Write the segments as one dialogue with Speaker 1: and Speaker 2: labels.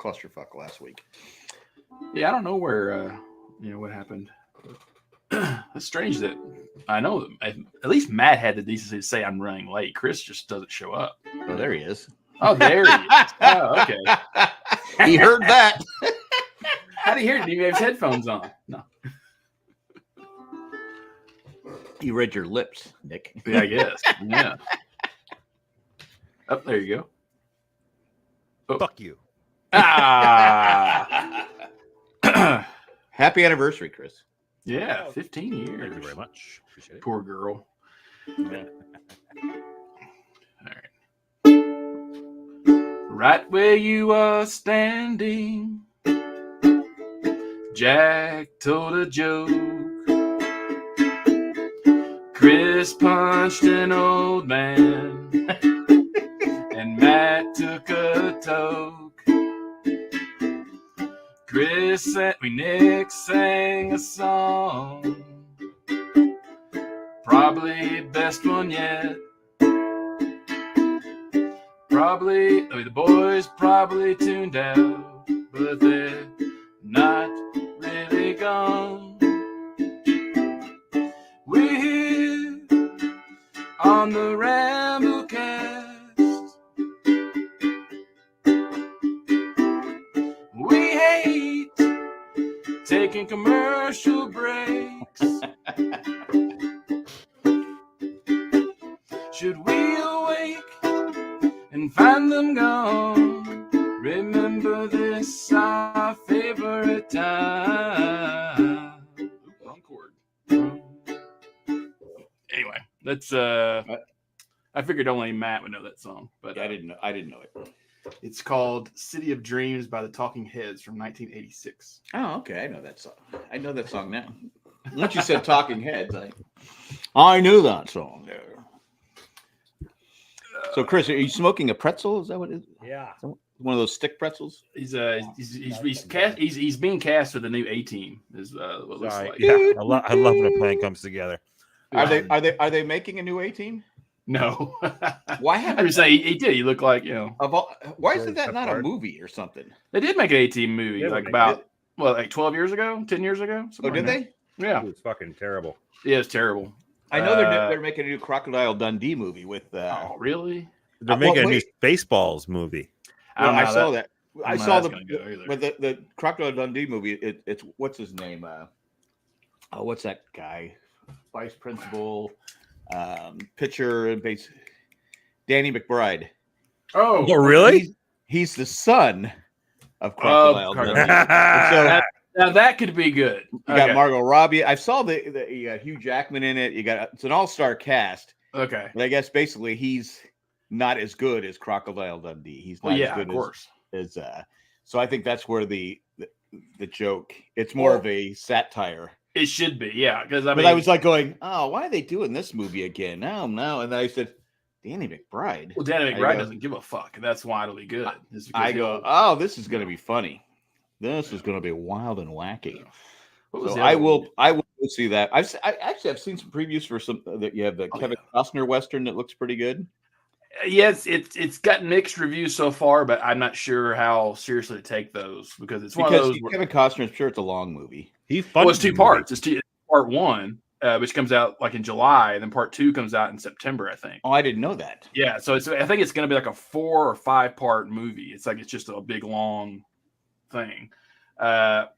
Speaker 1: clusterfuck last week.
Speaker 2: Yeah, I don't know where what happened. It's strange that I know at least Matt had the decency to say I'm running late. Chris just doesn't show up.
Speaker 1: Oh, there he is.
Speaker 2: Oh, there he is. Oh, okay.
Speaker 1: He heard that.
Speaker 2: How did he hear it? Did he have his headphones on? No.
Speaker 1: You read your lips, Nick.
Speaker 2: Yeah, I guess. Yeah. Oh, there you go. Oh.
Speaker 3: Fuck you.
Speaker 2: Ah.
Speaker 1: Happy anniversary, Chris.
Speaker 2: Yeah, 15 years.
Speaker 3: Thank you very much. Appreciate it.
Speaker 2: Poor girl.
Speaker 1: Yeah.
Speaker 2: All right. Right where you are standing, Jack told a joke. Chris punched an old man, and Matt took a toke. Nick sang a song, probably best one yet. The boys probably tuned out, but they're not really gone. We're here on the Ramblecast. We hate taking commercial breaks. Should we awake and find them gone? Remember this, our favorite time. Wrong chord. Anyway, that's I figured only Matt would know that song, but
Speaker 1: I didn't know it.
Speaker 2: It's called "City of Dreams" by the Talking Heads from 1986.
Speaker 1: Oh, okay. I know that song. I know that song now. Once you said Talking Heads, I knew that song. So, Chris, are you smoking a pretzel? Is that what it is?
Speaker 3: Yeah.
Speaker 1: One of those stick pretzels?
Speaker 2: He's being cast for the new A-Team. Is what it looks like.
Speaker 3: Yeah, I love when a plan comes together.
Speaker 1: Are they making a new A-Team?
Speaker 2: No.
Speaker 1: Why
Speaker 2: I
Speaker 1: haven't
Speaker 2: was saying he did. He looked like
Speaker 1: why isn't that not a movie or something?
Speaker 2: They did make an A-Team movie
Speaker 3: Yeah,
Speaker 2: like
Speaker 3: they
Speaker 2: about 12 years ago, 10 years ago.
Speaker 1: Oh, did they?
Speaker 2: Yeah.
Speaker 3: It was fucking terrible.
Speaker 2: Yeah, it's terrible.
Speaker 1: I know they're making a new Crocodile Dundee movie with.
Speaker 2: Oh, really?
Speaker 3: They're making a new Spaceballs movie.
Speaker 1: I saw that. I saw
Speaker 2: the
Speaker 1: Crocodile Dundee movie. It's what's his name? What's that guy? Vice principal, pitcher and base. Danny McBride.
Speaker 2: Oh,
Speaker 3: really?
Speaker 1: He's the son of Crocodile Dundee. So
Speaker 2: now that could be good.
Speaker 1: You got Margot Robbie. I saw you got Hugh Jackman in it. It's an all-star cast.
Speaker 2: Okay.
Speaker 1: But I guess basically he's not as good as Crocodile Dundee. He's not as good as so I think that's where the joke. It's more of a satire.
Speaker 2: It should be, yeah. Because I
Speaker 1: was like going, oh, why are they doing this movie again? No. And then I said, Danny McBride.
Speaker 2: Well, Danny McBride doesn't give a fuck. That's why it'll be good.
Speaker 1: I go, oh, this is going to be funny. This is going to be wild and wacky. So I will see that. I've seen some previews for some that you have the Kevin Costner Western that looks pretty good.
Speaker 2: Yes, it's got mixed reviews so far, but I'm not sure how seriously to take those because one of those.
Speaker 1: Kevin Costner, I'm sure it's a long movie.
Speaker 2: It's two parts. It's part one, which comes out like in July, and then part two comes out in September, I think.
Speaker 1: Oh, I didn't know that.
Speaker 2: Yeah, so I think it's going to be like a 4 or 5 part movie. It's just a big long thing. But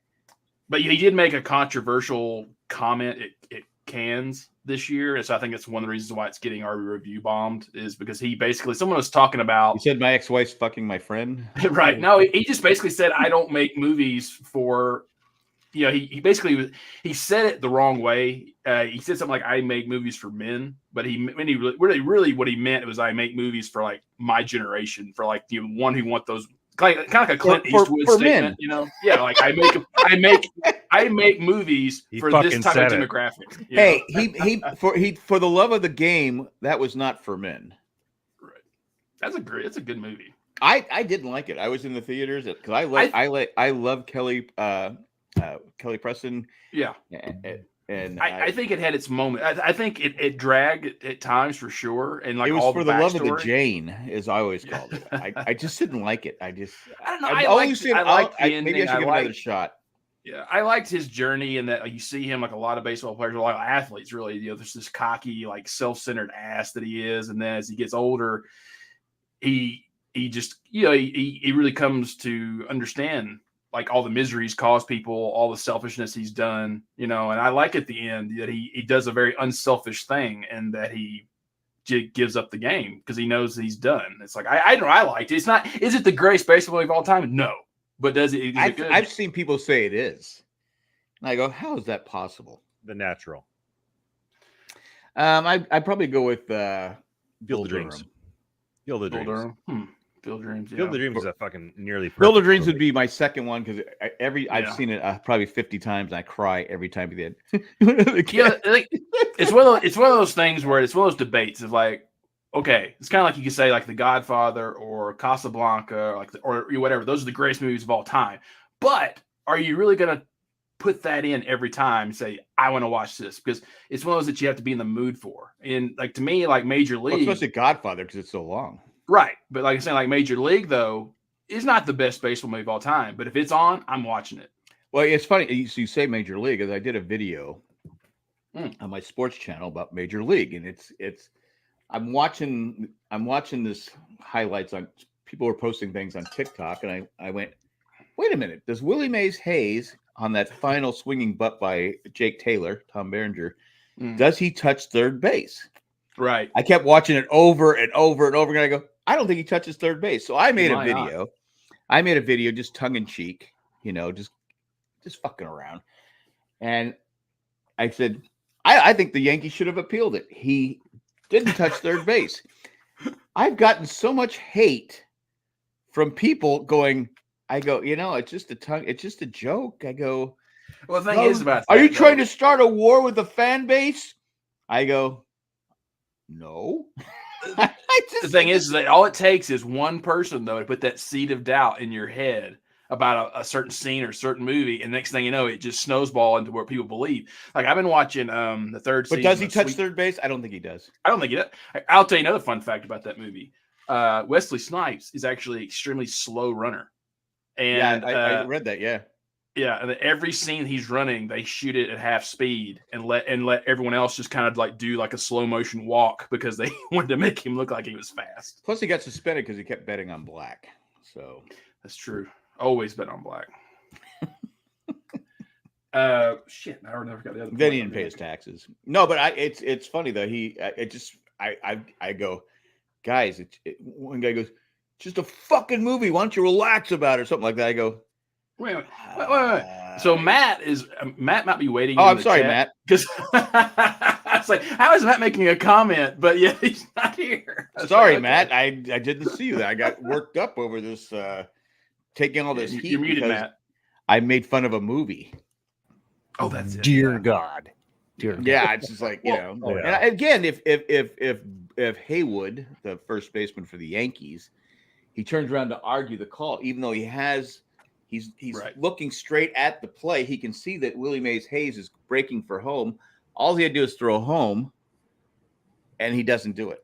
Speaker 2: he did make a controversial comment at Cannes this year, and so I think that's one of the reasons why it's getting our review bombed is because someone was talking about.
Speaker 1: He said my ex-wife's fucking my friend.
Speaker 2: Right? No, he just basically said I don't make movies for. He basically said it the wrong way. He said something like I make movies for men, but really what he meant was I make movies for like my generation, for like the one who want those. Kind of like a Clint Eastwood statement, men. Yeah, like I make movies for this type of demographic.
Speaker 1: Hey, for the love of the game, that was not for men.
Speaker 2: Right. That's a good movie.
Speaker 1: I didn't like it. I was in the theaters because I love Kelly Preston.
Speaker 2: Yeah.
Speaker 1: And
Speaker 2: I think it had its moment. I think it dragged at times for sure. And like
Speaker 1: it was
Speaker 2: all
Speaker 1: for the love of the Jane, as I always called it. I just didn't like it. I
Speaker 2: don't know.
Speaker 1: I've always seen.
Speaker 2: I liked the ending.
Speaker 1: Maybe I should give another shot.
Speaker 2: Yeah, I liked his journey, and that you see him like a lot of baseball players, a lot of athletes. Really, there's this cocky, like self-centered ass that he is, and then as he gets older, he just he really comes to understand like all the miseries caused people, all the selfishness he's done, and I like at the end that he does a very unselfish thing, and that he gives up the game because he knows he's done. It's like I liked it. It's not. Is it the greatest baseball movie of all time? No. But is it good?
Speaker 1: I've seen people say it is. And I go, how is that possible?
Speaker 3: The Natural.
Speaker 1: I'd probably go with
Speaker 3: Field of Dreams. Field of Dreams.
Speaker 2: Field of Dreams. Yeah.
Speaker 3: Field of Dreams is a fucking nearly perfect
Speaker 1: Field of Dreams
Speaker 3: movie.
Speaker 1: would be my second one because I've seen it probably 50 times and I cry every time at the end.
Speaker 2: It's one of those things where it's one of those debates of like, okay, it's kind of like you could say like The Godfather or Casablanca, or whatever. Those are the greatest movies of all time. But are you really going to put that in every time and say, I want to watch this? Because it's one of those that you have to be in the mood for. And like to me, like Major League,
Speaker 1: especially Godfather because it's so long.
Speaker 2: Right. But like I said, like Major League though is not the best baseball movie of all time. But if it's on, I'm watching it.
Speaker 1: Well, it's funny you say Major League, as I did a video on my sports channel about Major League, and it's. I'm watching this highlights on people were posting things on TikTok, and I went, wait a minute, does Willie Mays Hayes on that final swinging butt by Jake Taylor, Tom Berenger, does he touch third base?
Speaker 2: Right.
Speaker 1: I kept watching it over and over and over again. I go, I don't think he touches third base. So I made a video. Not? I made a video just tongue in cheek, just fucking around. And I said, I think the Yankees should have appealed it. He didn't touch third base. I've gotten so much hate from people going, I go, it's just it's just a joke. I go,
Speaker 2: well, the thing is about
Speaker 1: that, are you trying to start a war with the fan base? I go, no.
Speaker 2: The thing is that all it takes is one person though to put that seed of doubt in your head about a certain scene or certain movie, and next thing you know, it just snowballs into what people believe. Like I've been watching the third season.
Speaker 1: But does he touch third base? I don't think he does.
Speaker 2: I don't think he does. I'll tell you another fun fact about that movie. Wesley Snipes is actually an extremely slow runner. And
Speaker 1: I read that, yeah.
Speaker 2: Yeah, and every scene he's running, they shoot it at half speed and let everyone else just kind of like do like a slow motion walk because they wanted to make him look like he was fast.
Speaker 1: Plus he got suspended because he kept betting on black. So
Speaker 2: that's true. Always bet on black. Shit, I never got the other.
Speaker 1: Then he didn't pay his taxes. No, but it's funny though. I go, guys. One guy goes, just a fucking movie. Why don't you relax about it or something like that? I go, wait.
Speaker 2: So Matt might be waiting.
Speaker 1: Oh, I'm sorry, Matt.
Speaker 2: Because I was like, how is Matt making a comment? But yeah, he's not here.
Speaker 1: Sorry, like, Matt. I didn't see you. I got worked up over this. Taking all this heat.
Speaker 2: You're muted, Matt.
Speaker 1: I made fun of a movie.
Speaker 2: Oh, that's it.
Speaker 3: Dear God.
Speaker 1: Yeah, it's just like, Yeah. And again, if Haywood, the first baseman for the Yankees, he turns around to argue the call, even though he's right. Looking straight at the play, he can see that Willie Mays Hayes is breaking for home. All he had to do is throw home, and he doesn't do it.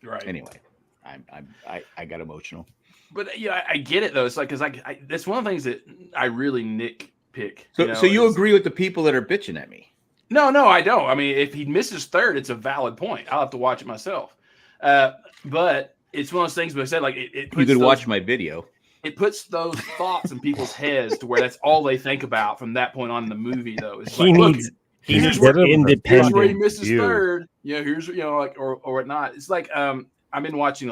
Speaker 2: Right.
Speaker 1: Anyway, I got emotional.
Speaker 2: But yeah, I get it though. It's like because that's one of the things that I really nitpick.
Speaker 1: So you agree with the people that are bitching at me?
Speaker 2: No, I don't. I mean, if he misses third, it's a valid point. I'll have to watch it myself. But it's one of those things. But I said like it
Speaker 1: you could watch my video.
Speaker 2: It puts those thoughts in people's heads to where that's all they think about from that point on in the movie. Though is
Speaker 4: he needs independent.
Speaker 2: Here's where he misses third. Here's like or whatnot. It's like I've been watching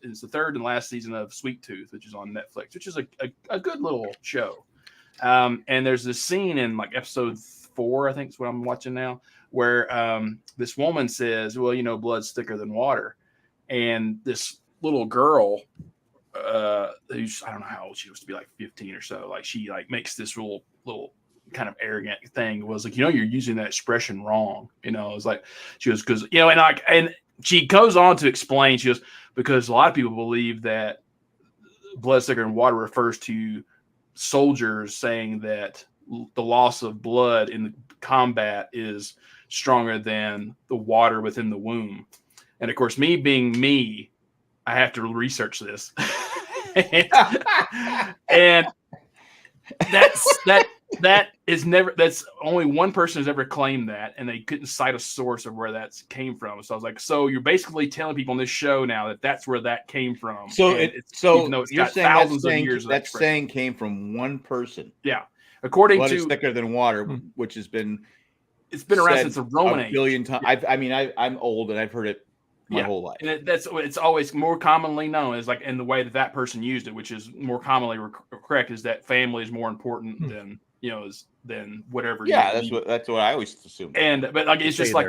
Speaker 2: it's the third and last season of Sweet Tooth, which is on Netflix, which is a good little show. And there's this scene in like episode 4, I think is what I'm watching now, where this woman says, well, blood's thicker than water. And this little girl, who's, I don't know how old she was, to be like 15 or so, like she like makes this little kind of arrogant thing, was like, you're using that expression wrong. It's like, she goes, because, and she goes on to explain, she goes, because a lot of people believe that blood thicker than water refers to soldiers saying that the loss of blood in the combat is stronger than the water within the womb. And of course, me being me, I have to research this. and that is never, that's only one person has ever claimed that, and they couldn't cite a source of where that came from. So I was like, so you're basically telling people on this show now that that's where that came from.
Speaker 1: So
Speaker 2: even though it's
Speaker 1: you're
Speaker 2: got
Speaker 1: saying
Speaker 2: thousands of years
Speaker 1: that saying came from one person.
Speaker 2: Yeah. According
Speaker 1: blood
Speaker 2: to
Speaker 1: is thicker than water, which has been
Speaker 2: it's been around since the Roman age.
Speaker 1: A billion times. I'm old and I've heard it my whole life. And
Speaker 2: it's always more commonly known as like in the way that person used it, which is more commonly correct, is that family is more important than than whatever.
Speaker 1: Yeah, that's what I always assumed.
Speaker 2: But like it's just like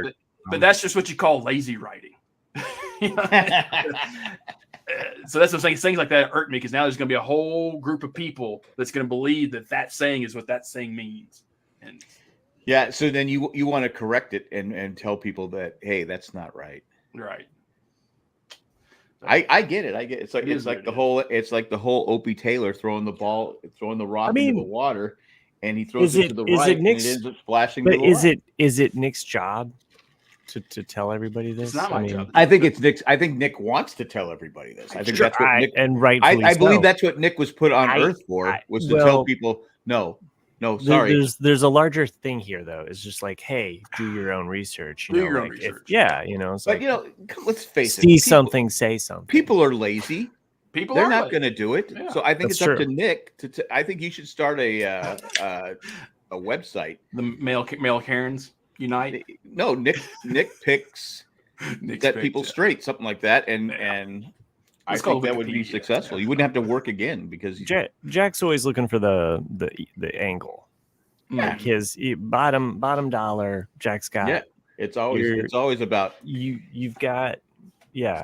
Speaker 2: but that's just what you call lazy writing. So that's what I'm saying. Things like that irk me because now there's going to be a whole group of people that's going to believe that saying is what that saying means. And
Speaker 1: yeah, so then you want to correct it and tell people that, hey, that's not right.
Speaker 2: Right.
Speaker 1: I get it. It's like the whole Opie Taylor throwing the rock into the water, and he throws it to the right, and it ends up splashing.
Speaker 4: But is it Nick's job to tell everybody this?
Speaker 2: It's not my job.
Speaker 1: I think it's Nick's. I think Nick wants to tell everybody this. I think that's what Nick,
Speaker 4: and rightfully
Speaker 1: I believe that's what Nick was put on Earth for, was to tell people no. Sorry.
Speaker 4: There's a larger thing here, though. It's just like, hey, do your own research.
Speaker 2: Do your own research.
Speaker 4: It's
Speaker 1: but
Speaker 4: like,
Speaker 1: let's face it.
Speaker 4: See something, say something.
Speaker 1: People are lazy. They're not going to do it.
Speaker 2: Yeah.
Speaker 1: So I think
Speaker 4: That's
Speaker 1: it's up
Speaker 4: true.
Speaker 1: to Nick I think you should start a website.
Speaker 2: The male Karens unite.
Speaker 1: No, Nick picks set people straight, something like that, and I think that would be successful. You wouldn't have to work again because
Speaker 4: Jack's always looking for the angle.
Speaker 1: Yeah.
Speaker 4: His bottom dollar. Jack's got.
Speaker 1: It's always about
Speaker 4: you've got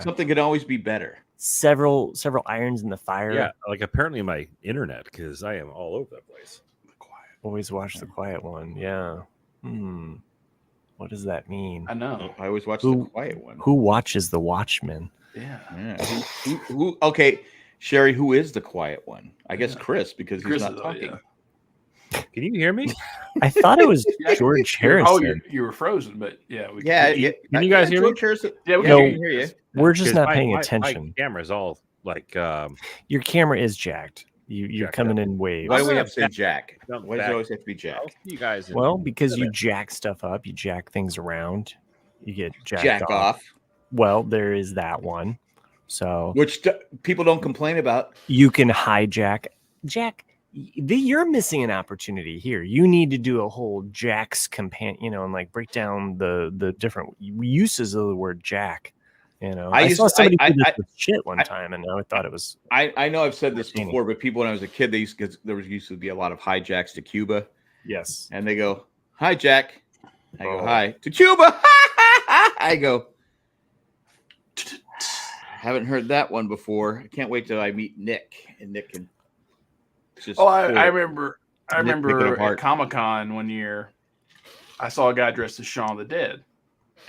Speaker 1: something can always be better.
Speaker 4: Several irons in the fire.
Speaker 3: Yeah, like apparently my internet, because I am all over that place.
Speaker 4: Always watch The Quiet One. Yeah. What does that mean?
Speaker 2: I know.
Speaker 1: I always watch The Quiet One.
Speaker 4: Who watches The Watchmen?
Speaker 2: Yeah.
Speaker 1: Who? Okay, Sherry. Who is the quiet one? I guess Chris, because he's not talking.
Speaker 3: Can you hear me?
Speaker 4: I thought it was George Harrison.
Speaker 2: Oh, you were frozen, but we
Speaker 1: can
Speaker 3: you guys hear me?
Speaker 1: Yeah, we can hear you.
Speaker 4: We're just not paying attention.
Speaker 3: My camera's all like.
Speaker 4: Your camera is jacked. You're coming in waves.
Speaker 1: Why do we have to say Jack? Why does it always have to be Jack?
Speaker 3: You guys.
Speaker 4: Well, because you jack stuff up, you jack things around, you get jacked
Speaker 1: off.
Speaker 4: Well, there is that one. So
Speaker 1: which people don't complain about.
Speaker 4: You can hijack. Jack, you're missing an opportunity here. You need to do a whole Jack's companion, and like break down the different uses of the word Jack. I saw somebody do this with shit one time, and I thought it was.
Speaker 1: I know I've said this before, but people when I was a kid, there used to be a lot of hijacks to Cuba.
Speaker 4: Yes,
Speaker 1: and they go, "Hi, Jack." I go, "Hi to Cuba." I go, haven't heard that one before. I can't wait till I meet Nick, and Nick can.
Speaker 2: I remember at Comic-Con one year, I saw a guy dressed as Shaun of the Dead,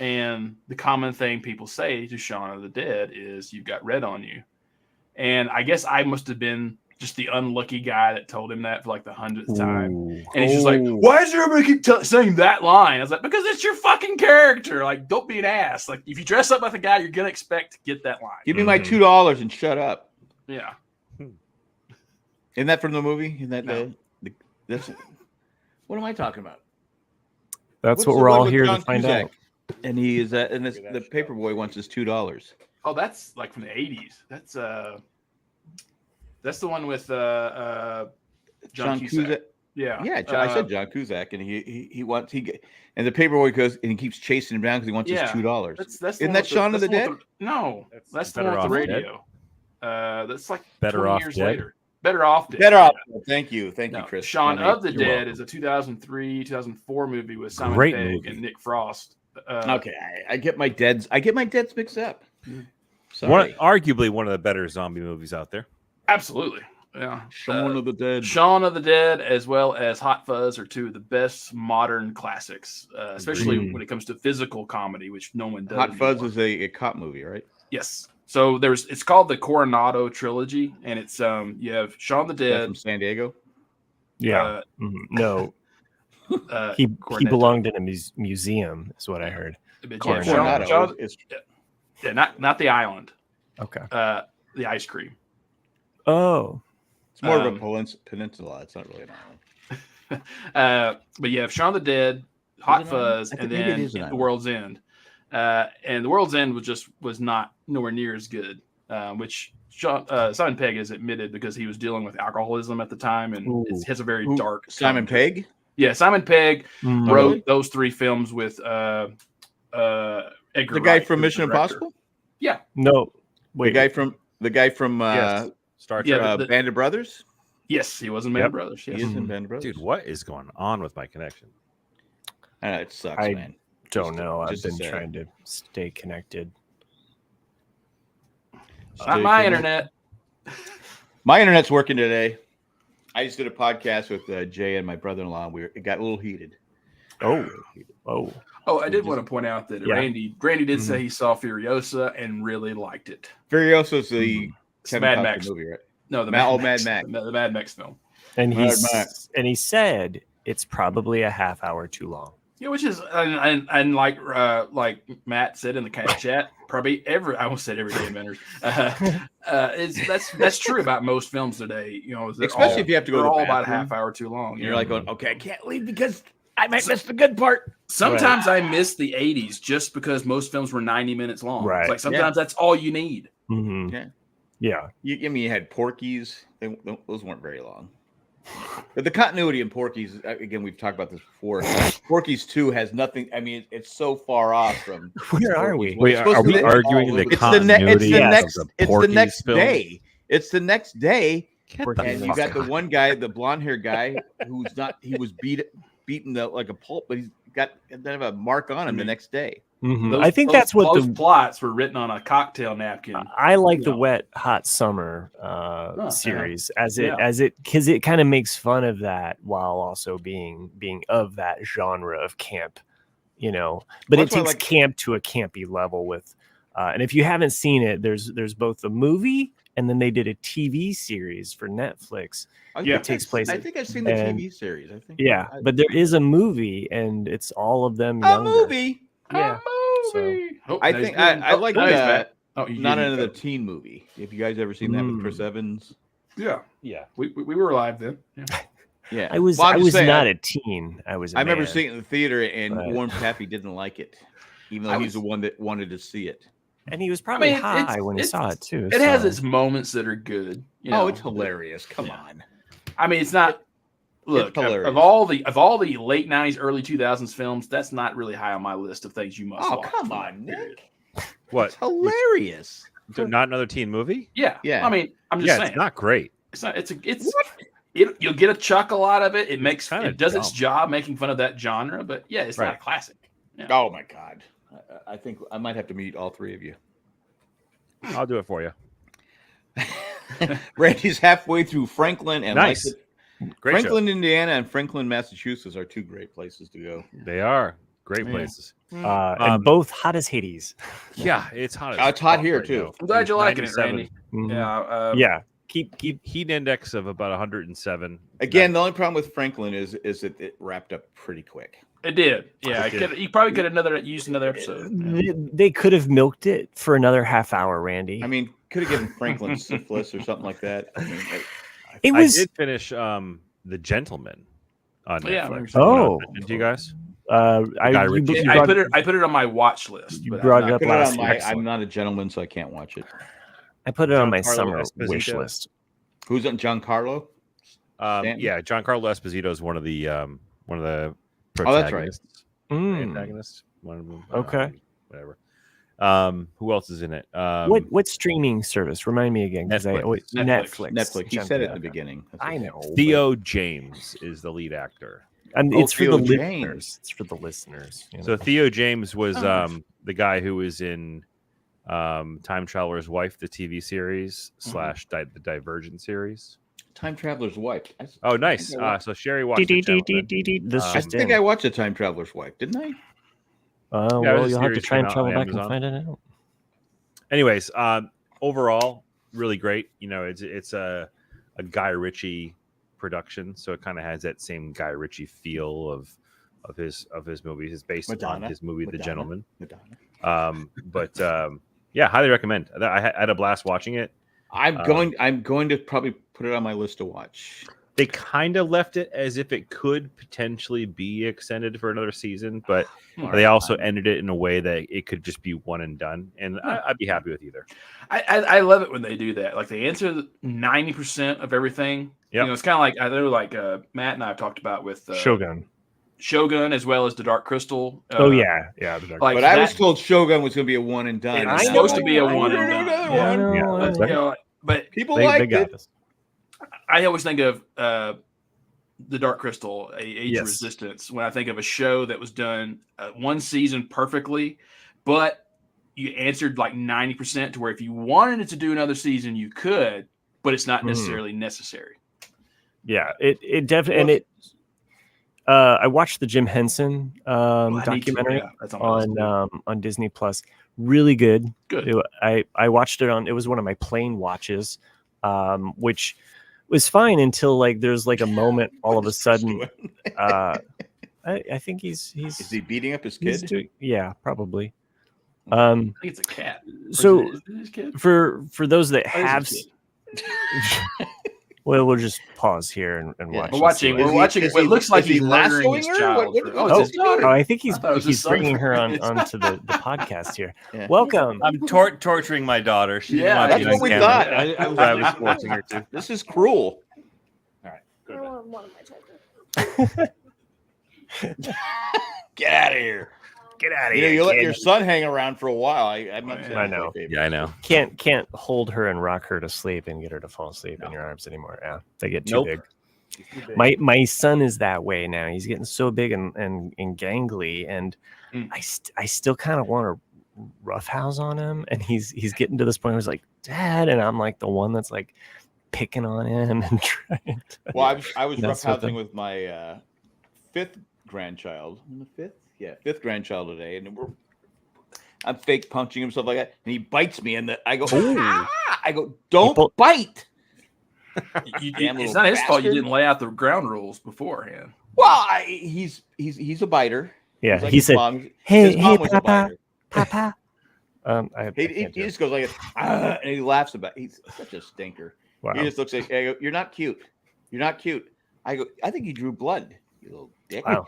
Speaker 2: and the common thing people say to Shaun of the Dead is "You've got red on you," and I guess I must have been just the unlucky guy that told him that for like the 100th time. And he's just like, "Why does everybody keep saying that line?" I was like, "Because it's your fucking character. Like, don't be an ass. Like, if you dress up like a guy, you're gonna expect to get that line.
Speaker 1: Give me my $2 and shut up."
Speaker 2: Yeah.
Speaker 1: Isn't that from the movie? Isn't that
Speaker 2: no.
Speaker 1: That's what am I talking about?
Speaker 4: That's what we're all here to find out.
Speaker 1: And he is and the paperboy wants his $2.
Speaker 2: Oh, that's like from the 80s. That's the one with John Cusack. Yeah.
Speaker 1: I said John Cusack, and he wants and the paperboy goes and he keeps chasing him down because he wants his $2. Isn't that Shaun of the Dead?
Speaker 2: No, that's the one with the radio. That's like
Speaker 3: Better
Speaker 2: 20
Speaker 3: Off
Speaker 2: years
Speaker 3: Dead.
Speaker 2: later. Better Off Dead.
Speaker 1: Better Off. Thank you, Chris.
Speaker 2: Shaun of the Dead is a 2003, 2004 movie with Simon Pegg and Nick Frost.
Speaker 1: Okay, I get my deads mixed up.
Speaker 3: Arguably one of the better zombie movies out there.
Speaker 2: Absolutely. Yeah.
Speaker 1: Shaun of the Dead.
Speaker 2: Shaun of the Dead, as well as Hot Fuzz, are two of the best modern classics, especially when it comes to physical comedy, which no one does.
Speaker 1: Hot Fuzz is a cop movie, right?
Speaker 2: Yes. So it's called the Coronado trilogy, and it's you have Shaun of the Dead
Speaker 1: from San Diego.
Speaker 4: Yeah. No, he
Speaker 2: Cornetto.
Speaker 4: belonged in a museum, is what I heard.
Speaker 1: Coronado.
Speaker 2: Not the island.
Speaker 4: Okay.
Speaker 2: The ice cream.
Speaker 4: Oh,
Speaker 1: It's more of a peninsula. It's not really an island.
Speaker 2: But you have Shaun of the Dead, Hot Fuzz, and then The World's End. And The World's End was not nowhere near as good, which Simon Pegg has admitted because he was dealing with alcoholism at the time, and it has a very dark.
Speaker 1: Simon Pegg?
Speaker 2: Yeah, Simon Pegg wrote those 3 films with Edgar
Speaker 1: the guy
Speaker 2: Wright,
Speaker 1: from Mission Impossible.
Speaker 4: yeah. No, wait.
Speaker 1: The guy from
Speaker 3: Star Trek.
Speaker 1: Band of Brothers.
Speaker 2: Yes, he was in Band of Brothers. Yes.
Speaker 1: He is in Band of Brothers.
Speaker 3: Dude, what is going on with my connection?
Speaker 1: It sucks, man.
Speaker 4: Don't know. I've been trying to stay connected.
Speaker 2: Not my internet.
Speaker 1: My internet's working today. I just did a podcast with Jay and my brother-in-law. It got a little heated.
Speaker 4: Oh,
Speaker 2: I did want to point out that Randy did say he saw Furiosa and really liked it.
Speaker 1: Furiosa's the
Speaker 2: Mad Max
Speaker 1: movie, right?
Speaker 2: No, the
Speaker 1: Mad Max.
Speaker 2: The Mad Max film.
Speaker 4: And he said it's probably a half hour too long.
Speaker 2: Yeah, which is and like Matt said in the chat, probably I almost said every day inventors. That's true about most films today. You know,
Speaker 1: especially if you have to go to the bathroom.
Speaker 2: About a half hour too long.
Speaker 1: You're like going, okay, I can't leave because I might miss the good part.
Speaker 2: Sometimes I miss the 80s just because most films were 90 minutes long.
Speaker 4: Right.
Speaker 2: It's like sometimes that's all you need.
Speaker 4: Mm-hmm. Yeah.
Speaker 1: You had Porky's. Those weren't very long. But the continuity in Porky's, again, we've talked about this before. Porky's 2 has nothing. I mean, it's so far off from.
Speaker 4: Where are we?
Speaker 3: Wait, are we arguing the continuity of the Porky's film?
Speaker 1: Day. It's the next day.
Speaker 3: And
Speaker 1: you got the one guy, the blonde-haired guy, who's not. He was beaten like a pulp, but he's got a mark on him the next day.
Speaker 4: Mm-hmm. I think that's what
Speaker 2: those plots were written on a cocktail napkin.
Speaker 4: I like the Wet Hot Summer series because it kind of makes fun of that while also being of that genre of camp, you know. But it takes camp to a campy level with, and if you haven't seen it, there's both the movie and then they did a TV series for Netflix. It takes place.
Speaker 1: I think I've seen the TV series. I think.
Speaker 4: Yeah, but there is a movie, and it's all of them younger.
Speaker 1: A movie.
Speaker 4: Yeah.
Speaker 2: So,
Speaker 1: I think I like that.
Speaker 2: Not
Speaker 1: another teen movie. Have you guys ever seen that with Chris Evans?
Speaker 2: Yeah. We were alive then.
Speaker 1: Yeah.
Speaker 4: I was not a teen. I
Speaker 1: remember seeing it in the theater, and Warren Pappy didn't like it, even though he's the one that wanted to see it.
Speaker 4: And he was probably high when he saw it too.
Speaker 2: It has its moments that are good.
Speaker 1: It's hilarious. Come on.
Speaker 2: I mean, it's not. Look, of all the late '90s, early 2000s films, that's not really high on my list of things you must watch.
Speaker 1: Oh, come on, Nick!
Speaker 3: What?
Speaker 1: It's hilarious.
Speaker 3: Not another teen movie?
Speaker 2: Yeah. I mean, I'm just saying.
Speaker 3: It's not great.
Speaker 2: It's not. You'll get a chuckle out of it. It does its job making fun of that genre, but it's not a classic. Yeah.
Speaker 1: Oh my God! I think I might have to meet all 3 of you.
Speaker 3: I'll do it for you.
Speaker 1: Randy's halfway through Franklin and
Speaker 3: nice.
Speaker 1: Franklin, Indiana, and Franklin, Massachusetts are 2 great places to go.
Speaker 3: They are great places.
Speaker 4: And both hot as Hades.
Speaker 3: Yeah, it's hot.
Speaker 1: It's hot here too.
Speaker 2: I'm glad you're liking it, Randy.
Speaker 4: Mm-hmm.
Speaker 2: Yeah.
Speaker 3: Keep heat index of about 10007.
Speaker 1: Again, the only problem with Franklin is that it wrapped up pretty quick.
Speaker 2: It did. Yeah, you probably could have used another episode.
Speaker 4: They could have milked it for another half hour, Randy.
Speaker 1: I mean, could have given Franklin syphilis or something like that. I mean,
Speaker 3: I did finish The Gentleman on Netflix. Do you guys?
Speaker 2: I put it on my watch list.
Speaker 4: You brought it up last
Speaker 1: year. I'm not a gentleman, so I can't watch it.
Speaker 4: I put it on my summer wish list.
Speaker 1: Who's on Giancarlo?
Speaker 3: Giancarlo Esposito is one of the protagonists.
Speaker 1: Oh, that's right.
Speaker 3: Antagonists. One of them.
Speaker 4: Okay.
Speaker 3: Whatever. Who else is in it?
Speaker 4: What streaming service? Remind me again.
Speaker 1: Netflix. He said it at the beginning.
Speaker 4: I know.
Speaker 3: Theo James is the lead actor.
Speaker 4: And it's for the listeners. It's for the listeners.
Speaker 3: So Theo James was the guy who was in Time Traveler's Wife, the TV series / the Divergent series.
Speaker 1: Time Traveler's Wife.
Speaker 3: Oh, nice. So Sherry watched it.
Speaker 1: I think I watched The Time Traveler's Wife, didn't I?
Speaker 4: Well, you'll have to try and travel back and find it out.
Speaker 3: Anyways, overall, really great. You know, it's a Guy Ritchie production, so it kind of has that same Guy Ritchie feel of his movies. It's based on his movie The Gentleman. Yeah, highly recommend. I had a blast watching it.
Speaker 1: I'm going to probably put it on my list to watch.
Speaker 3: They kind of left it as if it could potentially be extended for another season, but they also ended it in a way that it could just be one and done. And I'd be happy with either.
Speaker 2: I love it when they do that. Like they answer 90% of everything.
Speaker 3: Yep.
Speaker 2: It's kind of like I know, like Matt and I have talked about with Shogun, as well as the Dark Crystal.
Speaker 4: The Dark.
Speaker 2: Like
Speaker 1: but I was told Shogun was going to be a one and done.
Speaker 2: It's supposed to be a one and done. But
Speaker 1: people liked it.
Speaker 2: This. I always think of the Dark Crystal, Age of Resistance, when I think of a show that was done one season perfectly, but you answered like 90% to where if you wanted it to do another season, you could, but it's not necessarily necessary.
Speaker 4: Yeah, it definitely, and it. I watched the Jim Henson documentary on Disney Plus. Really good. I watched it on. It was one of my plane watches, which was fine until like there's like a moment all of a sudden. I think he's.
Speaker 1: Is he beating up his kid?
Speaker 4: Yeah, probably.
Speaker 2: I think it's a cat.
Speaker 4: So
Speaker 2: is it his kid?
Speaker 4: For those that have. Well, we'll just pause here and watch.
Speaker 2: We're watching. It looks like he's murdering his child.
Speaker 4: I think he's bringing her onto the podcast here. Yeah. Welcome.
Speaker 3: I'm torturing my daughter.
Speaker 1: That's what we thought. I was forcing her to. This is cruel.
Speaker 3: All right.
Speaker 5: I want one of my children.
Speaker 1: Get out of here.
Speaker 4: Get out of here.
Speaker 1: You let your son hang around for a while. I
Speaker 4: know.
Speaker 3: Yeah, I know.
Speaker 4: Can't hold her and rock her to sleep and get her to fall asleep in your arms anymore. Yeah, they get too big. My son is that way now. He's getting so big and gangly, and I still kind of want to roughhouse on him. And he's getting to this point where he's like, "Dad," and I'm like the one that's like picking on him and trying to.
Speaker 1: Well, I was roughhousing with my fifth grandchild. Fifth grandchild today, and I'm fake punching him, stuff like that, and he bites me, and I go, I go, don't bite.
Speaker 2: It's not his fault you didn't lay out the ground rules beforehand.
Speaker 1: Well, he's a biter.
Speaker 4: Yeah,
Speaker 1: like
Speaker 4: he said, "Hey, Papa."
Speaker 1: He just goes like, and he laughs about it. He's such a stinker. Wow. He just looks like, I go, "You're not cute. You're not cute." I go, "I think you drew blood, you little dick."
Speaker 4: Wow.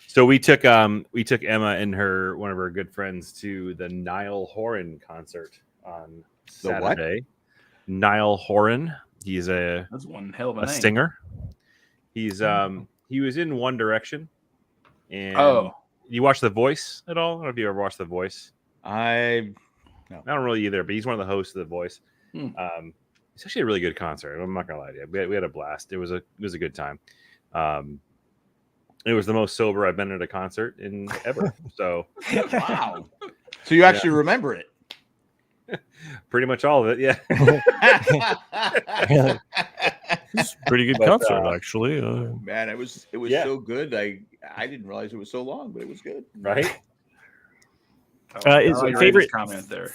Speaker 3: So we took Emma and one of her good friends to the Niall Horan concert on Saturday. Niall Horan,
Speaker 2: that's one hell of a name.
Speaker 3: Singer. He's he was in One Direction. And you watch The Voice at all? I don't know if you ever watched The Voice.
Speaker 1: No.
Speaker 3: I don't really either, but he's one of the hosts of The Voice. It's actually a really good concert. I'm not gonna lie to you. We had a blast. It was a good time. It was the most sober I've been at a concert in ever. So,
Speaker 1: wow. So you actually remember it?
Speaker 3: Pretty much all of it, yeah.
Speaker 4: It's a pretty good concert, actually.
Speaker 1: Man, it was so good. I didn't realize it was so long, but it was good.
Speaker 3: Right?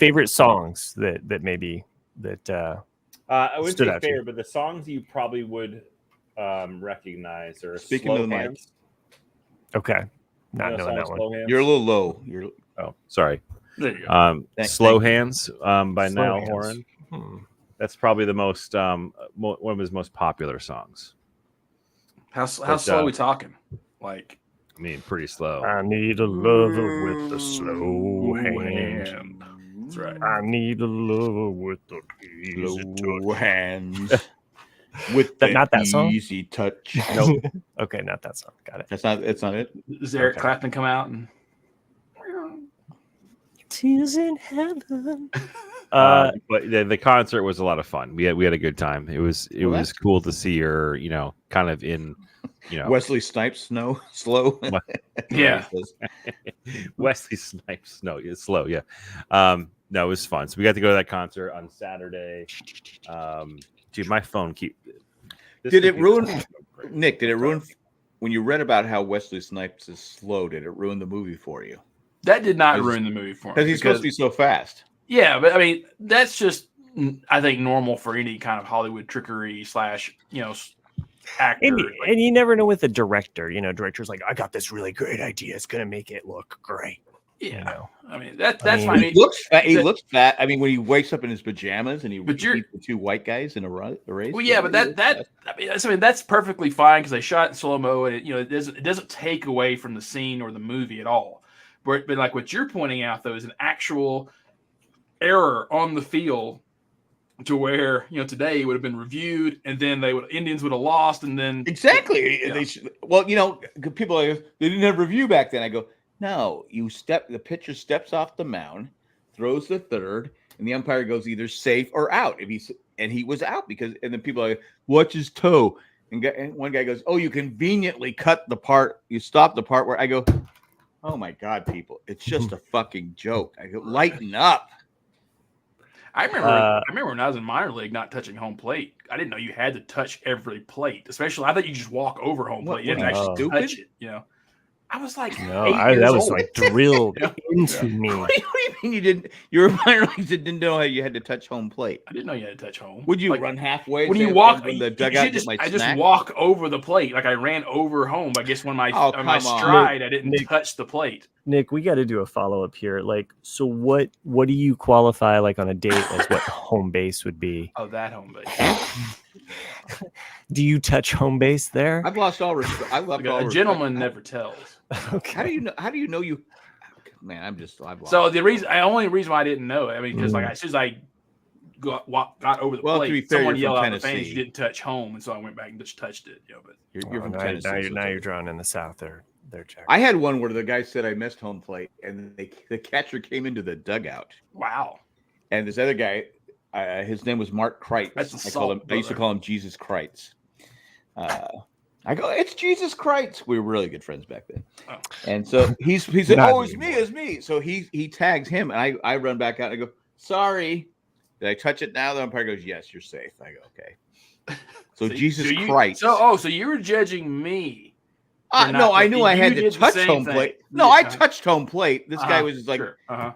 Speaker 4: Favorite songs that maybe
Speaker 3: I wouldn't say favorite, but the songs you probably would recognize are
Speaker 1: Speaking of the mic.
Speaker 4: Okay. Not knowing that one.
Speaker 1: You're a little low.
Speaker 3: Oh, sorry.
Speaker 2: There you go.
Speaker 3: Slow Hands by Niall Horan. That's probably the most one of his most popular songs.
Speaker 2: How slow are we talking? Like,
Speaker 3: I mean, pretty slow.
Speaker 4: I need a lover with a slow hand.
Speaker 2: That's right.
Speaker 4: I need a lover with the slow
Speaker 1: hands. With
Speaker 4: not that song?
Speaker 1: Easy touch.
Speaker 4: Nope. Okay, not that song. Got it.
Speaker 1: It's not it.
Speaker 2: Does Eric Clapton come out and
Speaker 4: Tears in Heaven?
Speaker 3: But the concert was a lot of fun. We had a good time. It was cool to see her, kind of in,
Speaker 1: Wesley Snipes slow.
Speaker 2: Yeah.
Speaker 3: Wesley Snipes it's slow. Yeah. No, it was fun. So we got to go to that concert on Saturday. Dude, my phone
Speaker 1: Did it ruin Nick? Did it ruin when you read about how Wesley Snipes is slow? Did it ruin the movie for you?
Speaker 2: That did not ruin the movie for me
Speaker 1: because he's supposed to be so fast.
Speaker 2: Yeah, but I mean, that's just I think normal for any kind of Hollywood trickery / actor.
Speaker 4: And you never know with a director. Director's like, I got this really great idea. It's gonna make it look great.
Speaker 2: Yeah, I mean that's fine.
Speaker 1: He looks fat. He looks fat. I mean, when he wakes up in his pajamas and he eats the two white guys in a race.
Speaker 2: Well, yeah, but that's perfectly fine because they shot in slow mo, and it doesn't take away from the scene or the movie at all. But like what you're pointing out though is an actual error on the field to where today it would have been reviewed, and then Indians would have lost, and then
Speaker 1: exactly. People they didn't have review back then. I go. No, the pitcher steps off the mound, throws the third, and the umpire goes either safe or out. And he was out and then people are like, watch his toe. And one guy goes, oh, you conveniently cut the part, you stop the part where I go, oh my God, people, it's just a fucking joke. I go, lighten up.
Speaker 2: I remember when I was in minor league not touching home plate. I didn't know you had to touch every plate, especially I thought you just walk over home plate. You didn't actually touch it, I was like,
Speaker 4: no, that was like drilled into me.
Speaker 1: What do you mean you didn't? Your minor leagues didn't know how you had to touch home plate.
Speaker 2: I didn't know you had to touch home.
Speaker 1: Would you run halfway?
Speaker 2: When you walk, the dugout, I just walk over the plate like I ran over home. I guess when my stride, I didn't touch the plate.
Speaker 4: Nick, we got to do a follow up here. Like, so what do you qualify like on a date as what home base would be?
Speaker 2: Oh, that home base.
Speaker 4: Do you touch home base there?
Speaker 1: I've lost all respect.
Speaker 2: A gentleman never tells.
Speaker 1: Okay. How do you know you? Man, I've lost.
Speaker 2: So the only reason why I didn't know, I mean, because like as soon as I got over the plate,
Speaker 1: to be fair,
Speaker 2: someone yelled out the fans you didn't touch home, and so I went back and just touched it. But
Speaker 1: you're from Tennessee.
Speaker 4: Now you're drawing in the South there, Jack.
Speaker 1: I had one where the guy said I missed home plate, and the catcher came into the dugout.
Speaker 2: Wow.
Speaker 1: And this other guy, his name was Mark Kreitz. I used to call him Jesus Kreitz. I go, it's Jesus Kreitz. We were really good friends back then. Oh. And so he said, oh, it's me. So he tags him, and I run back out and I go, sorry. Did I touch it now? The umpire goes, yes, you're safe. I go, okay. So Jesus Kreitz.
Speaker 2: So you were judging me.
Speaker 1: No, I knew I had to touch home plate. No, I touched home plate. This guy was just like, I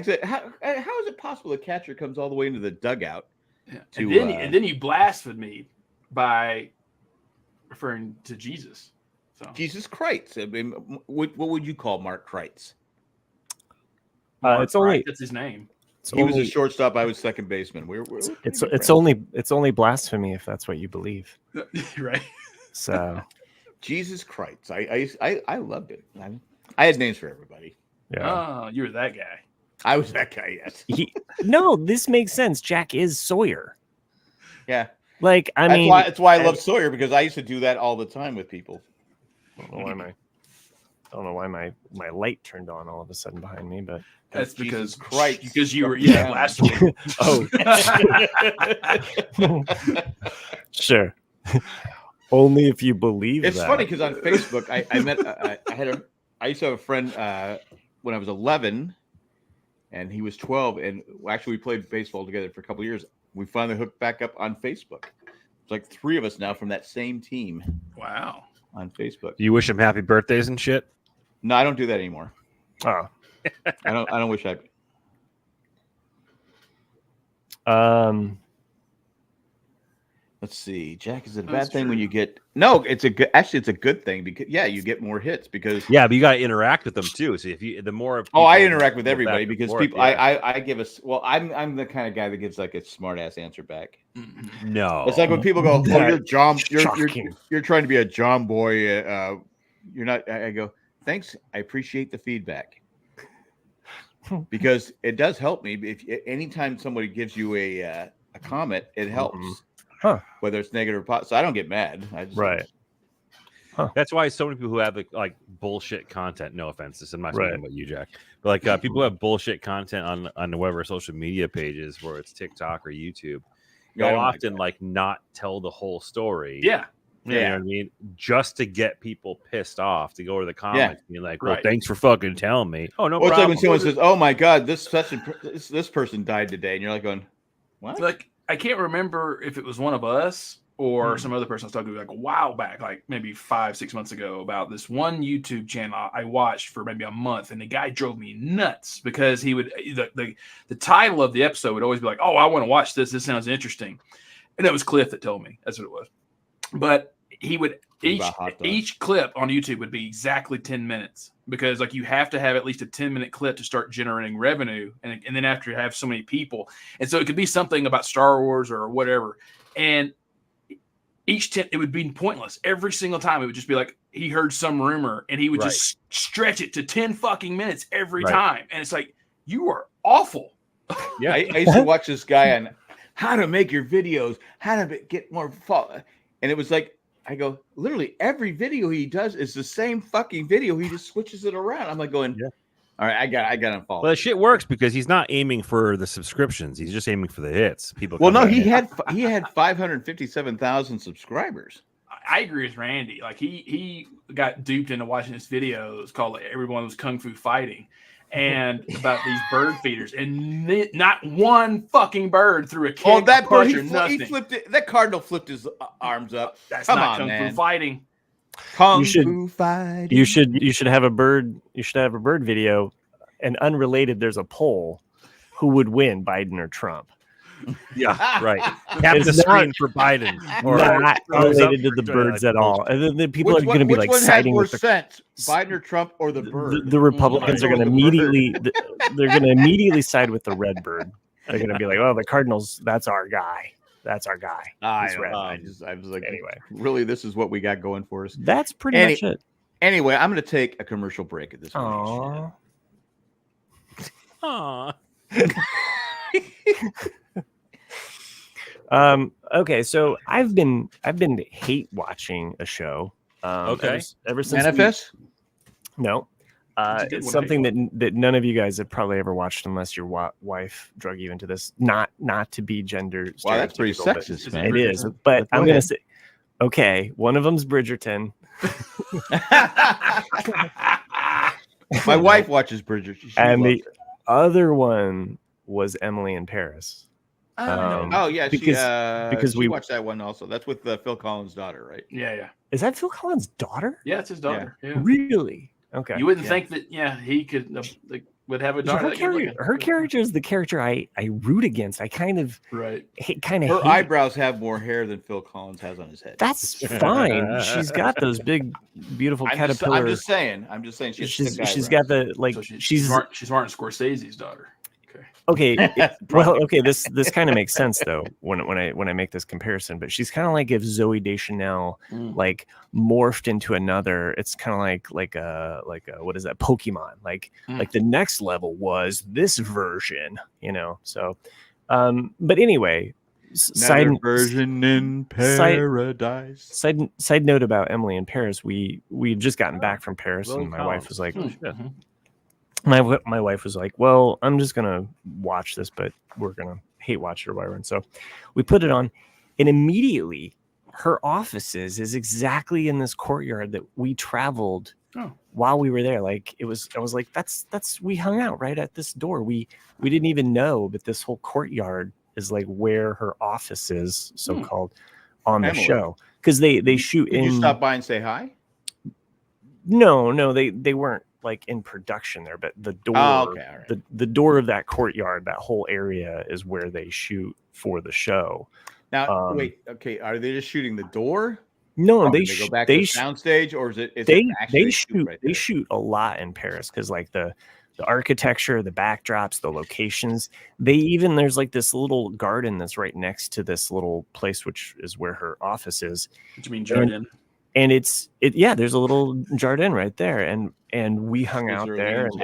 Speaker 1: said, how is it possible the catcher comes all the way into the dugout?
Speaker 2: Yeah. And then you blasted me by referring to Jesus. So.
Speaker 1: Jesus Kreitz. I mean, what would you call Mark Kreitz?
Speaker 2: That's his name.
Speaker 1: He was a shortstop. I was second baseman.
Speaker 4: It's only blasphemy if that's what you believe,
Speaker 2: right?
Speaker 4: So,
Speaker 1: Jesus Kreitz. I loved it. I had names for everybody.
Speaker 2: Yeah. Oh, you were that guy.
Speaker 1: I was that guy. Yes.
Speaker 4: No, this makes sense. Jack is Sawyer.
Speaker 1: Yeah.
Speaker 4: Like,
Speaker 1: that's why I love Sawyer, because I used to do that all the time with people.
Speaker 4: I don't know why my light turned on all of a sudden behind me, but
Speaker 2: that's because
Speaker 1: Christ.
Speaker 2: Because you were last week.
Speaker 4: Oh, sure. Only if you believe.
Speaker 1: It's funny because on Facebook, I used to have a friend when I was 11, and he was 12, and actually we played baseball together for a couple of years. We finally hooked back up on Facebook. It's like 3 of us now from that same team.
Speaker 2: Wow.
Speaker 1: On Facebook.
Speaker 3: Do you wish him happy birthdays and shit?
Speaker 1: No, I don't do that anymore.
Speaker 4: Oh.
Speaker 1: I don't wish I. Let's see, Jack. Is it a bad thing when you get? No, it's a good. Actually, it's a good thing because you get more hits because.
Speaker 3: Yeah, but you got to interact with them too. So the more.
Speaker 1: I interact with everybody because people. Yeah. I give us. Well, I'm the kind of guy that gives like a smart ass answer back.
Speaker 3: No,
Speaker 1: it's like when people go, "Oh, you're John. You're trying to be a John boy. You're not." I go, "Thanks. I appreciate the feedback." Because it does help me. If anytime somebody gives you a comment, it helps.
Speaker 4: Huh.
Speaker 1: Whether it's negative or positive. So I don't get mad.
Speaker 4: Right.
Speaker 3: Huh. That's why so many people who have like bullshit content. No offense, I'm not saying about you, Jack, but like people who have bullshit content on whatever social media pages, where it's TikTok or YouTube, they'll often like not tell the whole story.
Speaker 2: Yeah.
Speaker 3: You know what I mean? Just to get people pissed off, to go to the comments and be like, well, thanks for fucking telling me. Oh, no problem.
Speaker 1: It's like when someone says, oh my God, this person died today. And you're like going, what?
Speaker 2: Like, I can't remember if it was one of us or some other person I was talking to like a while back, like maybe 5-6 months ago, about this one YouTube channel I watched for maybe a month, and the guy drove me nuts because he would the title of the episode would always be like, "Oh, I want to watch this. This sounds interesting," and that was Cliff that told me that's what it was. But he would each clip on YouTube would be exactly 10 minutes because like you have to have at least a 10-minute clip to start generating revenue, and then after you have so many people, and so it could be something about Star Wars or whatever, and each 10, it would be pointless every single time. It would just be like he heard some rumor and he would just stretch it to 10 fucking minutes every time. And it's like, you are awful.
Speaker 1: Yeah. I used to watch this guy on how to make your videos, how to get more and it was like, I go, literally every video he does is the same fucking video. He just switches it around. I'm like going, all right, I got to follow.
Speaker 3: Well, that shit works because he's not aiming for the subscriptions. He's just aiming for the hits. People.
Speaker 1: Well, no, he had 557,000 subscribers.
Speaker 2: I agree with Randy. Like he got duped into watching this video. It was called Everyone Was Kung Fu Fighting, and about these bird feeders, and not one fucking bird threw a kick.
Speaker 1: Oh, that bird!
Speaker 2: He
Speaker 1: flipped it. That cardinal flipped his arms up.
Speaker 2: That's not Kung Fu Fighting.
Speaker 1: Kung Fu Fighting.
Speaker 4: You should have a bird. You should have a bird video, and unrelated. There's a poll: who would win, Biden or Trump?
Speaker 3: Yeah, right. Tap the screen for Biden.
Speaker 4: Or not related to the birds at all. And then people are going to be like siding with
Speaker 1: Biden or Trump or the bird.
Speaker 4: The Republicans are going to immediately they're going to immediately side with the red bird. They're going to be like, "Oh, the Cardinals, that's our guy. That's our guy."
Speaker 1: I was like,
Speaker 4: anyway,
Speaker 1: really, this is what we got going for us.
Speaker 4: That's pretty much it.
Speaker 1: Anyway, I'm going to take a commercial break at this point.
Speaker 3: Aww.
Speaker 4: Okay, so I've been hate watching a show.
Speaker 3: Okay.
Speaker 4: Ever since
Speaker 1: Manifest?
Speaker 4: No. It's something that none of you guys have probably ever watched unless your wife drug you into this. Not to be gender.
Speaker 1: Wow, that's pretty sexist, man.
Speaker 4: It is, but I'm gonna say, okay, one of them's Bridgerton.
Speaker 1: My wife watches Bridgerton,
Speaker 4: and the other one was Emily in Paris.
Speaker 1: Because we watched that one also. That's with Phil Collins' daughter, right?
Speaker 2: Yeah.
Speaker 4: Is that Phil Collins' daughter?
Speaker 2: Yeah, it's his daughter. Yeah.
Speaker 4: Really? Okay.
Speaker 2: You wouldn't think that. He could would have a daughter.
Speaker 4: Her character is the character I root against. I kind of
Speaker 1: her
Speaker 4: hate.
Speaker 1: eyebrows have more hair than Phil Collins has on his head.
Speaker 4: That's fine. She's got those big, beautiful caterpillars.
Speaker 1: I'm just saying.
Speaker 4: She's got the
Speaker 2: So she's Martin Scorsese's daughter.
Speaker 4: Okay. Well, okay. This kind of makes sense though when I make this comparison. But she's kind of like if Zooey Deschanel like morphed into another. It's kind of like a what is that Pokemon? Like the next level was this version, So, but anyway,
Speaker 1: side version in paradise.
Speaker 4: Side note about Emily in Paris. We had just gotten back from Paris, and my wife was like. My wife was like, well, I'm just going to watch this, but we're going to hate watch it or whatever. And so we put it on, and immediately her offices is exactly in this courtyard that we traveled while we were there. Like I was like, that's we hung out right at this door. We didn't even know, but this whole courtyard is like where her office is, so-called, on the show. Because they shoot in.
Speaker 1: Did you stop by and say hi?
Speaker 4: No, they weren't like in production there, but the door, the door of that courtyard, that whole area is where they shoot for the show.
Speaker 1: Now, wait, okay, are they just shooting the door?
Speaker 4: No,
Speaker 1: they go back to the soundstage, or is it?
Speaker 4: They shoot a lot in Paris because like the architecture, the backdrops, the locations. There's like this little garden that's right next to this little place, which is where her office is.
Speaker 2: What do you mean, Jordan?
Speaker 4: And there's a little jardin right there, and we hung out there, and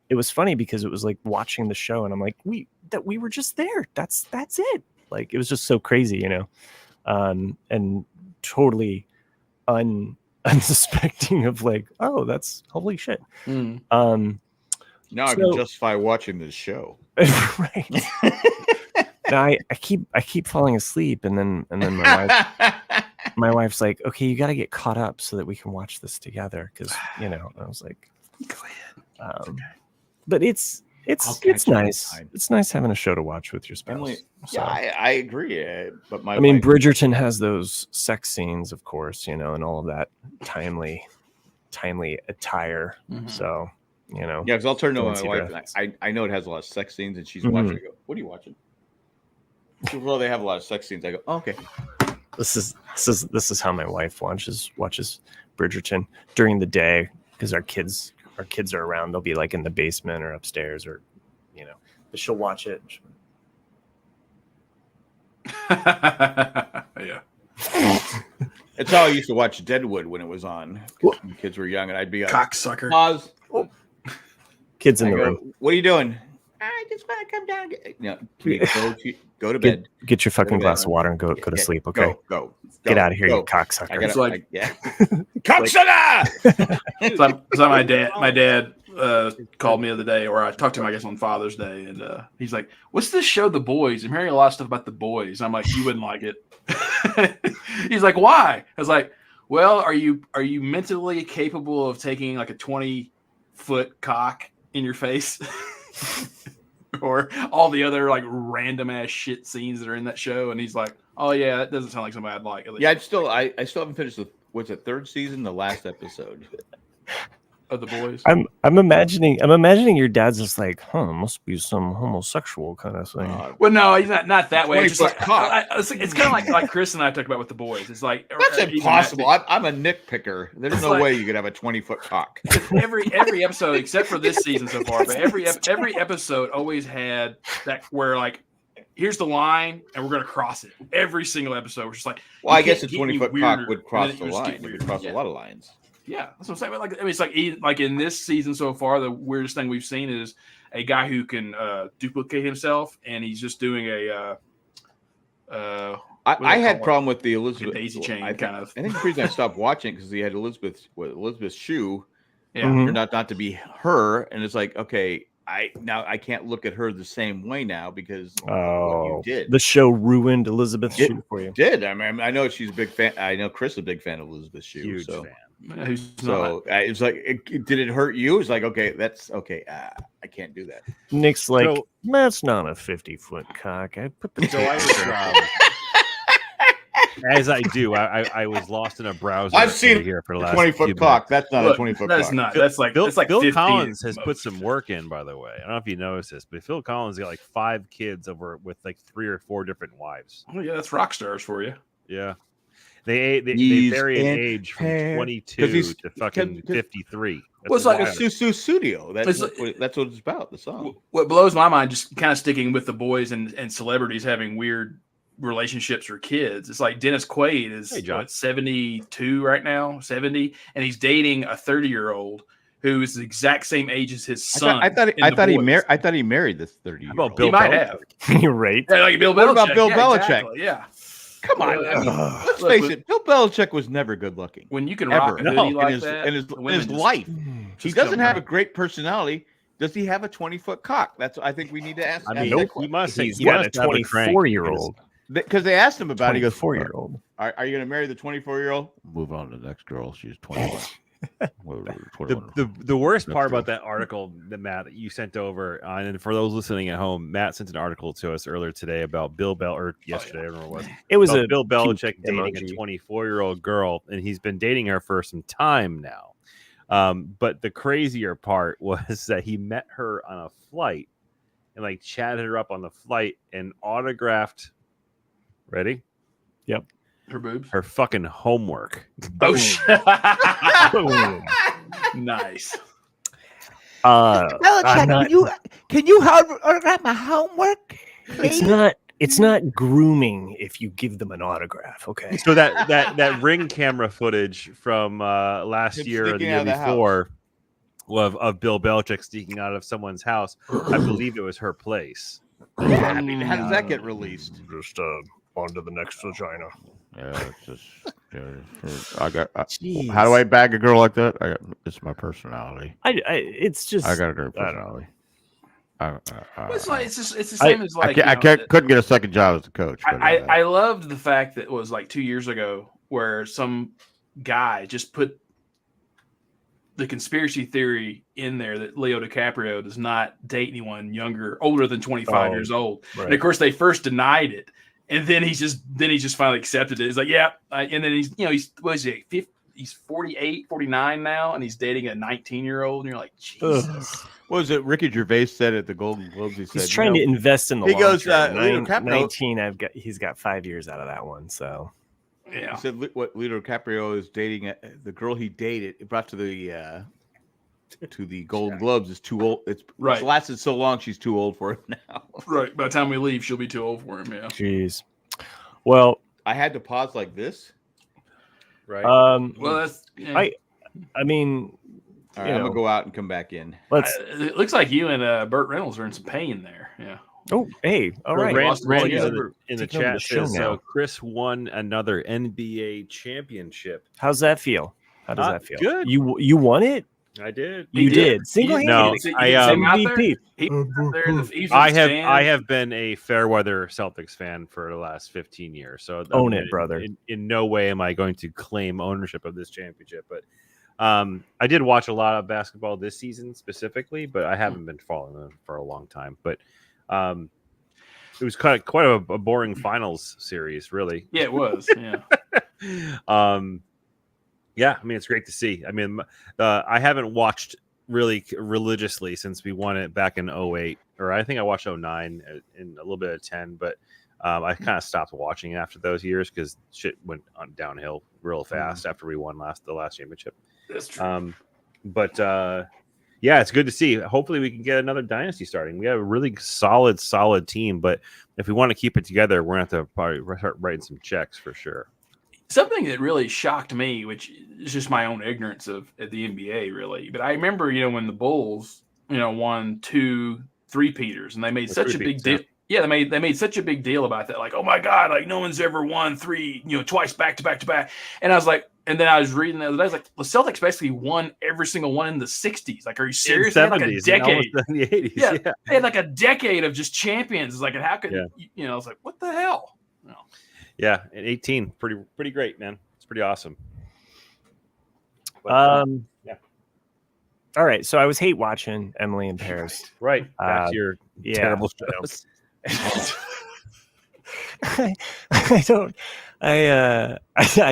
Speaker 4: it was funny because it was like watching the show, and I'm like, we were just there. That's it. Like it was just so crazy, and totally unsuspecting of like, oh, that's holy shit.
Speaker 1: Now I can justify watching this show.
Speaker 4: Right. Now I keep falling asleep, and then my wife's like, okay, you got to get caught up so that we can watch this together. Cause I was like,
Speaker 2: go ahead.
Speaker 4: But it's It's nice. It's nice having a show to watch with your spouse.
Speaker 1: Emily,
Speaker 4: so.
Speaker 1: yeah, I agree. But
Speaker 4: I mean, Bridgerton has those sex scenes, of course, and all of that timely attire.
Speaker 2: Mhm.
Speaker 4: So,
Speaker 1: Yeah, because I'll turn to my wife. And I know it has a lot of sex scenes, and she's watching. I go, "What are you watching?" She goes, well, they have a lot of sex scenes. I go, oh, "Okay."
Speaker 4: This is how my wife watches Bridgerton during the day because our kids are around. They'll be like in the basement or upstairs, or but she'll watch it.
Speaker 2: Yeah.
Speaker 1: It's how I used to watch Deadwood when it was on. When kids were young, and I'd be like,
Speaker 2: cocksucker.
Speaker 1: Pause.
Speaker 4: Kids in the room.
Speaker 1: What are you doing? I just want to come down. Go to bed.
Speaker 4: Get your fucking glass of water and go to sleep. Okay.
Speaker 1: Go.
Speaker 4: Get out of here, you cocksucker.
Speaker 2: It's like
Speaker 1: cocksucker.
Speaker 2: So my dad called me the other day, or I talked to him, I guess, on Father's Day, and he's like, "What's this show, The Boys? I'm hearing a lot of stuff about The Boys." I'm like, "You wouldn't like it." He's like, "Why?" I was like, "Well, are you mentally capable of taking like a 20-foot cock in your face?" Or all the other like random ass shit scenes that are in that show, and he's like, "Oh yeah, that doesn't sound like somebody I'd like."
Speaker 1: Yeah, I still haven't finished the third season, the last episode
Speaker 2: of The Boys.
Speaker 4: I'm imagining your dad's just like, must be some homosexual kind of thing.
Speaker 2: Well, no, he's not that way. It's, just
Speaker 1: like,
Speaker 2: it's kind of like Chris and I talked about with The Boys. It's like
Speaker 1: that's impossible. I'm a nitpicker. There's no way you could have a 20-foot cock.
Speaker 2: Every episode, except for this season so far, but every episode always had that where like, here's the line, and we're gonna cross it. Every single episode, we're just like,
Speaker 1: well, I guess a 20-foot cock would cross the line. It would cross a lot of lines.
Speaker 2: Yeah, that's what I'm saying. Like, I mean, it's like in this season so far, the weirdest thing we've seen is a guy who can duplicate himself, and he's just doing a.
Speaker 1: I had problem with the Elizabeth
Speaker 2: daisy chain kind of.
Speaker 1: I think the reason I stopped watching because he had Elizabeth Shue.
Speaker 2: Yeah,
Speaker 1: turned out not to be her, and it's like, okay, I can't look at her the same way now because of what you did.
Speaker 4: The show ruined Elizabeth Shue for you.
Speaker 1: I mean, I know she's a big fan. I know Chris is a big fan of Elizabeth Shue.
Speaker 3: Huge
Speaker 1: fan.
Speaker 2: So
Speaker 1: it's like, did it hurt you? It's like, okay, that's okay. I can't do that.
Speaker 4: Nick's like, that's not a 50-foot cock. I put the.
Speaker 3: So I was, as I do, I was lost in a browser.
Speaker 1: I've seen
Speaker 3: here for the last
Speaker 1: 20-foot cock. That's not a 20-foot
Speaker 2: cock.
Speaker 1: That's
Speaker 2: not. That's like
Speaker 3: Bill Collins
Speaker 2: 15
Speaker 3: has put some work in, by the way. I don't know if you noticed this, but Phil Collins got like 5 kids over with like 3 or 4 different wives.
Speaker 2: Oh yeah, that's rock stars for you.
Speaker 3: Yeah. They vary in age from 22 to fucking 53.
Speaker 1: Well, it's like a Susu Studio. That's what it's about, the song.
Speaker 2: What blows my mind, just kind of sticking with The Boys and celebrities having weird relationships or kids. It's like Dennis Quaid is 72 right now, 70, and he's dating a 30-year-old who is the exact same age as his son.
Speaker 1: I thought he married this 30-year-old.
Speaker 2: He might have.
Speaker 4: You're right.
Speaker 2: Yeah, like Bill Belichick.
Speaker 1: What about Bill Belichick?
Speaker 2: Exactly. Yeah.
Speaker 1: Come on, I mean, let's face it. Bill Belichick was never good looking.
Speaker 2: When you can rock a hoodie like that
Speaker 1: in his life, he doesn't have a great personality. Does he have a 20-foot cock? That's what I think we need to ask.
Speaker 3: I mean, nope. He must.
Speaker 4: He's got a 24-year-old.
Speaker 1: Because they asked him about it. He goes,
Speaker 4: 4-year-old.
Speaker 1: Are you going to marry the 24-year-old?
Speaker 6: Move on to the next girl. She's 21.
Speaker 3: The worst part about that article that Matt that you sent over, and for those listening at home, Matt sent an article to us earlier today about Bill Bell, or yesterday, I don't know what it was.
Speaker 4: It was
Speaker 3: a Bill Belichick dating a 24-year-old girl, and he's been dating her for some time now. But the crazier part was that he met her on a flight and like chatted her up on the flight and autographed. Ready?
Speaker 4: Yep.
Speaker 2: Her boobs.
Speaker 3: Her fucking homework.
Speaker 2: Oh shit! Nice.
Speaker 6: Belichick, can you autograph my homework?
Speaker 4: It's not grooming if you give them an autograph. Okay.
Speaker 3: So that ring camera footage from last year or the year before of Bill Belichick sneaking out of someone's house, I believe it was her place.
Speaker 1: Yeah, I mean, how does that get released?
Speaker 4: Just on to the next vagina.
Speaker 6: Yeah, it's just how do I bag a girl like that? It's my personality.
Speaker 4: It's just
Speaker 6: I got a great personality.
Speaker 2: It's the same as like
Speaker 6: couldn't get a second job as a coach.
Speaker 2: I loved the fact that it was like 2 years ago where some guy just put the conspiracy theory in there that Leo DiCaprio does not date anyone older than 25 years old.
Speaker 4: Right.
Speaker 2: And of course, they first denied it, and then he's just finally accepted it. He's like, yeah, and then he's what is he? He's 48, 49 now, and he's dating a 19-year-old, and you're like, Jesus.
Speaker 1: What was it? Ricky Gervais said at the Golden Globes. He said
Speaker 4: He's trying to invest in the.
Speaker 1: He
Speaker 4: long
Speaker 1: goes,
Speaker 4: term.
Speaker 1: Leo DiCaprio-
Speaker 4: 19. He's got 5 years out of that one. So
Speaker 2: Yeah.
Speaker 1: He said what Leo DiCaprio is dating the girl he dated. It brought to the Golden Globes is too old. It's lasted so long. She's too old for it now.
Speaker 2: Right. By the time we leave, she'll be too old for him. Yeah.
Speaker 4: jeez. Well,
Speaker 1: I had to pause like this.
Speaker 3: Right.
Speaker 2: Well, that's. Yeah.
Speaker 4: I mean,
Speaker 1: All right, I'm gonna go out and come back in.
Speaker 2: It looks like you and Burt Reynolds are in some pain there. Yeah.
Speaker 4: Oh, hey, all right.
Speaker 3: Randy
Speaker 2: Well,
Speaker 3: in the
Speaker 4: taking over
Speaker 3: chat
Speaker 4: the show
Speaker 3: says,
Speaker 4: now.
Speaker 3: so Chris won another NBA championship.
Speaker 4: How's that feel? How does that feel?
Speaker 3: Good.
Speaker 4: You won it?
Speaker 3: I did.
Speaker 4: You did. Single-handed.
Speaker 3: No, I
Speaker 4: MVP.
Speaker 2: He was out there in the East
Speaker 3: I
Speaker 2: Stand.
Speaker 3: have been a fair weather Celtics fan for the last 15 years. So
Speaker 4: Own it, brother.
Speaker 3: In no way am I going to claim ownership of this championship, but I did watch a lot of basketball this season specifically, but I haven't been following them for a long time. But it was quite a boring finals series, really.
Speaker 2: Yeah, it was. Yeah.
Speaker 3: Yeah, I mean, it's great to see. I mean, I haven't watched really religiously since we won it back in 08, or I think I watched 09 and a little bit of 10, but I kind of stopped watching after those years because shit went on downhill real fast after we won the last championship.
Speaker 2: That's true.
Speaker 3: Yeah, it's good to see. Hopefully we can get another dynasty starting. We have a really solid team, but if we want to keep it together, we're going to have to probably start writing some checks for sure.
Speaker 2: Something that really shocked me, which is just my own ignorance of the NBA, really. But I remember, when the Bulls, won 2 3-peaters, and they made such a big deal. Yeah, they made such a big deal about that. Like, oh my God, like no one's ever won 3, twice back to back to back. And I was like, and then I was reading the other day, I was like, the Celtics basically won every single one in the 60s. Like, are you serious?
Speaker 3: In the 70s,
Speaker 2: like a decade.
Speaker 3: In the 80s.
Speaker 2: Yeah, they had like a decade of just champions. It's like, how could I was like, what the hell? No.
Speaker 3: Yeah, and 18, pretty great, man. It's pretty awesome. But, yeah.
Speaker 4: All right, so I was hate watching Emily in Paris.
Speaker 3: Right. Back to your terrible shows.
Speaker 4: I don't. I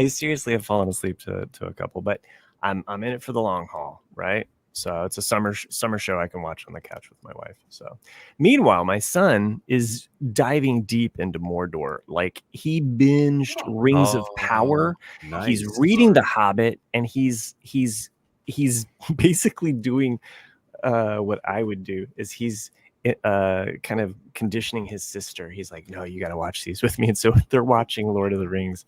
Speaker 4: seriously have fallen asleep to a couple, but I'm in it for the long haul, right? So it's a summer show I can watch on the couch with my wife. So meanwhile, my son is diving deep into Mordor. Like he binged Rings of Power.
Speaker 3: Nice.
Speaker 4: He's reading The Hobbit, and he's basically doing what I would do. Is he's kind of conditioning his sister. He's like, no, you got to watch these with me. And so they're watching Lord of the Rings.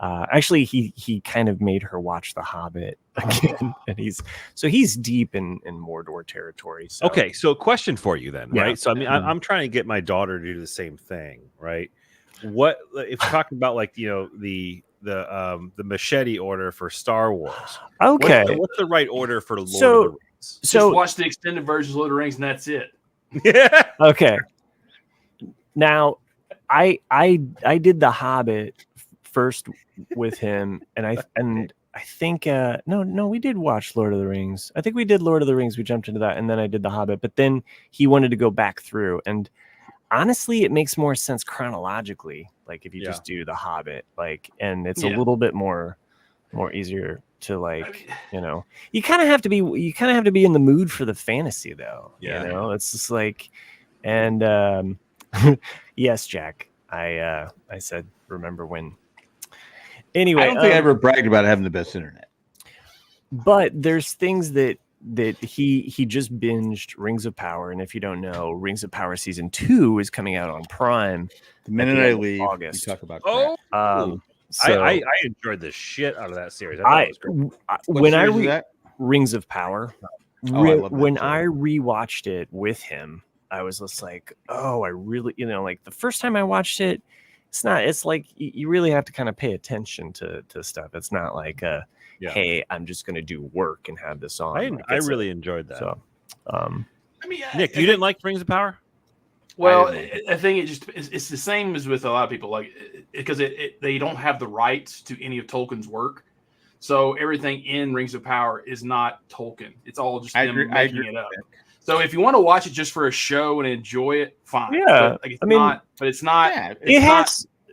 Speaker 4: Actually, he kind of made her watch The Hobbit again, and he's deep in Mordor territory. So.
Speaker 3: Okay, so question for you then,
Speaker 4: Yeah.
Speaker 3: right? So I mean, I'm trying to get my daughter to do the same thing, right? What if we're talking about like the machete order for Star Wars?
Speaker 4: Okay,
Speaker 3: what's the right order for Lord of the Rings?
Speaker 2: Just watch the extended version of Lord of the Rings, and that's it.
Speaker 3: Yeah.
Speaker 4: Okay. Now, I did The Hobbit first with him, and I think no, we did watch Lord of the Rings. I think we did Lord of the Rings. We jumped into that, and then I did The Hobbit. But then he wanted to go back through, and honestly, it makes more sense chronologically. Like if you just do The Hobbit, and it's a little bit more easier to you kind of have to be in the mood for the fantasy though.
Speaker 3: Yeah.
Speaker 4: It's just like, and yes, Jack, I said, remember when. Anyway,
Speaker 1: I don't think I ever bragged about having the best internet.
Speaker 4: But there's things that he just binged Rings of Power, and if you don't know, Rings of Power season 2 is coming out on Prime.
Speaker 1: The minute I leave,
Speaker 4: August.
Speaker 1: you talk about crap.
Speaker 4: So
Speaker 3: I enjoyed the shit out of that series.
Speaker 4: When I Rings of Power,
Speaker 1: I love that
Speaker 4: when
Speaker 1: show.
Speaker 4: I rewatched it with him, I was just like, oh, I really, like the first time I watched it, it's like you really have to kind of pay attention to stuff. It's not like hey, I'm just going to do work and have this on.
Speaker 3: I really enjoyed that.
Speaker 4: So,
Speaker 3: Nick, you didn't like Rings of Power?
Speaker 2: Well, I think it's the same as with a lot of people, like because they don't have the rights to any of Tolkien's work, So everything in Rings of Power is not Tolkien. It's all just them making it up. So if you want to watch it just for a show and enjoy it, fine.
Speaker 4: Yeah,
Speaker 2: but it's not.
Speaker 1: Yeah,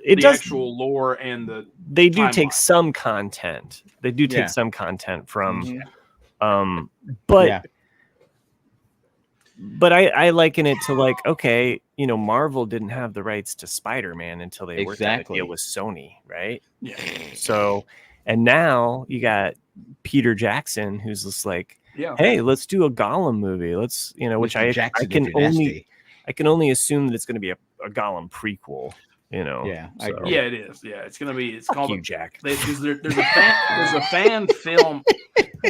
Speaker 2: It does actual lore and
Speaker 4: they do
Speaker 2: timeline.
Speaker 4: take some content. They do take some content from,
Speaker 1: but
Speaker 4: but I liken it to like, okay, you know, Marvel didn't have the rights to Spider-Man until they worked out a deal with Sony, right?
Speaker 2: Yeah.
Speaker 4: So, and now you got Peter Jackson, who's just like, hey, let's do a Gollum movie. Let's, you know, which I can only assume that it's going to be a Gollum prequel. You know,
Speaker 2: it is. Yeah, it's gonna be. It's
Speaker 4: Fuck
Speaker 2: called
Speaker 4: you, Jack.
Speaker 2: There's a fan film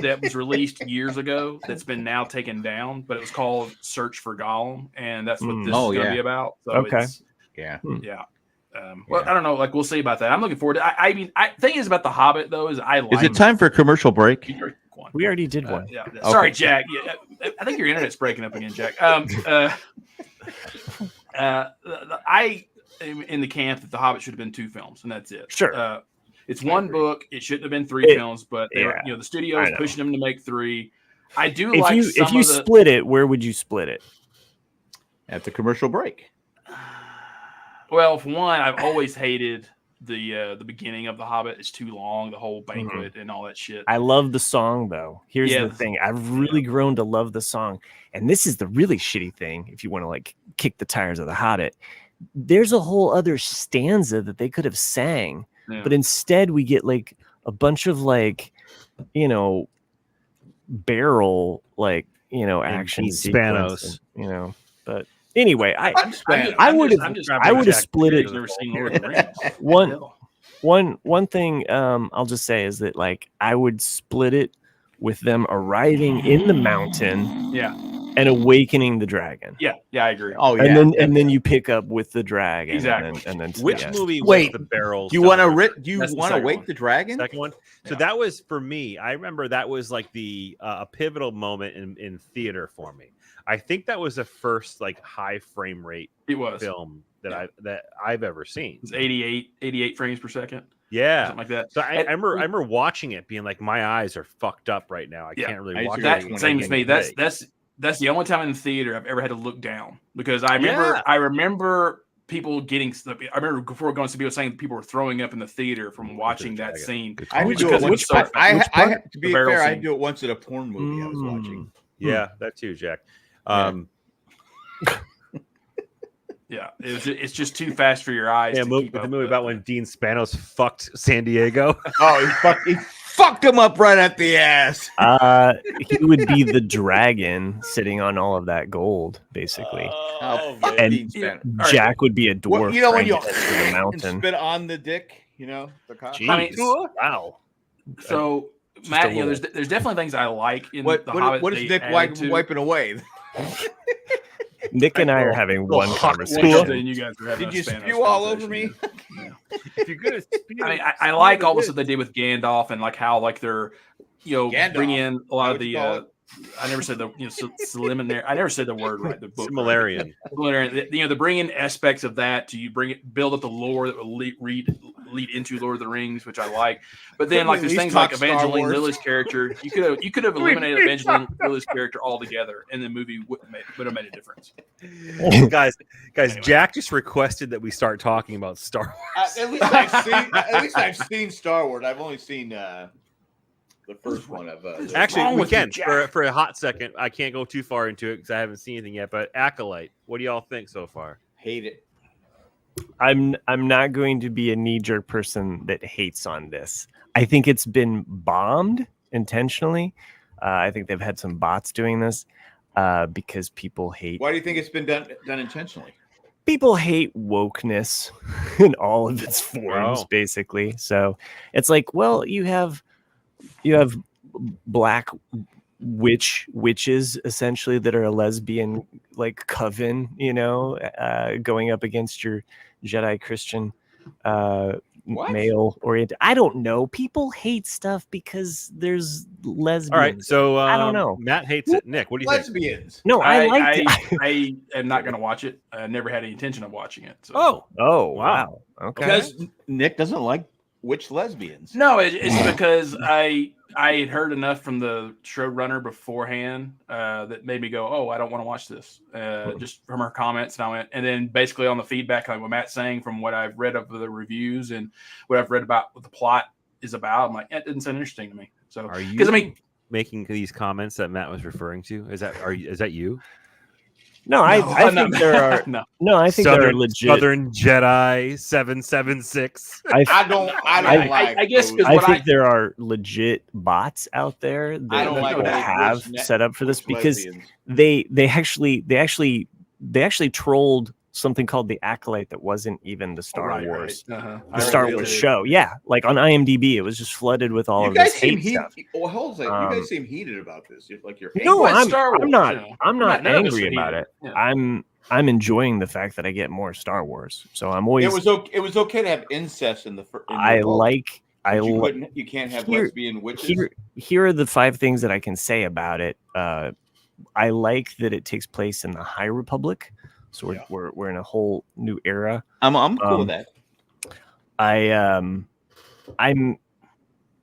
Speaker 2: that was released years ago that's been now taken down, but it was called Search for Gollum, and that's what this is gonna be about. So it's, well, I don't know. Like, we'll see about that. I'm looking forward to. I mean, thing is about the Hobbit though is
Speaker 6: Is it time for a commercial break?
Speaker 4: We already did one.
Speaker 2: Sorry, Jack. I think your internet's breaking up again, Jack. I am in the camp that the Hobbit should have been 2 films, and that's it.
Speaker 4: Sure.
Speaker 2: It's one book. It shouldn't have been 3 films, but the studio is pushing them to make 3. I do like
Speaker 4: if you split it, where would you split it?
Speaker 1: At the commercial break.
Speaker 2: Well, for one, I've always hated the beginning of the Hobbit. It's too long, the whole banquet and all that shit.
Speaker 4: I love the song though. Here's the thing: I've really grown to love the song, and this is the really shitty thing. If you want to like kick the tires of the Hobbit, there's a whole other stanza that they could have sang, but instead we get like a bunch of like, you know, barrel like, you know, action
Speaker 3: Spanos,
Speaker 4: you know. But anyway, I would have split it.
Speaker 2: Never seen Lord of the Rings.
Speaker 4: One thing I'll just say is that like I would split it with them arriving in the mountain, and awakening the dragon.
Speaker 2: Yeah, I agree.
Speaker 1: Oh yeah,
Speaker 4: and then you pick up with the dragon.
Speaker 2: Exactly.
Speaker 4: And then
Speaker 3: which movie was the barrel?
Speaker 1: Do you want to wake the dragon?
Speaker 3: Second one. So that was for me. I remember that was like the a pivotal moment in theater for me. I think that was the first like high frame rate film that I've ever seen.
Speaker 2: It's 88 frames per second.
Speaker 3: Yeah,
Speaker 2: something like that.
Speaker 3: So I remember watching it, being like, my eyes are fucked up right now. I can't really watch it.
Speaker 2: Same as me. That's the only time in the theater I've ever had to look down, because I remember people getting. I remember before going to people saying people were throwing up in the theater from watching that scene.
Speaker 1: I would do it once. To be fair, I do it once at a porn movie I was watching.
Speaker 3: Yeah, that too, Jack.
Speaker 2: Yeah, it's just too fast for your eyes.
Speaker 3: Yeah, the movie about when Dean Spanos fucked San Diego.
Speaker 1: Oh, he fucked him up right at the ass.
Speaker 4: He would be the dragon sitting on all of that gold, basically. And Jack would be a dwarf.
Speaker 1: Well, you know, when you
Speaker 4: the mountain.
Speaker 1: spit on the dick, you know, the cock.
Speaker 4: Wow.
Speaker 2: So, Matt, you know, there's definitely things I like in the Hobbit.
Speaker 1: What is Nick wiping away?
Speaker 4: Nick and I are having one conversation.
Speaker 2: You guys are having
Speaker 1: Did you spew all over me?
Speaker 3: If you're gonna spew,
Speaker 2: I like all the stuff they did with Gandalf, and like how like they're, you know, bring in a lot of the. I never said the Sliminary. I never said the word right. The book.
Speaker 3: Similarian.
Speaker 2: You know, the bring in aspects of that to build up the lore that will lead into Lord of the Rings, which I like. But then like there's things like Evangeline Lilly's character. You could have eliminated Evangeline Lilly's character altogether, and the movie would have made a difference.
Speaker 3: guys, anyway. Jack just requested that we start talking about Star Wars.
Speaker 1: At least I've seen Star Wars. I've only seen the first one of.
Speaker 3: Actually, we can for a hot second. I can't go too far into it because I haven't seen anything yet. But Acolyte, what do y'all think so far?
Speaker 1: Hate it.
Speaker 4: I'm not going to be a knee-jerk person that hates on this. I think it's been bombed intentionally. I think they've had some bots doing this because people hate.
Speaker 1: Why do you think it's been done intentionally?
Speaker 4: People hate wokeness in all of its forms, basically. So it's like, well, you have black witches essentially that are a lesbian like coven, you know, going up against your Jedi Christian male oriented. I don't know. People hate stuff because there's lesbians.
Speaker 3: All right, so
Speaker 4: I don't know.
Speaker 3: Matt hates it. Nick, what do you think?
Speaker 1: Lesbians.
Speaker 4: No, I liked it.
Speaker 2: I am not going to watch it. I never had any intention of watching it. So.
Speaker 4: Oh, wow. Okay.
Speaker 1: Because Nick doesn't like which lesbians?
Speaker 2: No, it's because I had heard enough from the showrunner beforehand that made me go, oh, I don't want to watch this. Just from her comments, and I went, and then basically on the feedback, like what Matt's saying from what I've read of the reviews and what I've read about what the plot is about, I'm like, it didn't sound interesting to me. So,
Speaker 3: Are you?
Speaker 2: Because I mean,
Speaker 3: making these comments that Matt was referring to, is that you?
Speaker 4: No, I think there are no. I think there are legit
Speaker 3: Southern Jedi 776.
Speaker 1: I think
Speaker 4: there are legit bots out there that have set up for this because they actually trolled something called the Acolyte that wasn't even the Star Wars, the Star Wars show. Yeah, like on IMDb, it was just flooded with all of this hate stuff.
Speaker 1: Well, hold on, you guys seem heated about this. Like you're
Speaker 4: no, I'm not. I'm not angry about it. Yeah. I'm enjoying the fact that I get more Star Wars. So I'm always.
Speaker 1: It was okay to have incest in the. You can't have lesbian witches.
Speaker 4: Here are the 5 things that I can say about it. I like that it takes place in the High Republic. So we're in a whole new era.
Speaker 1: I'm cool with that.
Speaker 4: I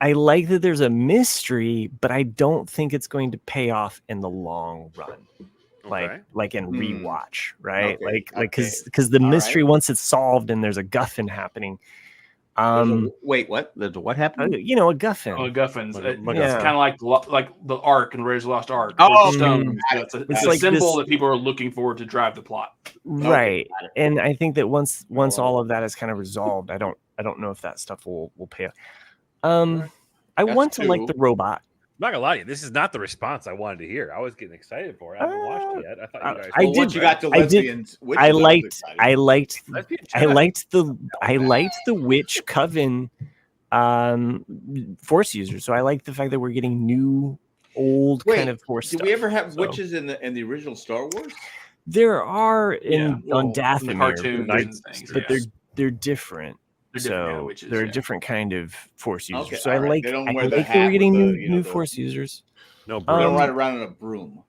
Speaker 4: like that there's a mystery, but I don't think it's going to pay off in the long run. Like in rewatch, right? Okay. Because the mystery once it's solved and there's a guffin happening.
Speaker 1: Wait, what? There's a what happened?
Speaker 4: A guffin.
Speaker 2: Oh, guffins. It's kind of like the Ark and the Raiders of the Lost Ark.
Speaker 1: Oh,
Speaker 2: it's a symbol that people are looking for to drive the plot.
Speaker 4: Right, and I think that once all of that is kind of resolved, I don't know if that stuff will pay off. I want to like the robot.
Speaker 3: I'm not gonna lie to you, this is not the response I wanted to hear. I was getting excited for it. I haven't watched it yet. I thought you guys.
Speaker 1: Once you got to lesbians,
Speaker 4: I liked the witch coven Force users. So I like the fact that we're getting new, old kind of Force.
Speaker 1: Did we ever have witches in the original Star Wars?
Speaker 4: There are on Dathomir,
Speaker 2: cartoons and things,
Speaker 4: but they're different. They're a different kind of Force users.
Speaker 1: Okay,
Speaker 4: so I like that we're getting new Force users.
Speaker 3: No,
Speaker 1: they don't ride around in a broom.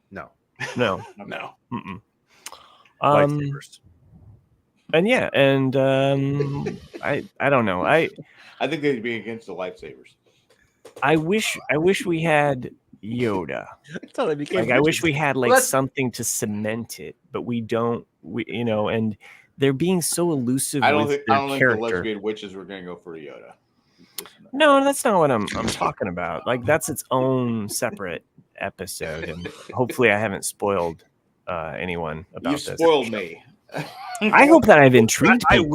Speaker 3: No.
Speaker 4: Lightsabers. I don't know. I
Speaker 1: think they'd be against the lightsabers.
Speaker 4: I wish we had Yoda. I wish we had something to cement it, but we don't. And they're being so elusive. I don't think the
Speaker 1: lesbian witches were going to go for a Yoda.
Speaker 4: No, that's not what I'm talking about. Like that's its own separate episode, and hopefully I haven't spoiled anyone about this.
Speaker 1: You spoiled me.
Speaker 4: I hope that I've intrigued people.
Speaker 3: I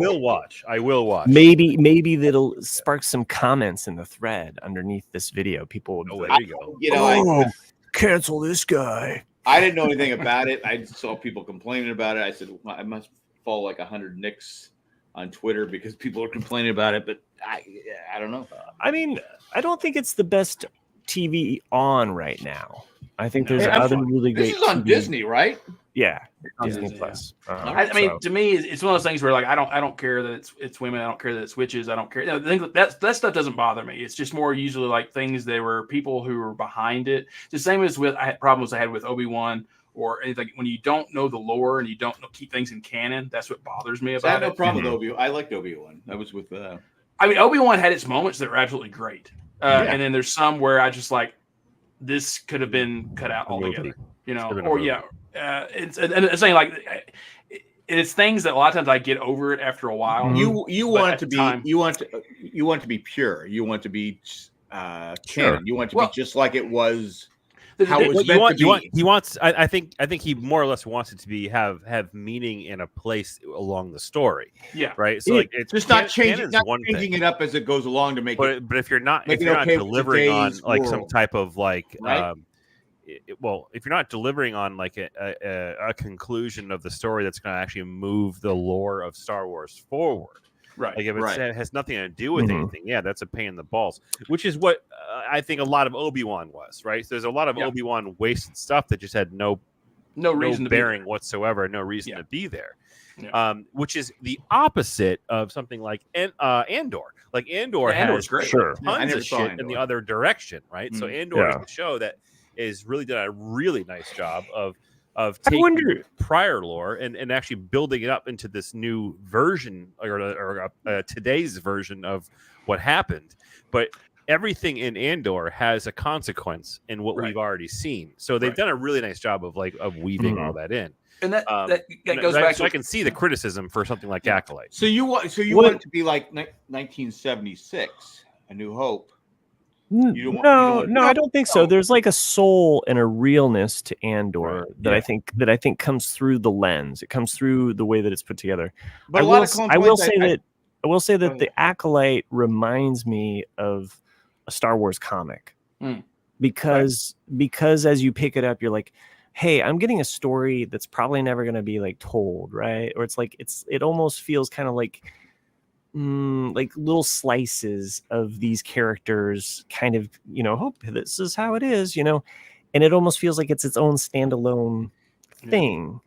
Speaker 3: will watch.
Speaker 4: Maybe that'll spark some comments in the thread underneath this video. People will
Speaker 3: there you go.
Speaker 4: Cancel this guy.
Speaker 1: I didn't know anything about it. I saw people complaining about it. I said, I must follow like 100 nicks on Twitter because people are complaining about it, but I don't know.
Speaker 4: I mean, I don't think it's the best TV on right now. I think there's other really great.
Speaker 1: This is on
Speaker 4: TV.
Speaker 1: Disney, right?
Speaker 4: Yeah, Disney Plus.
Speaker 2: I mean, to me, it's one of those things where like I don't care that it's women. I don't care that it's witches. I don't care. That stuff doesn't bother me. It's just more usually like things that were people who were behind it. The same as with problems I had with Obi-Wan. Or anything when you don't know the lore and you don't keep things in canon, that's what bothers me about it.
Speaker 1: I have no problem with Obi-Wan. I liked Obi-Wan. I was with.
Speaker 2: I mean, Obi-Wan had its moments that were absolutely great, and then there's some where I just like this could have been cut out altogether, it's saying like it's things that a lot of times I get over it after a while.
Speaker 1: You want to be pure. You want to be canon. You want to be just like it was. How it was meant to be.
Speaker 3: He wants. I think he more or less wants it to be have meaning in a place along the story.
Speaker 2: Yeah.
Speaker 3: Right. So like it's
Speaker 1: just not changing it up as it goes along to make it.
Speaker 3: But if you're not delivering on like world. Some type of like
Speaker 1: right?
Speaker 3: If you're not delivering on like a conclusion of the story that's going to actually move the lore of Star Wars forward.
Speaker 2: Right.
Speaker 3: Like if it has nothing to do with anything, that's a pain in the balls, which is what I think a lot of Obi-Wan was, right? So there's a lot of Obi-Wan wasted stuff that just had no reason bearing whatsoever, no reason to be there. Yeah. Which is the opposite of something like Andor. Like Andor has
Speaker 2: great.
Speaker 3: Tons of shit in the other direction, right? So Andor is a show that is really done a really nice job of taking prior lore and actually building it up into this new version or today's version of what happened, but everything in Andor has a consequence in what
Speaker 2: Right.
Speaker 3: we've already seen. So they've done a really nice job of weaving all that in.
Speaker 2: And that goes back
Speaker 3: so
Speaker 2: to
Speaker 3: I can see the criticism for something like Acolyte.
Speaker 1: So you want it to be like 1976, A New Hope.
Speaker 4: No, I don't think so. There's like a soul and a realness to Andor that I think comes through the lens. It comes through the way that it's put together.
Speaker 1: But
Speaker 4: I will say that the Acolyte reminds me of a Star Wars comic because as you pick it up, you're like, hey, I'm getting a story that's probably never going to be like told, right? Or it almost feels kind of like little slices of these characters kind of, hope this is how it is, and it almost feels like it's its own standalone thing,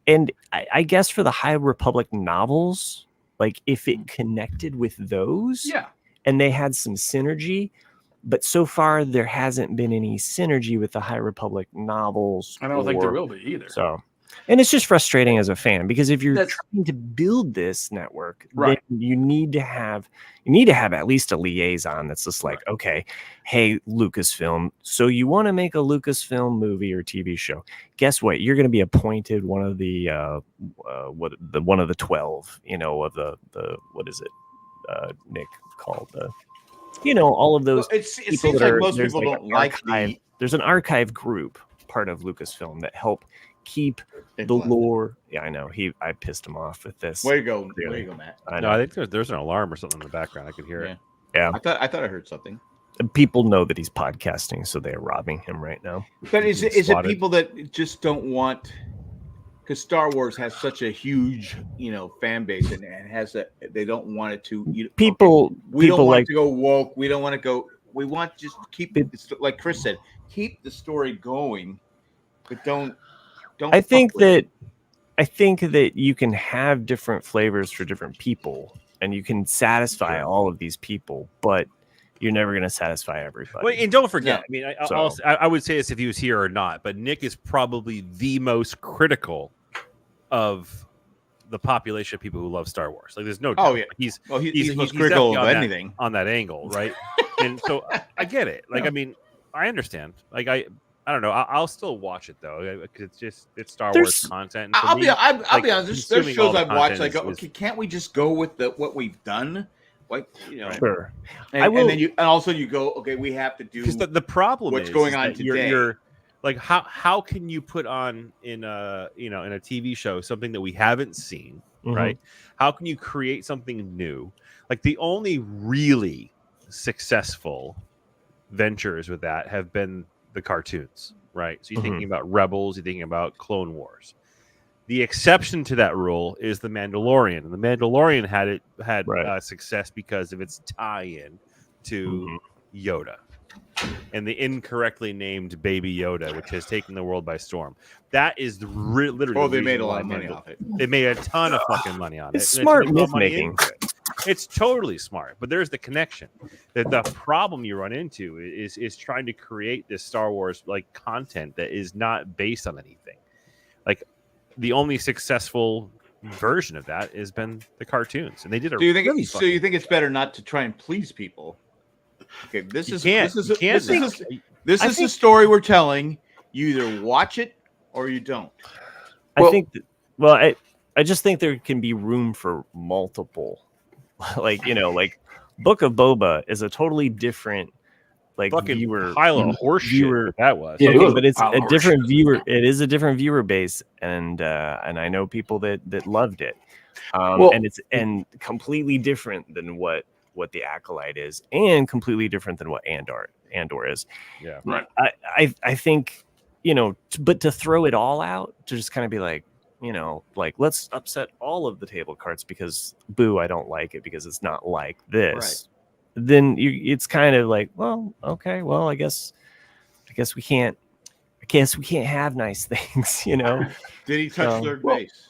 Speaker 4: and I guess for the High Republic novels, like if it connected with those and they had some synergy, but so far there hasn't been any synergy with the High Republic novels.
Speaker 2: I don't think there will be either.
Speaker 4: So, and it's just frustrating as a fan because if you're trying to build this network, then you need to have at least a liaison that's just like, okay, hey, Lucasfilm, so you want to make a Lucasfilm movie or TV show? Guess what? You're going to be appointed one of the 12, of the what is it, Nick called all of those.
Speaker 1: Well, it seems like most people don't like
Speaker 4: there's an archive group part of Lucasfilm that help keep the lore. Yeah, I know. I pissed him off with this.
Speaker 1: Way to go, Matt.
Speaker 3: I think there's an alarm or something in the background. I could hear it.
Speaker 4: Yeah,
Speaker 1: I thought I heard something.
Speaker 4: People know that he's podcasting, so they are robbing him right now.
Speaker 1: But is it people that just don't want? Because Star Wars has such a huge, fan base, and they don't want it to. We don't want to go woke. We don't want to go. We want just keep it, like Chris said, keep the story going, but don't. I think
Speaker 4: that you can have different flavors for different people, and you can satisfy all of these people, but you're never going to satisfy everybody.
Speaker 3: Well, and don't forget, I would say this if he was here or not, but Nick is probably the most critical of the population of people who love Star Wars. Like, there's no doubt.
Speaker 1: Oh yeah,
Speaker 3: he's
Speaker 1: most critical of anything
Speaker 3: on that angle, right? And so I get it. Like, I mean, I understand. Like, I don't know. I'll still watch it though, because it's Star Wars content.
Speaker 1: I'll be honest. There's shows I've watched. I go, okay, can't we just go with what we've done? Like,
Speaker 4: sure.
Speaker 1: And also you go, okay, we have to do.
Speaker 3: Because the problem
Speaker 1: what's going on today.
Speaker 3: You're like, how can you put on in a TV show something that we haven't seen, right? How can you create something new? Like, the only really successful ventures with that have been the cartoons, right? So you're thinking about Rebels, you're thinking about Clone Wars. The exception to that rule is The Mandalorian, and The Mandalorian had success because of its tie-in to Yoda and the incorrectly named Baby Yoda, which has taken the world by storm. That is literally.
Speaker 1: Oh, they made a lot of money off it.
Speaker 3: They made a ton of fucking money on it.
Speaker 4: It's smart myth making.
Speaker 3: It's totally smart, but there's the connection. The problem you run into is trying to create this Star Wars like content that is not based on anything. Like, the only successful version of that has been the cartoons, and they did.
Speaker 1: You think it's better not to try and please people? Okay, this is the story we're telling. You either watch it or you don't.
Speaker 4: I just think there can be room for multiple. Like Book of Boba is a totally different
Speaker 3: fucking
Speaker 4: viewer
Speaker 3: pile of horseshit. That was
Speaker 4: but it's a different viewer. It is a different viewer base, and I know people that loved it. And it's completely different than what the Acolyte is, and completely different than what Andor is.
Speaker 3: Yeah,
Speaker 2: right.
Speaker 4: I think but to throw it all out, to just kind of be like, let's upset all of the table cards because I don't like it because it's not like this. Right. Then it's kind of like, well, okay, well, I guess we can't have nice things,
Speaker 1: Did he touch third base?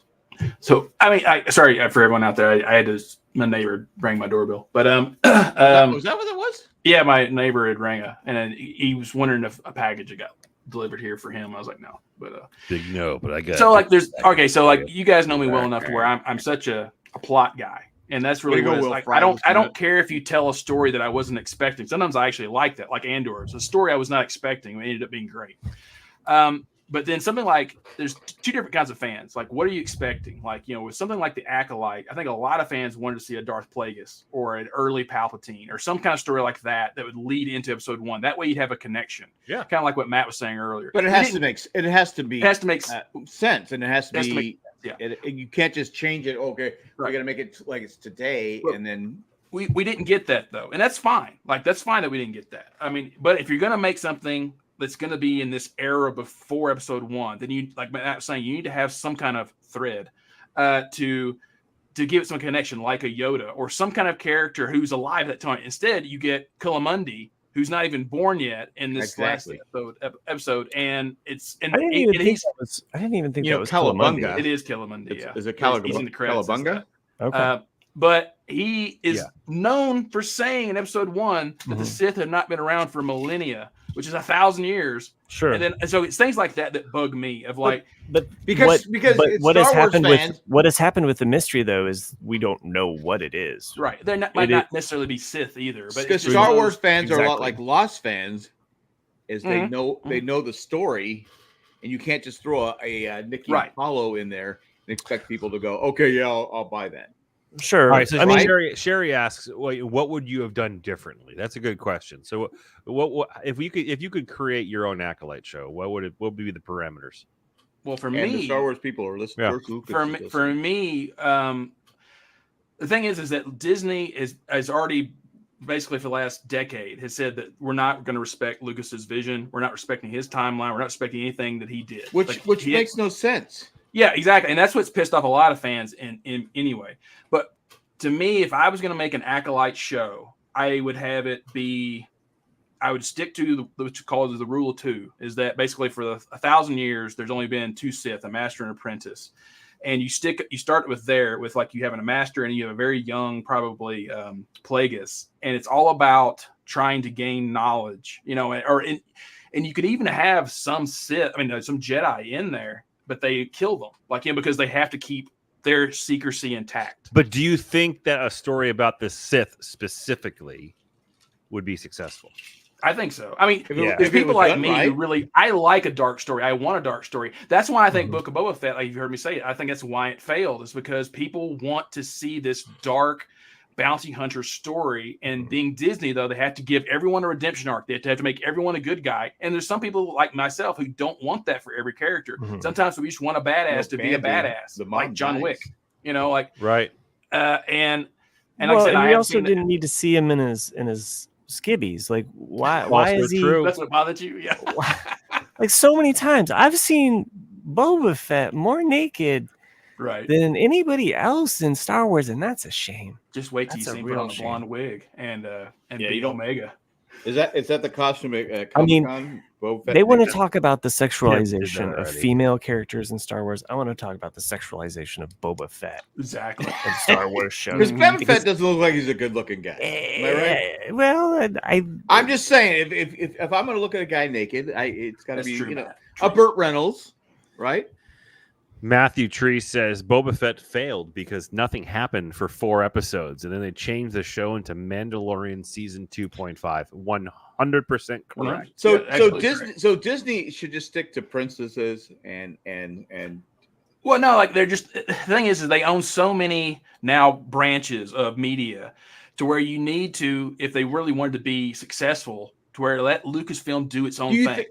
Speaker 2: So I mean, sorry for everyone out there. I had my neighbor rang my doorbell, but
Speaker 1: was that what it was?
Speaker 2: Yeah, my neighbor had rang and he was wondering if a package had got delivered here for him. I was like, no, but
Speaker 3: big no, but I guess
Speaker 2: so like there's okay, so like you guys know me well enough to where I'm such a plot guy. And that's really what it's like. I don't care if you tell a story that I wasn't expecting. Sometimes I actually like that, like Andor. It's a story I was not expecting. It ended up being great. But then something like there's two different kinds of fans. Like, what are you expecting? Like, with something like the Acolyte, I think a lot of fans wanted to see a Darth Plagueis or an early Palpatine or some kind of story like that would lead into episode 1. That way you'd have a connection.
Speaker 3: Yeah.
Speaker 2: Kind of like what Matt was saying earlier.
Speaker 1: But it has to make sense, and it has to be. Yeah, you can't just change it. Okay, we're gonna make it like it's today, and then
Speaker 2: we didn't get that though, and that's fine. Like that's fine that we didn't get that. I mean, but if you're gonna make something that's gonna be in this era before episode 1, then you, like Matt was saying, you need to have some kind of thread to give it some connection, like a Yoda or some kind of character who's alive at that time. Instead, you get Killamundi, who's not even born yet in this last episode, and it's and
Speaker 4: I didn't even think that was
Speaker 1: Cowabunga.
Speaker 2: It is Killamundi. Yeah,
Speaker 1: is it
Speaker 2: He's in the credits.
Speaker 1: Cowabunga?
Speaker 4: Okay.
Speaker 2: But he is known for saying in episode 1 that the Sith have not been around for millennia, which is 1,000 years.
Speaker 4: Sure.
Speaker 2: And so it's things like that bug me of like,
Speaker 1: because
Speaker 4: what has happened with the mystery though is we don't know what it is.
Speaker 2: Right. They might not necessarily be Sith either. But
Speaker 1: because Star Wars fans are a lot like Lost fans, is they know the story, and you can't just throw a Nicky Apollo in there and expect people to go, okay, yeah, I'll buy that.
Speaker 4: Sure.
Speaker 3: All right, so Sherry asks, what would you have done differently? That's a good question. So, what if you could create your own Acolyte show? What would be the parameters?
Speaker 2: Well, for
Speaker 1: me,
Speaker 2: the
Speaker 1: Star Wars people are listening.
Speaker 2: Yeah. For me, the thing is that Disney has already basically for the last decade has said that we're not going to respect Lucas's vision. We're not respecting his timeline. We're not respecting anything that he did.
Speaker 1: Which makes no sense.
Speaker 2: Yeah, exactly. And that's what's pissed off a lot of fans in anyway. But to me, if I was going to make an Acolyte show, I would have it be, I would stick to what you call the rule of 2, is that basically for 1,000 years, there's only been 2 Sith, a master and apprentice. And you start with like you having a master and you have a very young, probably Plagueis. And it's all about trying to gain knowledge, and you could even have some Sith, some Jedi in there, but they kill them, because they have to keep their secrecy intact.
Speaker 3: But do you think that a story about the Sith specifically would be successful?
Speaker 2: I think so. If people like me who really, I like a dark story. I want a dark story. That's why I think Book of Boba Fett, like you've heard me say it, I think that's why it failed, is because people want to see this dark bounty hunter story. And being Disney, though, they have to give everyone a redemption arc. They have to make everyone a good guy. And there's some people like myself who don't want that for every character. Sometimes we just want a badass to be a badass, like John Wick.
Speaker 3: Right.
Speaker 2: And like
Speaker 4: well,
Speaker 2: I said,
Speaker 4: and we also didn't need to see him in his skibbies. Like why is he?
Speaker 2: That's what bothered you. Yeah.
Speaker 4: Like so many times I've seen Boba Fett more naked than anybody else in Star Wars, and that's a shame.
Speaker 2: Just wait till you see him put on the blonde wig and be Omega.
Speaker 1: Is that the costume?
Speaker 4: They want to talk about the sexualization of female characters in Star Wars. I want to talk about the sexualization of Boba Fett.
Speaker 2: Exactly.
Speaker 4: In Star Wars shows.
Speaker 1: Because Boba Fett doesn't look like he's a good-looking guy. Am I right?
Speaker 4: Well,
Speaker 1: I'm just saying, if I'm going to look at a guy naked, it's got to be a Burt Reynolds, right?
Speaker 3: Matthew Tree says Boba Fett failed because nothing happened for 4 episodes, and then they changed the show into Mandalorian season 2.5. 100% correct.
Speaker 1: So Disney should just stick to princesses and.
Speaker 2: Well, no, like they're just, the thing is they own so many now branches of media to where you need to, if they really wanted to be successful, to where let Lucasfilm do its own thing,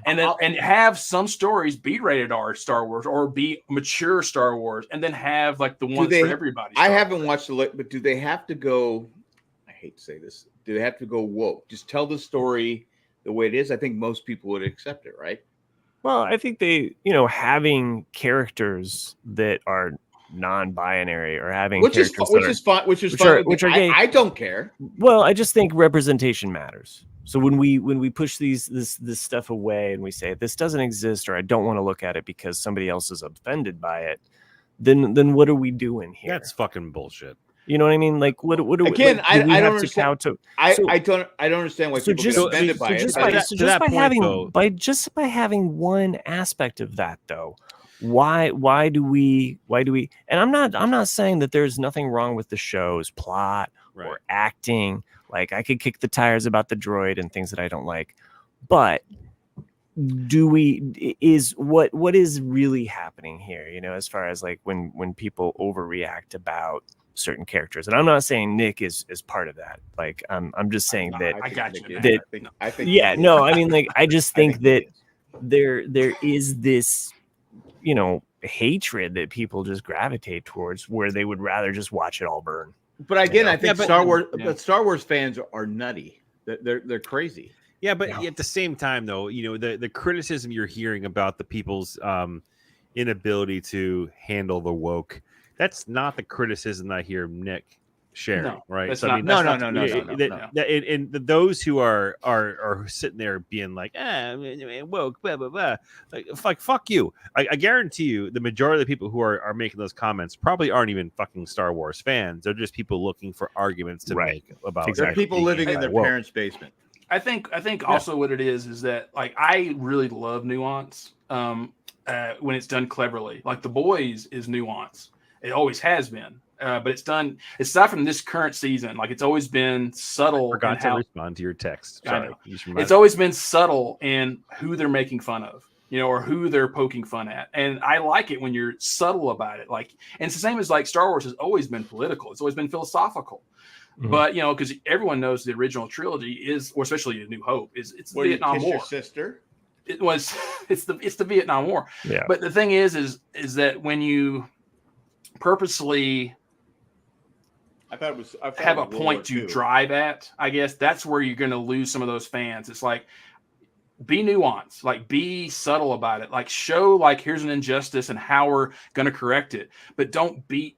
Speaker 2: and have some stories be rated R Star Wars or be mature Star Wars, and then have like the ones for everybody.
Speaker 1: I haven't watched but do they have to go? I hate to say this. Do they have to go woke? Just tell the story the way it is. I think most people would accept it, right?
Speaker 4: Well, I think they, having characters that are non-binary or having
Speaker 1: which is fine. I don't care.
Speaker 4: Well, I just think representation matters. So when we push this stuff away and we say this doesn't exist or I don't want to look at it because somebody else is offended by it, then what are we doing here?
Speaker 3: That's fucking bullshit.
Speaker 4: You know what I mean? Like what do
Speaker 1: again?
Speaker 4: Like,
Speaker 1: I don't understand. I don't understand why people get offended by it.
Speaker 4: By having one aspect of that though, why do we and I'm not saying that there's nothing wrong with the show's plot or acting. Like, I could kick the tires about the droid and things that I don't like, but what is really happening here, as far as like when people overreact about certain characters? And I'm not saying Nick is part of that. Like, I'm just saying that
Speaker 2: I got you.
Speaker 1: I think
Speaker 4: yeah, no, I mean, like, I just think that there is this, hatred that people just gravitate towards, where they would rather just watch it all burn.
Speaker 1: But again, I think Star Wars fans are nutty. They're crazy.
Speaker 3: Yeah, but at the same time, though, the criticism you're hearing about the people's inability to handle the woke, that's not the criticism I hear Nick sharing, right?
Speaker 2: So, no.
Speaker 3: And those who are sitting there being like, woke, blah blah blah, like fuck you. I guarantee you, the majority of the people who are making those comments probably aren't even fucking Star Wars fans. They're just people looking for arguments to make about.
Speaker 1: They're people living in their parents' basement.
Speaker 2: I think also what it is that, like, I really love nuance when it's done cleverly. Like, The Boys is nuance. It always has been. But it's done, aside from this current season, like, it's always been subtle.
Speaker 3: I forgot to respond to your text. Sorry.
Speaker 2: It's always been subtle in who they're making fun of, or who they're poking fun at. And I like it when you're subtle about it. Like, and it's the same as, like, Star Wars has always been political. It's always been philosophical. Mm-hmm. But, because everyone knows the original trilogy is, or especially A New Hope, it's the Vietnam War.
Speaker 1: Your sister?
Speaker 2: It's the Vietnam War.
Speaker 4: Yeah.
Speaker 2: But the thing is that when you purposely have a point to drive at, I guess that's where you're going to lose some of those fans. It's like, be nuanced, like, be subtle about it, like, show, like, here's an injustice and how we're going to correct it, but don't beat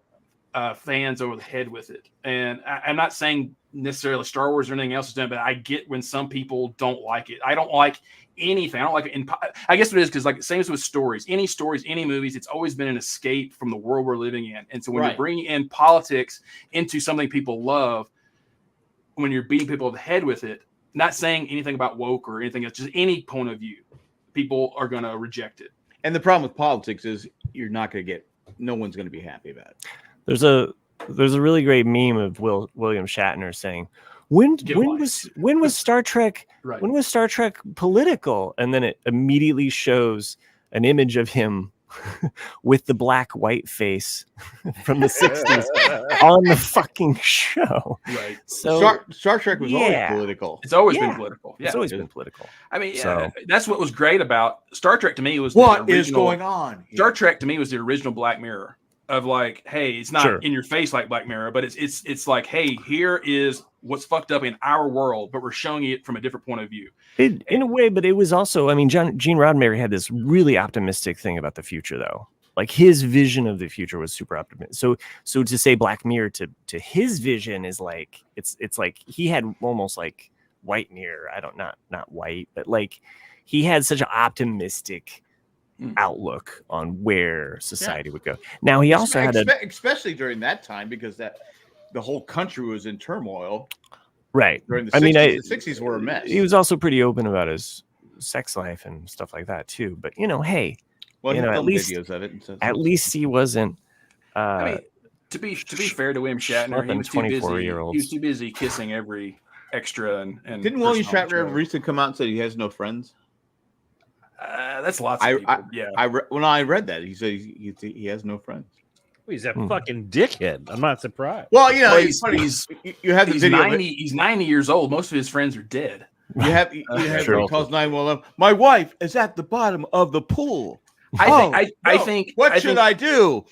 Speaker 2: fans over the head with it. And I'm not saying necessarily Star Wars or anything else is done, but I get when some people don't like it. I don't like anything. I don't like it. I guess what it is, because, like, same as with stories, any movies, it's always been an escape from the world we're living in. And so when you're bringing in politics into something people love, when you're beating people over the head with it, not saying anything about woke or anything else, just any point of view, people are going to reject it.
Speaker 1: And the problem with politics is you're not going to get, no one's going to be happy about it.
Speaker 4: There's a really great meme of William Shatner saying, when was Star Trek when was Star Trek political? And then it immediately shows an image of him with the black white face from the 60s on the fucking show.
Speaker 2: Right.
Speaker 1: So Star Trek was always political.
Speaker 2: It's always been political. Yeah.
Speaker 4: It's always been political.
Speaker 2: I mean, that's what was great about Star Trek to me was
Speaker 1: what is going on.
Speaker 2: Star Trek to me was the original Black Mirror. Of, like, hey, it's not in your face like Black Mirror, but it's like, hey, here is what's fucked up in our world, but we're showing it from a different point of view.
Speaker 4: In a way, but it was also, I mean, Gene Roddenberry had this really optimistic thing about the future, though. Like, his vision of the future was super optimistic. So to say Black Mirror to his vision is like, it's like he had almost like white mirror. Not white, but like he had such an optimistic outlook on where society would go. Now, he also had
Speaker 1: especially during that time, because the whole country was in turmoil.
Speaker 4: Right.
Speaker 1: During the 60s, the 60s were a mess.
Speaker 4: He was also pretty open about his sex life and stuff like that too. But hey, at least
Speaker 1: videos of it.
Speaker 4: At least he wasn't.
Speaker 2: I mean, to be fair to William Shatner, he was too busy. He was too busy kissing every extra and
Speaker 1: didn't William Shatner ever recently come out and say he has no friends?
Speaker 2: That's lots of people.
Speaker 1: When I read that, he said he has no friends.
Speaker 3: He's a fucking dickhead. I'm not surprised.
Speaker 1: Well, he's you have the video.
Speaker 2: 90, he's 90 years old. Most of his friends are dead.
Speaker 1: You have he calls 911. My wife is at the bottom of the pool.
Speaker 2: I think. What
Speaker 1: should I do?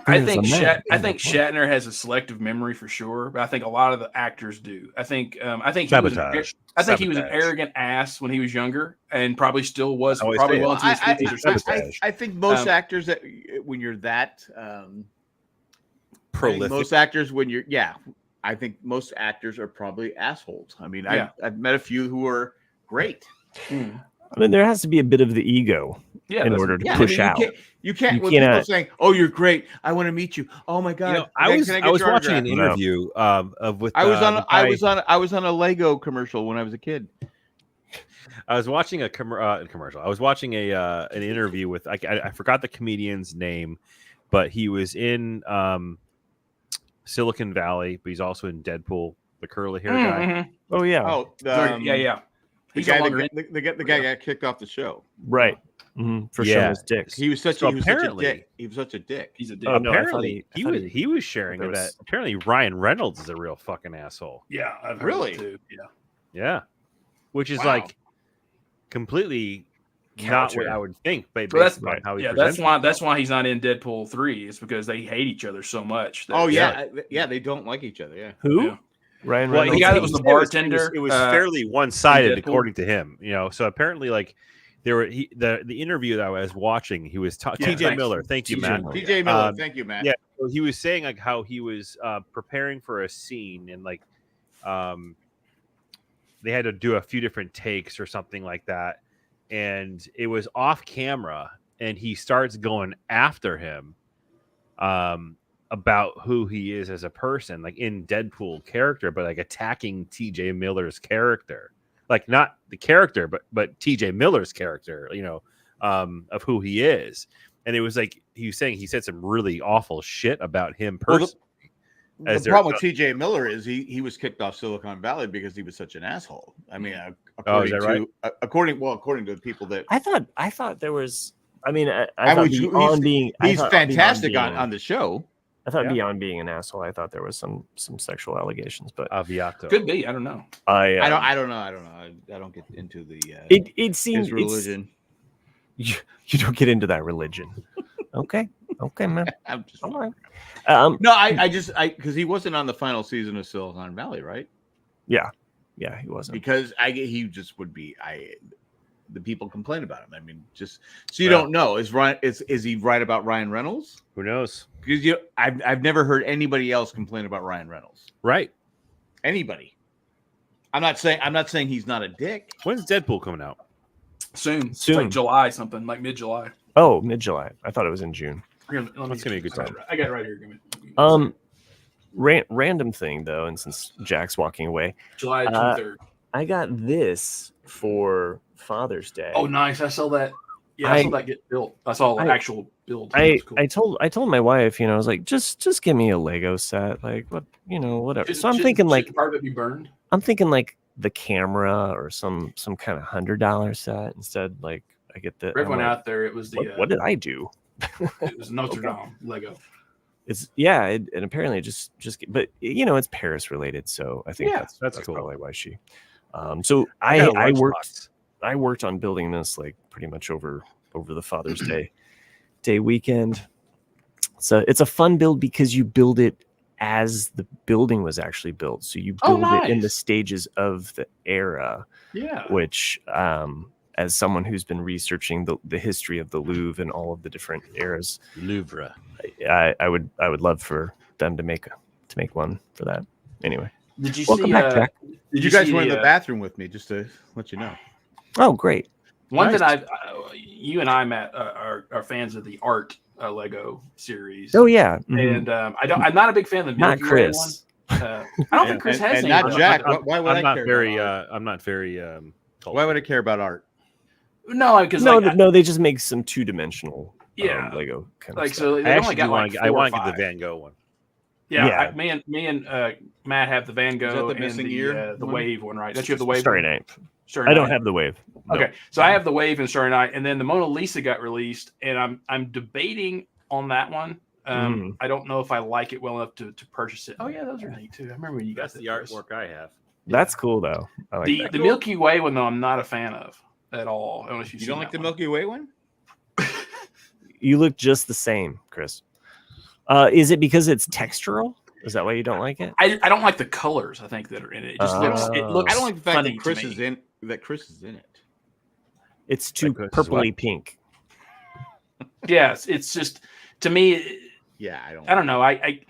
Speaker 2: I think Shatner has a selective memory for sure, but I think a lot of the actors do. I think he was an arrogant ass when he was younger, and probably still was. Probably well into his 50s or 60s.
Speaker 1: I think most actors that when you're that
Speaker 3: prolific,
Speaker 1: most actors I think most actors are probably assholes. I mean, I've met a few who are great.
Speaker 4: I mean, there has to be a bit of the ego in order to push out.
Speaker 1: You can't. When people saying, "Oh, you're great. I want to meet you." Oh my god!
Speaker 3: I was watching an interview of with.
Speaker 1: I was on a Lego commercial when I was a kid.
Speaker 3: I was watching a commercial. I was watching an interview with I forgot the comedian's name, but he was in Silicon Valley, but he's also in Deadpool, the curly hair guy.
Speaker 2: Mm-hmm.
Speaker 4: Oh yeah,
Speaker 2: Yeah.
Speaker 1: The guy got kicked off the show.
Speaker 4: right. For showing his dick.
Speaker 1: He was such a dick. He was such a dick.
Speaker 2: He's a dick.
Speaker 4: Oh, no,
Speaker 3: Apparently, he was sharing that. Apparently, Ryan Reynolds is a real fucking asshole.
Speaker 2: Yeah, I've heard
Speaker 1: Really?
Speaker 2: that too. Yeah.
Speaker 3: Yeah, which is
Speaker 1: Wow.
Speaker 3: like completely not what I would think. But
Speaker 2: So that's
Speaker 3: based on how he
Speaker 2: that's why he's not in Deadpool 3. It's because they hate each other so much.
Speaker 1: Oh yeah, they don't like each other. Yeah.
Speaker 4: Who?
Speaker 2: Yeah.
Speaker 4: Ryan
Speaker 3: Well,
Speaker 4: Reynolds.
Speaker 2: the guy that was the bartender.
Speaker 3: It was fairly one-sided,
Speaker 2: Deadpool.
Speaker 3: according to him. So apparently, like there were the interview that I was watching. He was TJ Miller. Thank you, Matt.
Speaker 1: TJ Miller. Thank you, Matt.
Speaker 3: Yeah, so he was saying like how he was preparing for a scene and like they had to do a few different takes or something like that, and it was off camera, and he starts going after him about who he is as a person, like in Deadpool character, but like attacking TJ Miller's character, like not the character, but TJ Miller's character, of who he is. And it was like he said some really awful shit about him personally.
Speaker 1: The problem with TJ Miller is he was kicked off Silicon Valley because he was such an asshole. I mean, according to the people that
Speaker 4: I thought there was. I mean, I thought
Speaker 1: he's fantastic on the show.
Speaker 4: I thought beyond being an asshole, I thought there was some sexual allegations, but
Speaker 3: Aviato
Speaker 2: could be. I don't know.
Speaker 1: I don't know. I don't get into the.
Speaker 4: It seems
Speaker 1: his religion.
Speaker 4: You don't get into that religion. Okay, man.
Speaker 1: I'm just
Speaker 4: all right.
Speaker 1: No, I because he wasn't on the final season of Silicon Valley, right?
Speaker 4: Yeah, he wasn't,
Speaker 1: because he just would be. The people complain about him. I mean, just so you don't know, is he right about Ryan Reynolds?
Speaker 3: Who knows?
Speaker 1: Because I've never heard anybody else complain about Ryan Reynolds.
Speaker 3: Right?
Speaker 1: Anybody? I'm not saying he's not a dick.
Speaker 3: When's Deadpool coming out?
Speaker 2: Soon. It's like July something, like mid-July.
Speaker 4: Oh, mid-July. I thought it was in June.
Speaker 3: That's gonna be a good time.
Speaker 2: I got it right here.
Speaker 4: Random thing though, and since Jack's walking away,
Speaker 2: July 23rd.
Speaker 4: I got this for Father's Day.
Speaker 2: Oh, nice! I saw that. Yeah, I saw that get built. I saw the actual build.
Speaker 4: I told my wife, I was like, just give me a Lego set, like what, whatever. So I'm thinking like
Speaker 2: part of it be burned.
Speaker 4: I'm thinking like the camera or some kind of $100 set instead. Like I get the
Speaker 2: for everyone out there. It was the
Speaker 4: what did I do?
Speaker 2: It was Notre Dame Lego.
Speaker 4: It's and apparently just but it's Paris related, so I think that's cool. Probably why she. So I worked on building this like pretty much over the Father's Day weekend. So it's a fun build because you build it as the building was actually built. So you build it in the stages of the era. Yeah. Which as someone who's been researching the history of the Louvre and all of the different eras,
Speaker 3: Louvre,
Speaker 4: I would love for them to make one for that. Anyway,
Speaker 2: did you
Speaker 4: welcome
Speaker 2: see?
Speaker 4: Back, Jack.
Speaker 1: Did you guys went in the bathroom with me just to let you know?
Speaker 4: Oh, great!
Speaker 2: One that you and I, Matt, are fans of the art Lego series.
Speaker 4: Oh yeah,
Speaker 2: and I'm not a big fan of the Milky Way one. I don't think Chris has any.
Speaker 1: Not Jack. Why would I care?
Speaker 3: I'm not very.
Speaker 1: Why would I care about art?
Speaker 2: No, because
Speaker 4: they just make some two-dimensional Lego kind of stuff.
Speaker 2: So they only got like
Speaker 3: I want to get the Van Gogh one.
Speaker 2: Yeah. Me and Matt have the Van Gogh
Speaker 1: and
Speaker 2: the Wave one, right? Don't you have the Wave?
Speaker 4: Starry Night. I don't have the Wave. No.
Speaker 2: Okay, so I have the Wave and Starry Night, and then the Mona Lisa got released, and I'm debating on that one. I don't know if I like it well enough to purchase it. Oh yeah, those are neat too. I remember when you got
Speaker 3: the artwork I have.
Speaker 4: That's cool though. I like
Speaker 2: the Milky Way one though. I'm not a fan of at all. I don't know if
Speaker 1: you don't like the Milky Way one.
Speaker 4: You look just the same, Chris. Is it because it's textural? Is that why you don't like it?
Speaker 2: I don't like the colors. I think that are in it. It just looks. It looks.
Speaker 1: I don't like the fact that
Speaker 2: Chris is
Speaker 1: in it.
Speaker 4: It's too purpley pink.
Speaker 2: Yes, it's just to me.
Speaker 1: Yeah,
Speaker 2: I don't know. I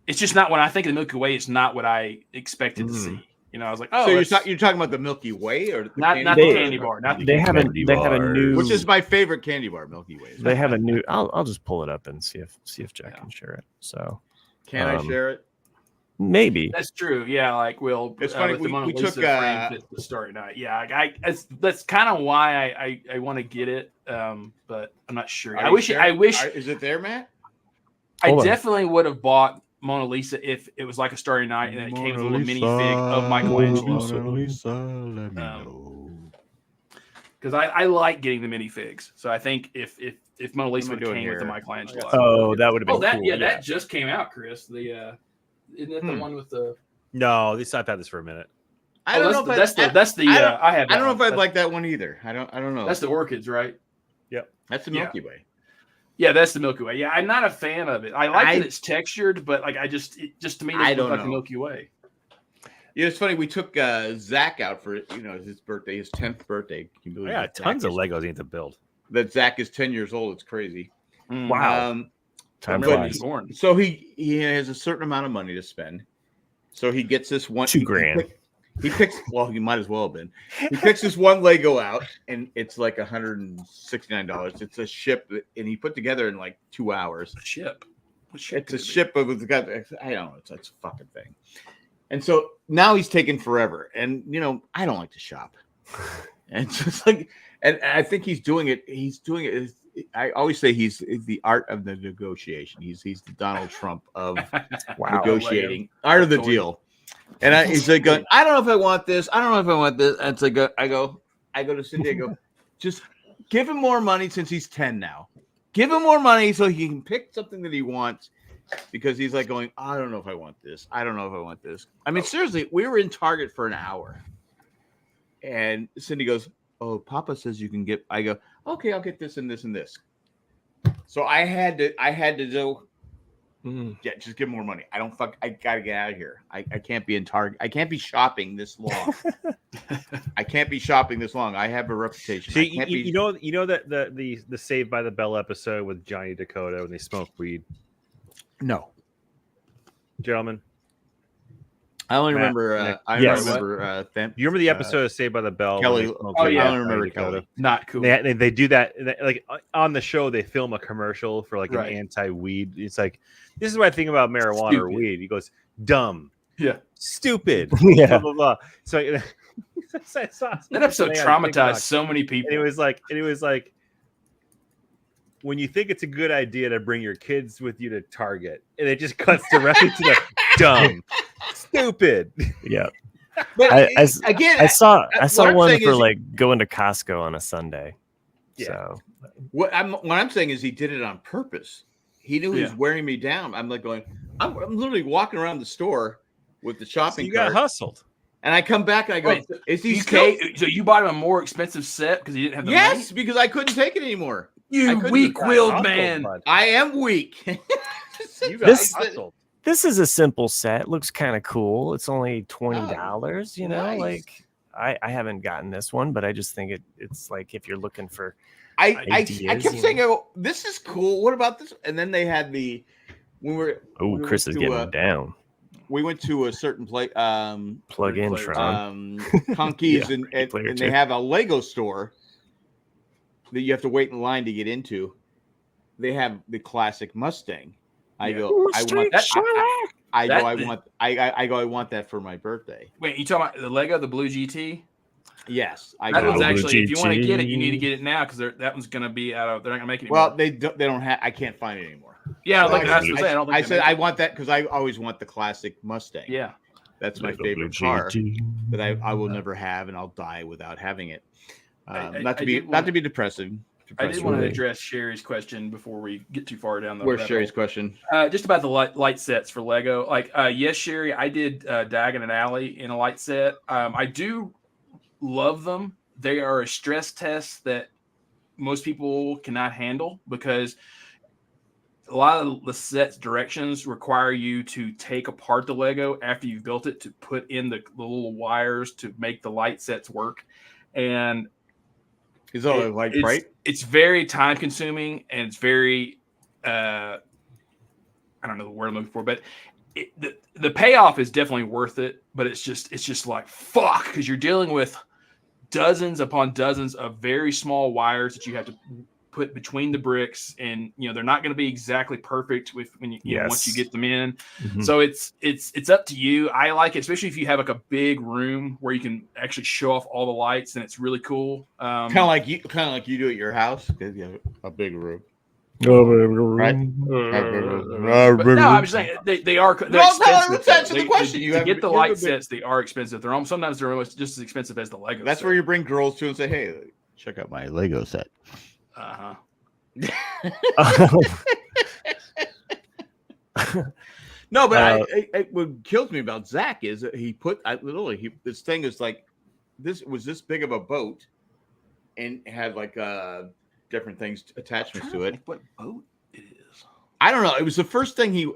Speaker 2: it's just not when I think of the Milky Way. It's not what I expected to see. I was like, oh.
Speaker 1: So you're talking about the Milky Way or
Speaker 2: not the candy bar? Not
Speaker 4: they have a new,
Speaker 1: which is my favorite candy bar, Milky Way.
Speaker 4: They have a new. I'll just pull it up and see if Jack can share it. So
Speaker 1: can I share it?
Speaker 4: Maybe.
Speaker 2: That's true. Yeah, like
Speaker 1: It's funny,
Speaker 2: with the Mona
Speaker 1: we
Speaker 2: Lisa
Speaker 1: took,
Speaker 2: frame at the Starry Night. Yeah, that's kind of why I want to get it, but I'm not sure. I wish.
Speaker 1: Is it there, Matt?
Speaker 2: I
Speaker 4: Hold on.
Speaker 2: definitely would have bought Mona Lisa if it was like a Starry Night and then it came with a little minifig of Michelangelo.
Speaker 6: Mona Lisa, let me
Speaker 2: Um,
Speaker 6: know.
Speaker 2: Because I like getting the minifigs. So I think if Mona Lisa
Speaker 1: What am I
Speaker 2: would have
Speaker 1: doing
Speaker 2: came with the
Speaker 1: here?
Speaker 2: Michelangelo.
Speaker 4: Oh, that would have been
Speaker 2: Oh, that
Speaker 4: cool.
Speaker 2: that just came out, Chris. The isn't that the one with the?
Speaker 3: No, I've had this for a minute.
Speaker 1: I don't know if
Speaker 2: that's the I have.
Speaker 1: I don't know if I'd
Speaker 2: That's-
Speaker 1: like that one either. I don't know.
Speaker 2: That's the orchids, right?
Speaker 1: That's the Milky Way.
Speaker 2: Yeah, that's the Milky Way. Yeah, I'm not a fan of it. I like
Speaker 1: I-
Speaker 2: that it's textured, but like it just to me
Speaker 1: I
Speaker 2: doesn't look
Speaker 1: don't
Speaker 2: like the
Speaker 1: know.
Speaker 2: Milky Way.
Speaker 1: Yeah, it's funny. We took Zach out for his birthday, his 10th birthday. Can you believe
Speaker 3: I got
Speaker 1: that?
Speaker 3: tons of
Speaker 1: Zach
Speaker 3: Legos I need to build.
Speaker 1: that Zach is 10 years old. It's crazy.
Speaker 4: Wow. Time
Speaker 2: Remember when he
Speaker 4: flies.
Speaker 2: was born.
Speaker 1: So he has a certain amount of money to spend. So he gets this one.
Speaker 4: $2,000.
Speaker 1: He picks. Well, he might as well have been. He picks this one Lego out, and it's like $169. It's a ship, and he put together in like 2 hours.
Speaker 2: A ship.
Speaker 1: It's a ship with the guy. I don't know. It's a fucking thing. And so now he's taking forever. And I don't like to shop. And it's just like, and I think he's doing it. He's doing it. I always say he's the art of the negotiation. He's the Donald Trump of negotiating, art of the deal. And he's like going, I don't know if I want this. I don't know if I want this. And it's like I go to Cindy. I go, just give him more money since he's 10 now. Give him more money so he can pick something that he wants. Because he's like going, I don't know if I want this. I don't know if I want this. I mean, seriously, we were in Target for an hour. And Cindy goes, oh, Papa says you can get. I go, okay, I'll get this and this and this. So I had to do. Yeah, just give more money. I gotta get out of here. I can't be in Target. I can't be shopping this long. I can't be shopping this long. I have a reputation.
Speaker 3: See, you know that the Saved by the Bell episode with Johnny Dakota when they smoke weed.
Speaker 1: No,
Speaker 3: gentlemen.
Speaker 1: I only
Speaker 3: Matt,
Speaker 1: remember.
Speaker 3: Nick.
Speaker 1: I
Speaker 4: Yes.
Speaker 1: remember.
Speaker 3: Do you remember the episode of Saved by the Bell?
Speaker 1: Kelly.
Speaker 2: Oh, yeah.
Speaker 1: I don't remember Kelly.
Speaker 2: Not cool.
Speaker 3: They do that like on the show. They film a commercial for like
Speaker 2: Right.
Speaker 3: an anti-weed. It's like, this is what I think about marijuana or weed. He goes, dumb,
Speaker 2: Yeah.
Speaker 3: stupid,
Speaker 4: Yeah.
Speaker 3: blah blah blah. So
Speaker 2: That episode traumatized so many people.
Speaker 3: And it was like when you think it's a good idea to bring your kids with you to Target, and it just cuts directly to the dumb, stupid.
Speaker 4: Yeah.
Speaker 1: But again,
Speaker 4: I saw
Speaker 1: what I'm
Speaker 4: one
Speaker 1: saying
Speaker 4: for
Speaker 1: is-
Speaker 4: like going to Costco on a Sunday.
Speaker 3: Yeah.
Speaker 4: So
Speaker 1: what I'm saying is he did it on purpose. He knew he was wearing me down. I'm like going. I'm literally walking around the store with the
Speaker 3: So
Speaker 1: shopping
Speaker 3: you got
Speaker 1: cart,
Speaker 3: hustled.
Speaker 1: and I come back and I go,
Speaker 2: Wait,
Speaker 1: "Is he
Speaker 2: You
Speaker 1: still?"
Speaker 2: so you bought him a more expensive set because he didn't have the
Speaker 1: Yes,
Speaker 2: money?
Speaker 1: because I couldn't take it anymore. I
Speaker 2: You
Speaker 1: couldn't
Speaker 2: weak-willed
Speaker 3: Hustled,
Speaker 2: man.
Speaker 3: bud.
Speaker 1: I am weak.
Speaker 3: You got
Speaker 4: This-
Speaker 3: hustled.
Speaker 4: this is a simple set. Looks kind of cool. It's only $20. You know,
Speaker 1: nice.
Speaker 4: like I haven't gotten this one, but I just think it's like if you're looking for
Speaker 1: I
Speaker 4: ideas,
Speaker 1: kept
Speaker 4: you
Speaker 1: saying,
Speaker 4: know?
Speaker 1: "Oh, this is cool. What about this?" And then they had
Speaker 4: oh, Chris is getting down.
Speaker 1: we went to a certain place,
Speaker 4: Plug in,
Speaker 2: players.
Speaker 4: Tron.
Speaker 1: Conkeys,
Speaker 4: Yeah,
Speaker 1: and
Speaker 4: player
Speaker 1: they
Speaker 4: too.
Speaker 1: have a Lego store that you have to wait in line to get into. They have the classic Mustang. I
Speaker 2: Yeah.
Speaker 1: go, I want that. I
Speaker 2: That-
Speaker 1: go, I want that for my birthday.
Speaker 2: Wait, you talking about the Lego, the Blue GT?
Speaker 1: Yes, I
Speaker 2: That
Speaker 1: go.
Speaker 2: one's
Speaker 4: Blue
Speaker 2: actually, if you want to get it, you
Speaker 4: GT.
Speaker 2: need to get it now because that one's going to be out of. They're not going to make it
Speaker 1: Well,
Speaker 2: anymore.
Speaker 1: they don't have. I can't find it anymore.
Speaker 2: Yeah,
Speaker 1: So
Speaker 2: like
Speaker 1: I,
Speaker 2: that's what I'm saying. I don't think
Speaker 1: I
Speaker 2: they
Speaker 1: said
Speaker 2: make
Speaker 1: I
Speaker 2: it.
Speaker 1: want that because I always want the classic Mustang.
Speaker 2: Yeah,
Speaker 1: That's my favorite car that I will never have, and I'll die without having it. Not to be depressing.
Speaker 2: I did want to address Sherry's question before we get too far down the.
Speaker 1: Where's
Speaker 2: rabbit
Speaker 1: Sherry's
Speaker 2: hole.
Speaker 1: question?
Speaker 2: Just about the light sets for Lego. Like, yes, Sherry, I did Diagon and Alley in a light set. I do love them. They are a stress test that most people cannot handle because a lot of the set's directions require you to take apart the Lego after you've built it to put in the little wires to make the light sets work. And
Speaker 1: Is all like bright?
Speaker 2: it's very time consuming and it's very I don't know the word I'm looking for, but the payoff is definitely worth it. But it's just like fuck because you're dealing with dozens upon dozens of very small wires that you have to put between the bricks, and they're not going to be exactly perfect when you once you get them in.
Speaker 4: Mhm.
Speaker 2: So it's up to you. I like it, especially if you have like a big room where you can actually show off all the lights, and it's really cool.
Speaker 1: Kind of like you do at your house because you have a big room.
Speaker 2: Right? But no, I'm just saying they are they're expensive.
Speaker 1: Let's answer the question.
Speaker 2: To get the light sets, they are expensive. Sometimes they're almost just as expensive as the Lego.
Speaker 1: That's where you bring girls to and say, "Hey,
Speaker 6: check out my Lego set."
Speaker 1: No, but what kills me about Zach is that this thing is like this was this big of a boat and had like different things attachments to it.
Speaker 2: What boat it is?
Speaker 1: I don't know. It was the first thing he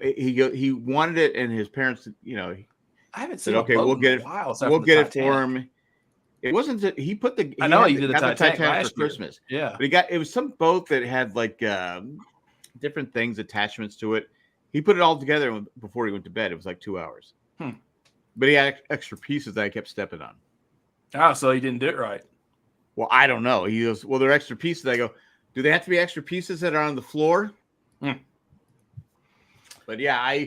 Speaker 1: wanted it, and his parents,
Speaker 2: I haven't
Speaker 1: said,
Speaker 2: seen.
Speaker 1: "Okay, we'll get it. We'll get it for him." It wasn't that he put the.
Speaker 2: I know he did the Titanic
Speaker 1: for Christmas.
Speaker 2: Yeah,
Speaker 1: but it was some boat that had like different things, attachments to it. He put it all together before he went to bed. It was like 2 hours. But he had extra pieces that I kept stepping on.
Speaker 2: Oh, so he didn't do it right.
Speaker 1: Well, I don't know. He goes, "Well, they're extra pieces." I go, "Do they have to be extra pieces that are on the floor?" But yeah,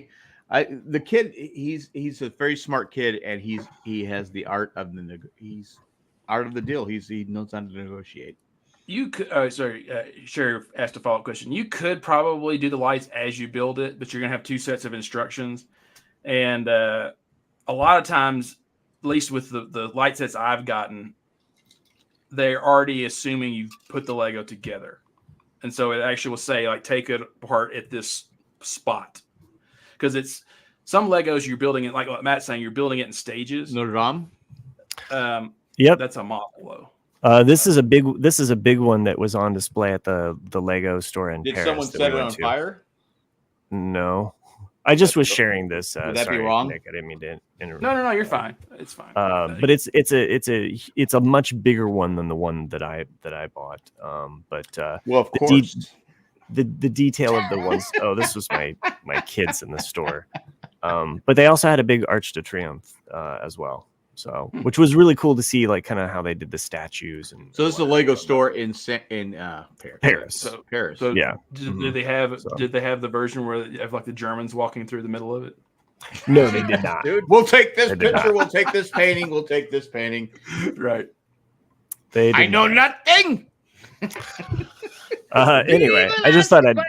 Speaker 1: the kid, he's a very smart kid, and he has the art of the deal. He knows how to negotiate.
Speaker 2: You could, Sherry asked a follow-up question. You could probably do the lights as you build it, but you're gonna have 2 sets of instructions, and a lot of times, at least with the light sets I've gotten, they're already assuming you've put the Lego together. And so it actually will say, like, take it apart at this spot. Because it's some Legos you're building it, like what Matt's saying, you're building it in stages.
Speaker 1: Notre Dame?
Speaker 4: Yep.
Speaker 2: That's a model, though.
Speaker 4: This is a big one that was on display at the Lego store in Paris.
Speaker 1: Did someone set it on fire?
Speaker 4: No. I just was sharing this.
Speaker 1: Would that be wrong?
Speaker 4: Nick, I didn't mean to interrupt.
Speaker 2: No, you're fine. It's fine.
Speaker 4: But it's a much bigger one than the one that I bought.
Speaker 1: Well, of course,
Speaker 4: the detail of the ones. Oh, this was my kids in the store. But they also had a big Arch de Triomphe as well. So, which was really cool to see, like kind of how they did the statues. And
Speaker 1: so this is a Lego store in
Speaker 4: Paris.
Speaker 2: So
Speaker 4: yeah.
Speaker 2: Did they have the version where they have like the Germans walking through the middle of it?
Speaker 4: No, they did not.
Speaker 1: Dude, we'll take this picture. We'll take this painting. We'll take this painting.
Speaker 2: Right.
Speaker 1: I know nothing.
Speaker 4: Anyway, I just thought I'd.
Speaker 2: I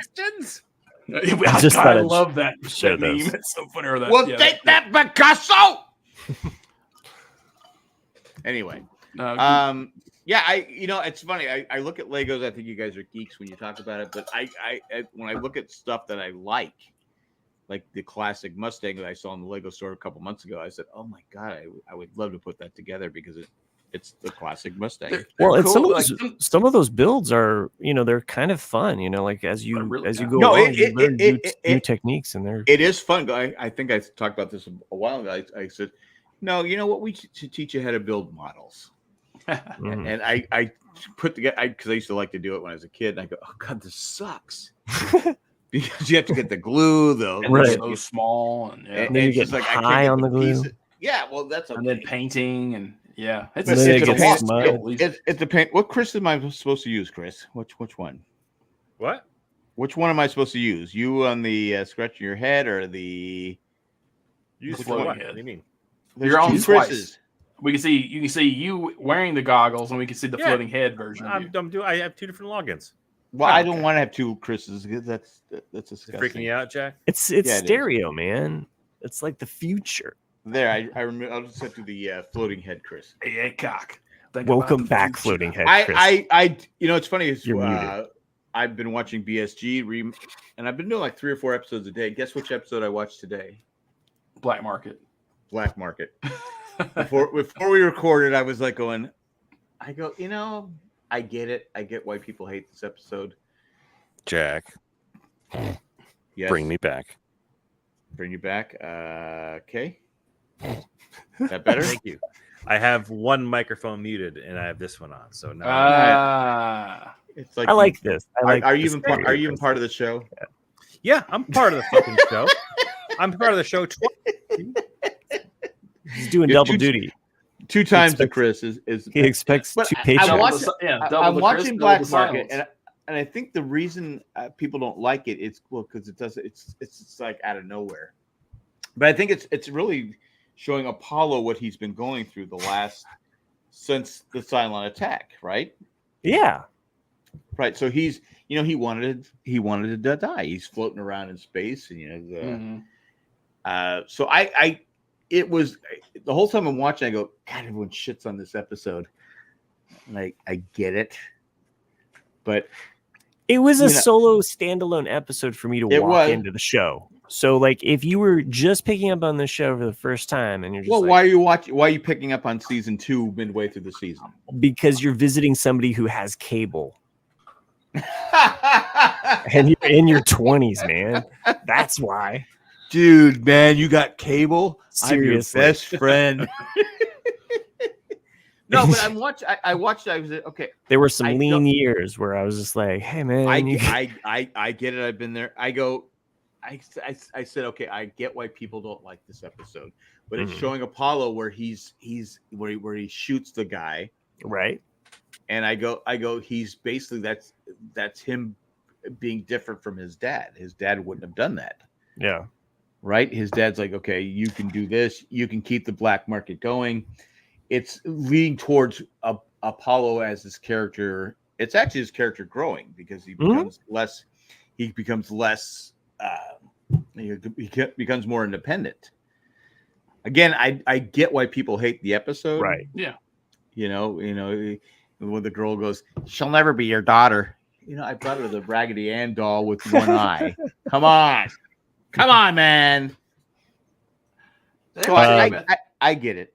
Speaker 2: love that meme. It's so funny.
Speaker 1: We'll take that Picasso. Anyway, yeah, it's funny. I look at Legos. I think you guys are geeks when you talk about it, but I when I look at stuff that I like the classic Mustang that I saw in the Lego store a couple months ago, I said, "Oh my god, I would love to put that together because it's the classic Mustang."
Speaker 4: Well, it's cool. Some of those builds are, they're kind of fun. Like as you go along, you learn new techniques, and
Speaker 1: it is fun. I think I talked about this a while ago. I said, "No, you know what? We should teach you how to build models." And I put together because I used to like to do it when I was a kid. And I go, "Oh God, this sucks," because you have to get the glue, though.
Speaker 4: Right.
Speaker 2: So small, and
Speaker 4: then you get high on the glue.
Speaker 1: Yeah, well, that's
Speaker 2: and then painting, and yeah,
Speaker 1: it's a paint. What Chris am I supposed to use, Chris? Which one?
Speaker 3: What?
Speaker 1: Which one am I supposed to use? You on the scratching your head or the
Speaker 2: use floating head?
Speaker 3: What do you mean?
Speaker 2: Your own Chris's. You can see you wearing the goggles, and we can see the floating head version.
Speaker 3: I have 2 different logins.
Speaker 1: Well, I don't want to have 2 Chris's because that's disgusting.
Speaker 3: Freaking you out, Jack?
Speaker 4: It's stereo, man. It's like the future.
Speaker 1: There, I remember. I'll just have to the floating head, Chris.
Speaker 2: Hey, cock.
Speaker 4: Welcome back, floating head, Chris.
Speaker 1: It's funny.
Speaker 4: You're muted.
Speaker 1: I've been watching BSG, and I've been doing like 3 or 4 episodes a day. Guess which episode I watched today?
Speaker 2: Black Market.
Speaker 1: Before we recorded, I was like going, I get it. I get why people hate this episode.
Speaker 3: Jack.
Speaker 1: Yes.
Speaker 3: Bring me back.
Speaker 1: Bring you back. Okay. Is that better?
Speaker 3: Thank you. I have one microphone muted, and I have this one on. So now
Speaker 1: it's like
Speaker 4: I like this.
Speaker 1: Are you even part of the show?
Speaker 3: Yeah, I'm part of the fucking show. I'm part of the show twice.
Speaker 4: He's doing double duty.
Speaker 1: 2 times the Chris is
Speaker 4: he expects 2 paychecks.
Speaker 1: I'm watching Black Market, and and I think the reason people don't like it is because it's like out of nowhere. But I think it's really showing Apollo what he's been going through since the Cylon attack, right?
Speaker 4: Yeah.
Speaker 1: Right. So he wanted to die. He's floating around in space, and so it was the whole time I'm watching. I go, God, everyone shits on this episode. Like, I get it, but
Speaker 4: it was a solo standalone episode for me to walk into the show. So, like, if you were just picking up on the show for the first time, and you're just
Speaker 1: why are you watching? Why are you picking up on season 2 midway through the season?
Speaker 4: Because you're visiting somebody who has cable. And you're in your 20s, man. That's why.
Speaker 1: Dude, man, you got cable?
Speaker 4: Seriously.
Speaker 1: I'm your best friend. No, but I watched. I was okay.
Speaker 4: There were some lean years where I was just like, "Hey, man,
Speaker 1: I get it. I've been there." I said, "Okay, I get why people don't like this episode, but it's showing Apollo where he shoots the guy,
Speaker 4: right?"
Speaker 1: And I go, he's basically that's him being different from his dad. His dad wouldn't have done that.
Speaker 4: Yeah.
Speaker 1: Right? His dad's like, okay, you can do this. You can keep the black market going. It's leading towards Apollo as his character. It's actually his character growing because he becomes less. He becomes less. He becomes more independent. Again, I get why people hate the episode.
Speaker 4: Right.
Speaker 2: Yeah.
Speaker 1: When the girl goes, she'll never be your daughter. I brought her the Raggedy Ann doll with one eye. Come on, man. So I get it.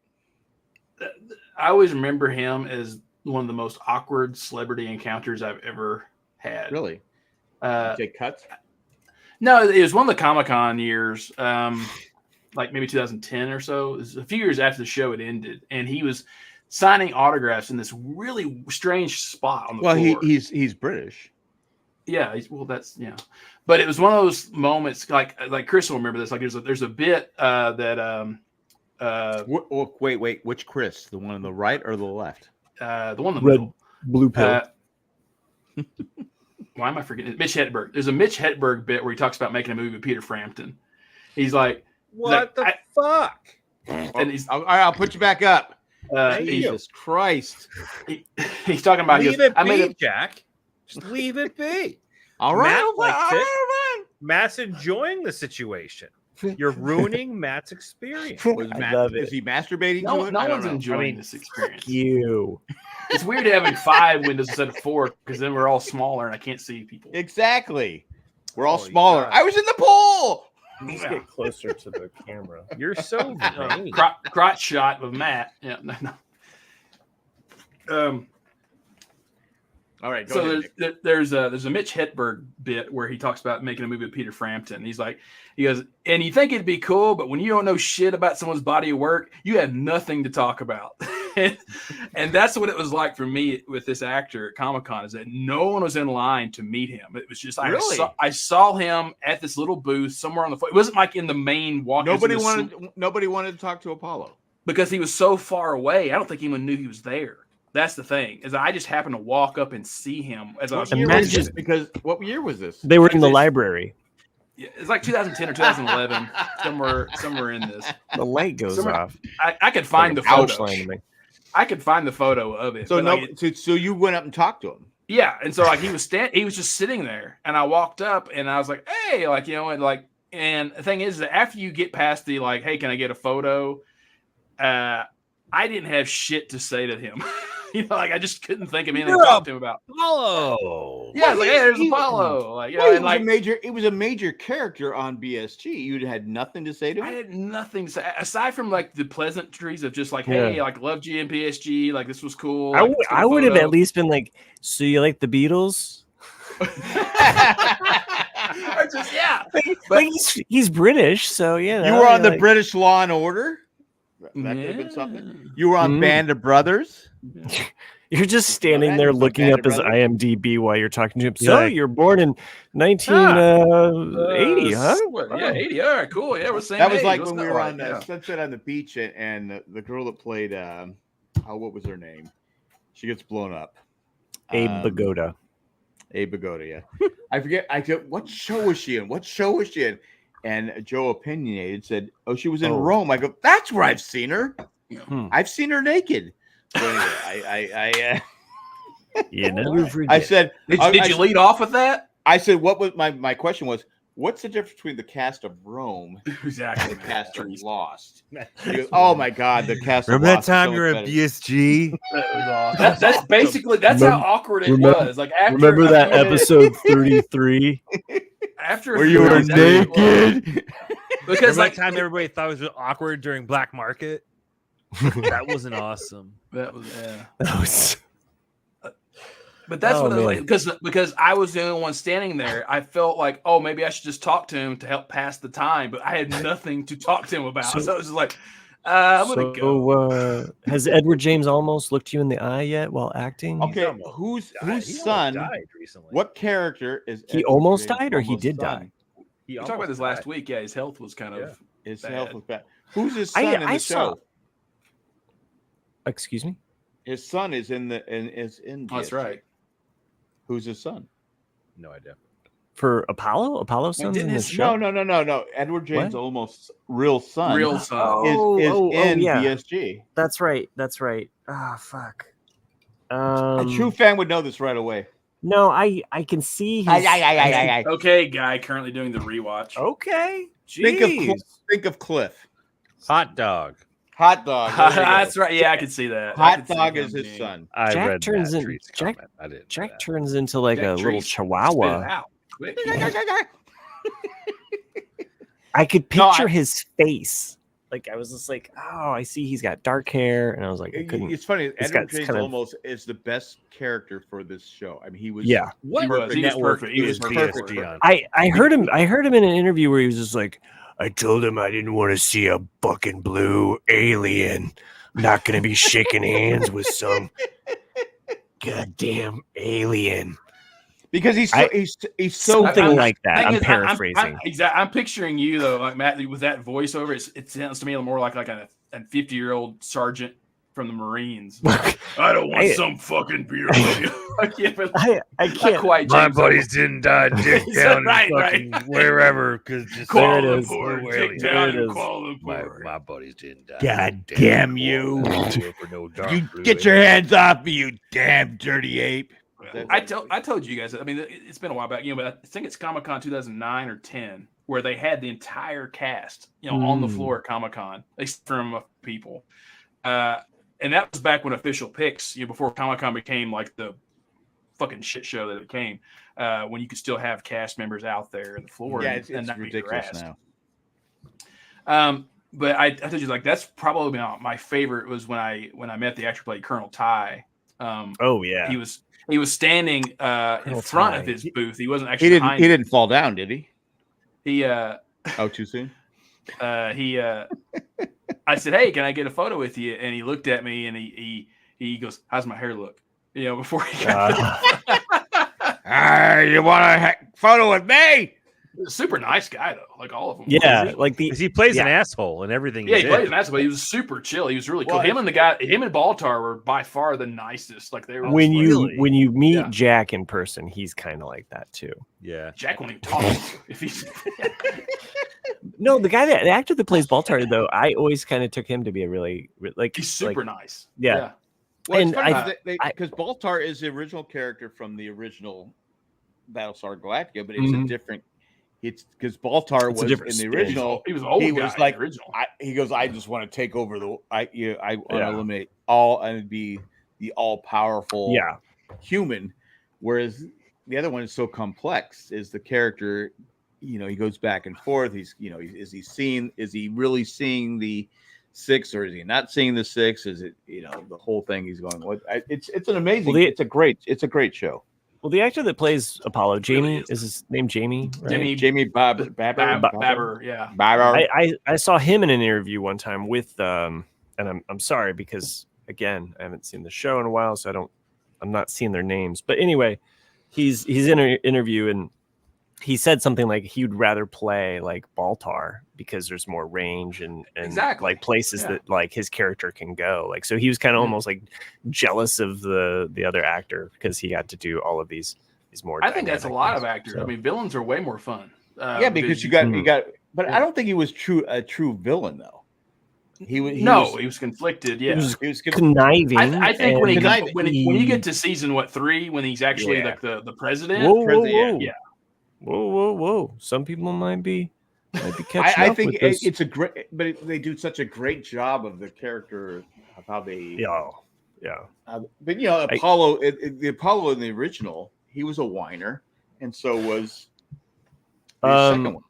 Speaker 2: I always remember him as one of the most awkward celebrity encounters I've ever had.
Speaker 1: Really? Take cuts?
Speaker 2: No, it was one of the Comic-Con years, like maybe 2010 or so. It was a few years after the show had ended, and he was signing autographs in this really strange spot on the floor.
Speaker 1: Well, he's British.
Speaker 2: Yeah, but it was one of those moments like Chris will remember this. Like there's a bit that
Speaker 1: wait, which Chris? The one on the right or the left?
Speaker 2: The one in the middle.
Speaker 4: Blue pill.
Speaker 2: Why am I forgetting? Mitch Hedberg. There's a Mitch Hedberg bit where he talks about making a movie with Peter Frampton. He's like,
Speaker 1: "What the fuck?"
Speaker 2: And
Speaker 1: I'll put you back up.
Speaker 2: Jesus
Speaker 1: Christ!
Speaker 2: He's talking about.
Speaker 3: Jack. Just leave it be.
Speaker 1: All right.
Speaker 3: Matt's enjoying the situation. You're ruining Matt's experience.
Speaker 1: Is he masturbating to it?
Speaker 2: No one's enjoying this experience.
Speaker 4: You.
Speaker 2: It's weird having 5 windows instead of 4 because then we're all smaller and I can't see people.
Speaker 1: Exactly. We're all smaller. God. I was in the pool.
Speaker 4: Let's get closer to the camera.
Speaker 3: You're so vain.
Speaker 2: Crotch shot of Matt. Yeah. No.
Speaker 1: All right.
Speaker 2: So there's a Mitch Hedberg bit where he talks about making a movie with Peter Frampton. He goes, and you think it'd be cool, but when you don't know shit about someone's body of work, you have nothing to talk about. And that's what it was like for me with this actor at Comic-Con, is that no one was in line to meet him. It was just I saw him at this little booth somewhere on the floor. It wasn't like in the main walk.
Speaker 1: Nobody wanted to talk to Apollo
Speaker 2: because he was so far away. I don't think anyone knew he was there. That's the thing, is I just happened to walk up and see him as I was.
Speaker 1: Because what year was this?
Speaker 4: They were in the library.
Speaker 2: Yeah, it's like 2010 or 2011, somewhere in this.
Speaker 4: The light goes off.
Speaker 2: I could find the photo. I could find the photo of it.
Speaker 1: So you went up and talked to him.
Speaker 2: Yeah, and so like he was just sitting there, and I walked up and I was like, hey, and the thing is that after you get past the like, hey, can I get a photo? I didn't have shit to say to him. I just couldn't think of anything to talk to him about.
Speaker 3: Apollo.
Speaker 2: Yeah, hey, there's Apollo.
Speaker 1: It was a major character on BSG. You had nothing to say to him.
Speaker 2: I had nothing to say aside from like the pleasantries of just like, hey, like loved you in BSG. Like this was cool.
Speaker 4: I would have at least been like, so you like the Beatles? But he's British, so yeah.
Speaker 1: You were on the British Law and Order. That could have been something. You were on Band of Brothers.
Speaker 4: You're just standing there looking up his IMDb while you're talking to him. So you're born in 1980, huh?
Speaker 2: Yeah, 80. All right, cool. Yeah, we're saying
Speaker 1: that was like when we were on Sunset on the Beach, and the girl that played, what was her name? She gets blown up.
Speaker 4: Abe Vigoda.
Speaker 1: Abe Vigoda, yeah. I forget. I said, what show was she in? What show was she in? And Joe Opinionated said, "Oh, she was in Rome." I go, "That's where I've seen her. I've seen her naked." So anyway,
Speaker 4: you never forget.
Speaker 1: I said,
Speaker 2: did you lead off with that?
Speaker 1: I said, what was my question was, what's the difference between the cast of Rome
Speaker 2: Exactly.
Speaker 1: and the cast of Lost? He goes, oh my God, the cast
Speaker 3: Remember
Speaker 1: of
Speaker 3: that
Speaker 1: Lost
Speaker 3: time
Speaker 1: is so
Speaker 3: you were
Speaker 1: much
Speaker 3: at
Speaker 1: better.
Speaker 3: BSG?
Speaker 2: That's basically how awkward it was. Like after
Speaker 4: remember that episode 33?
Speaker 2: After
Speaker 1: where you were naked.
Speaker 2: Because
Speaker 3: Remember that time everybody thought it was awkward during Black Market? That wasn't awesome.
Speaker 2: That was
Speaker 4: That was.
Speaker 2: But that's
Speaker 4: Oh,
Speaker 2: what it was like, because I was the only one standing there. I felt like, oh, maybe I should just talk to him to help pass the time, but I had nothing to talk to him about. So I was just like, I'm gonna go.
Speaker 4: Has Edward James Olmos looked you in the eye yet while acting?
Speaker 1: Okay, whose son
Speaker 3: died recently?
Speaker 1: What character is
Speaker 4: He
Speaker 1: Edward
Speaker 4: almost
Speaker 1: James
Speaker 4: died, or he
Speaker 1: Olmos'
Speaker 4: did
Speaker 1: son?
Speaker 4: die?
Speaker 2: We talked about this last week. Yeah, his health was kind of
Speaker 1: His
Speaker 2: bad.
Speaker 1: health was bad. Who's his son in the show?
Speaker 4: Excuse me.
Speaker 1: His son is in in.
Speaker 2: That's right.
Speaker 1: Who's his son?
Speaker 3: No idea.
Speaker 4: For Apollo's son's in the show?
Speaker 1: No. Edward James Olmos' real son.
Speaker 2: Real son.
Speaker 1: Is in BSG.
Speaker 4: That's right. Ah, fuck.
Speaker 1: A true fan would know this right away.
Speaker 4: No, I can see his...
Speaker 2: Okay, guy currently doing the rewatch.
Speaker 4: Okay.
Speaker 1: Think of Cliff.
Speaker 3: Hot dog.
Speaker 1: Hot dog.
Speaker 2: That's right. Yeah, I can see that.
Speaker 1: Hot dog is his son.
Speaker 3: I
Speaker 4: Jack
Speaker 3: read
Speaker 4: turns
Speaker 3: that
Speaker 4: in-
Speaker 3: Treat's
Speaker 4: Jack-
Speaker 3: comment. I didn't.
Speaker 4: Jack turns into like
Speaker 2: Jack
Speaker 4: a little
Speaker 2: Trees. Spit it
Speaker 4: chihuahua.
Speaker 2: out. Quick.
Speaker 4: I could
Speaker 1: No,
Speaker 4: picture his face. Like I was just like, oh, I see he's got dark hair, and I was like, I couldn't.
Speaker 1: It's funny.
Speaker 4: It's
Speaker 1: Edward
Speaker 4: got
Speaker 1: James
Speaker 4: kind of-
Speaker 1: Olmos is the best character for this show. I mean, he was.
Speaker 4: Yeah.
Speaker 2: He was perfect. He was perfect.
Speaker 4: I heard him in an interview where he was just like, I told him I didn't want to see a bucking blue alien. I'm not gonna be shaking hands with some goddamn alien.
Speaker 1: Because he's so
Speaker 4: Something like that. I'm paraphrasing.
Speaker 2: I'm picturing you though, like Matt, with that voiceover. It sounds to me more like a 50-year-old sergeant from the Marines. I don't want some fucking beer. I can't quite.
Speaker 3: My buddies didn't die. Dick down in fucking wherever. Because just
Speaker 2: Kuala Lumpur. Dick down in Kuala Lumpur.
Speaker 3: My buddies didn't die.
Speaker 1: God damn you! You get your hands off me, you damn dirty ape!
Speaker 2: I told you guys. I mean, it's been a while back, but I think it's Comic-Con 2009 or 10 where they had the entire cast, on the floor at Comic-Con, except from people. And that was back when official picks, before Comic-Con became like the fucking shit show that it became, when you could still have cast members out there on the floor.
Speaker 1: Yeah,
Speaker 2: and
Speaker 1: it's
Speaker 2: not
Speaker 1: ridiculous
Speaker 2: now. But I told you, like, that's probably my favorite was when I met the actor who played Colonel Ty.
Speaker 4: Oh yeah,
Speaker 2: he was standing in front of his booth. He wasn't actually.
Speaker 1: He didn't fall down, did he?
Speaker 2: He
Speaker 1: too soon.
Speaker 2: I said, "Hey, can I get a photo with you?" And he looked at me and he goes, "How's my hair look?" Before he got.
Speaker 1: You want a photo with me?
Speaker 2: Super nice guy though, like all of them.
Speaker 4: Yeah,
Speaker 3: he plays an asshole and everything.
Speaker 2: Yeah, he plays an asshole, but he was super chill. He was really cool. Him and Baltar were by far the nicest. Like they were.
Speaker 4: When you meet Jack in person, he's kind of like that too.
Speaker 3: Yeah,
Speaker 2: Jack won't even talk to you if he's.
Speaker 4: No, the actor that plays Baltar though, I always kind of took him to be a really
Speaker 2: he's super nice.
Speaker 4: Yeah.
Speaker 1: Well, it's funny because Baltar is the original character from the original Battlestar Galactica, but it's a different. It's because Baltar was in the original.
Speaker 2: He was old.
Speaker 1: He was like
Speaker 2: original.
Speaker 1: He goes, I just want to take over I want to eliminate all and be the all powerful human. Whereas the other one is so complex. Is the character, he goes back and forth. He's, is he really seeing the six or is he not seeing the six? Is it, the whole thing he's going, what? It's an amazing, it's a great show.
Speaker 4: Well, the actor that plays Apollo, Jamie, is his name Jamie? Right?
Speaker 1: Jamie
Speaker 2: Babber, yeah.
Speaker 1: Babber.
Speaker 4: I saw him in an interview one time with, and I'm sorry because again I haven't seen the show in a while, so I'm not seeing their names. But anyway, he's in an interview and he said something like he would rather play like Baltar because there's more range and like places that like his character can go. Like, so he was kind of almost like jealous of the other actor because he got to do all of these is more.
Speaker 2: I think that's a lot of
Speaker 4: dynamic.
Speaker 2: actors.
Speaker 4: So-
Speaker 2: I mean, villains are way more fun.
Speaker 1: Yeah, because you got, but I don't think he was a true villain though. He was
Speaker 2: conflicted.
Speaker 4: He
Speaker 2: Yeah,
Speaker 4: was
Speaker 1: he was
Speaker 4: conniving.
Speaker 2: I think when
Speaker 1: and
Speaker 2: when you get to season 3, when he's actually
Speaker 1: Yeah.
Speaker 2: like the president.
Speaker 4: Whoa.
Speaker 2: Yeah.
Speaker 4: Whoa. Some people might be catching
Speaker 1: I
Speaker 4: up
Speaker 1: think
Speaker 4: with this.
Speaker 1: it's a great, but they do such a great job of the character of how they.
Speaker 4: Yeah.
Speaker 1: But Apollo, the Apollo in the original, he was a whiner, and so was the second one.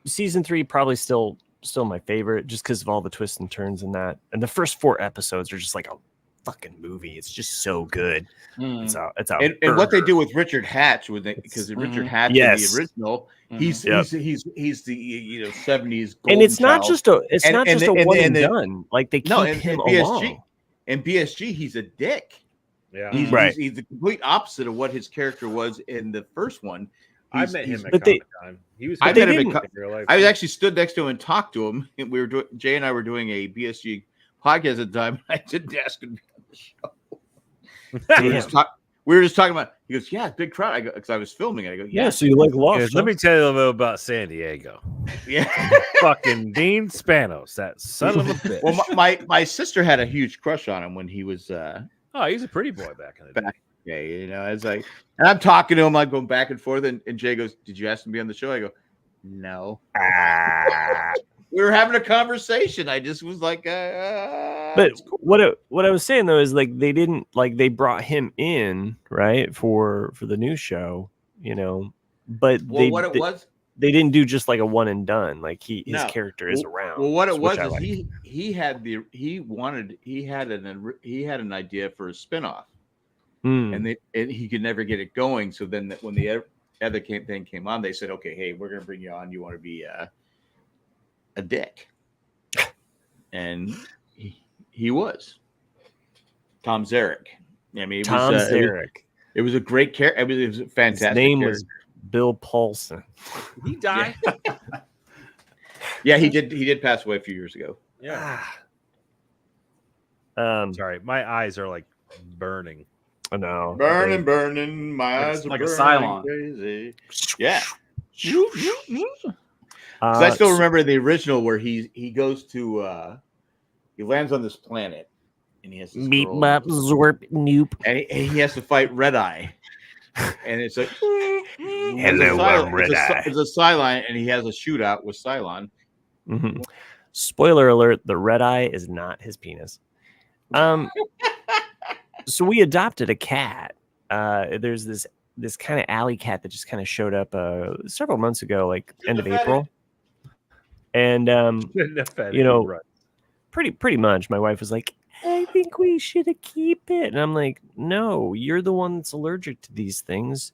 Speaker 4: Season 3 probably still my favorite, just because of all the twists and turns in that. And the first 4 episodes are just like a fucking movie. It's just so good. It's out.
Speaker 1: And what they do with Richard Hatch, because Richard Hatch in the original, he's the 70s,
Speaker 4: and it's not
Speaker 1: child.
Speaker 4: just a one and done. Like they keep him
Speaker 1: BSG,
Speaker 4: along.
Speaker 1: And BSG, he's a dick.
Speaker 3: Yeah,
Speaker 1: he's the complete opposite of what his character was in the first one.
Speaker 3: I met him at Comic-Con. He was.
Speaker 1: I met him I actually stood next to him and talked to him. And we were Jay and I were doing a BSG podcast at the time. I didn't ask him to be on the show. we were just talking about. He goes, "Yeah, big crowd." I go, because I was filming it. I go, "Yeah."
Speaker 4: So you like Lost?
Speaker 3: Let me tell you a little bit about San Diego.
Speaker 1: Yeah,
Speaker 3: fucking Dean Spanos, that son of a bitch.
Speaker 1: Well, my sister had a huge crush on him when he was.
Speaker 3: He's a pretty boy back in the day.
Speaker 1: Yeah, it's like, and I'm talking to him, like going back and forth, and Jay goes, "Did you ask him to be on the show?" I go, "No." We were having a conversation. I just was like,
Speaker 4: But cool. What I was saying though is like they didn't they brought him in right for the new show, but they didn't do just like a one and done. Like his character is around.
Speaker 1: Well, what it was is he had an idea for a spinoff. And he could never get it going. So then when the other thing came on, they said, "Okay, hey, we're going to bring you on. You want to be a dick?" And he was Tom Zarek. I mean,
Speaker 4: Zarek.
Speaker 1: It was a great character. I mean, it was a fantastic.
Speaker 4: His name
Speaker 1: character.
Speaker 4: was Bill Paulson.
Speaker 3: He died.
Speaker 1: Yeah, he did. He did pass away a few years ago.
Speaker 3: Yeah. Sorry, my eyes are like burning.
Speaker 4: I know.
Speaker 1: Burning. My eyes are
Speaker 2: like
Speaker 1: burning
Speaker 2: a Cylon.
Speaker 1: Crazy. Yeah. I still remember the original where he goes to he lands on this planet and he has this
Speaker 4: Beep bop zorp noop,
Speaker 1: and he has to fight Red Eye, and it's like
Speaker 4: hello, I'm Red Eye.
Speaker 1: It's a Cylon, and he has a shootout with Cylon.
Speaker 4: Mm-hmm. Spoiler alert: the Red Eye is not his penis. So we adopted a cat. There's this kind of alley cat that just kind of showed up several months ago, like end of April. And pretty much my wife was like, "I think we should keep it." And I'm like, "No, you're the one that's allergic to these things."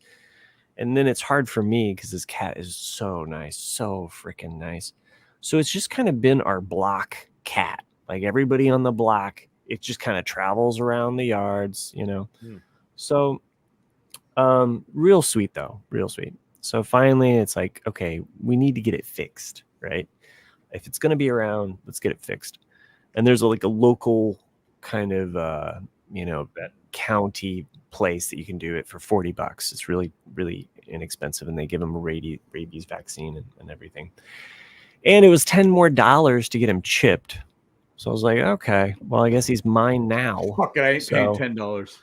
Speaker 4: And then it's hard for me because this cat is so nice, so freaking nice. So it's just kind of been our block cat. Like everybody on the block, it just kind of travels around the yards, So real sweet though, real sweet. So finally it's like, okay, we need to get it fixed, right? If it's going to be around, let's get it fixed. And there's a local kind of that county place that you can do it for $40. It's really, really inexpensive, and they give him a rabies vaccine and everything. And it was $10 more to get him chipped. So I was like, okay, well, I guess he's mine now.
Speaker 1: Fuck it, I ain't paying $10.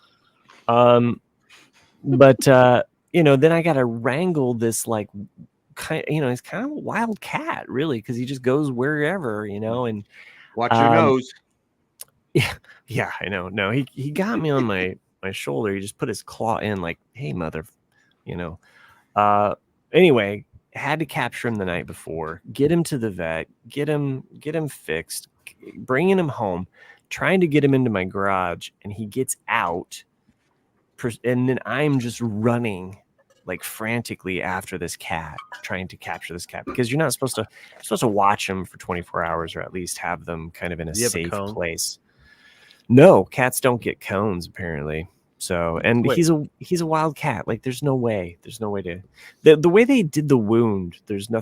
Speaker 4: But then I got to wrangle this he's kind of a wild cat, really, because he just goes wherever, and
Speaker 1: watch your nose.
Speaker 4: Yeah, I know. No, he got me on my shoulder. He just put his claw in, like, hey, mother, Anyway, had to capture him the night before, get him to the vet, get him fixed, bringing him home, trying to get him into my garage, and he gets out, and then I'm just running like frantically after this cat, trying to capture this cat, because you're supposed to watch them for 24 hours, or at least have them kind of in a safe place. No, cats don't get cones apparently. So, and he's a wild cat. Like there's no way to the way they did the wound. There's no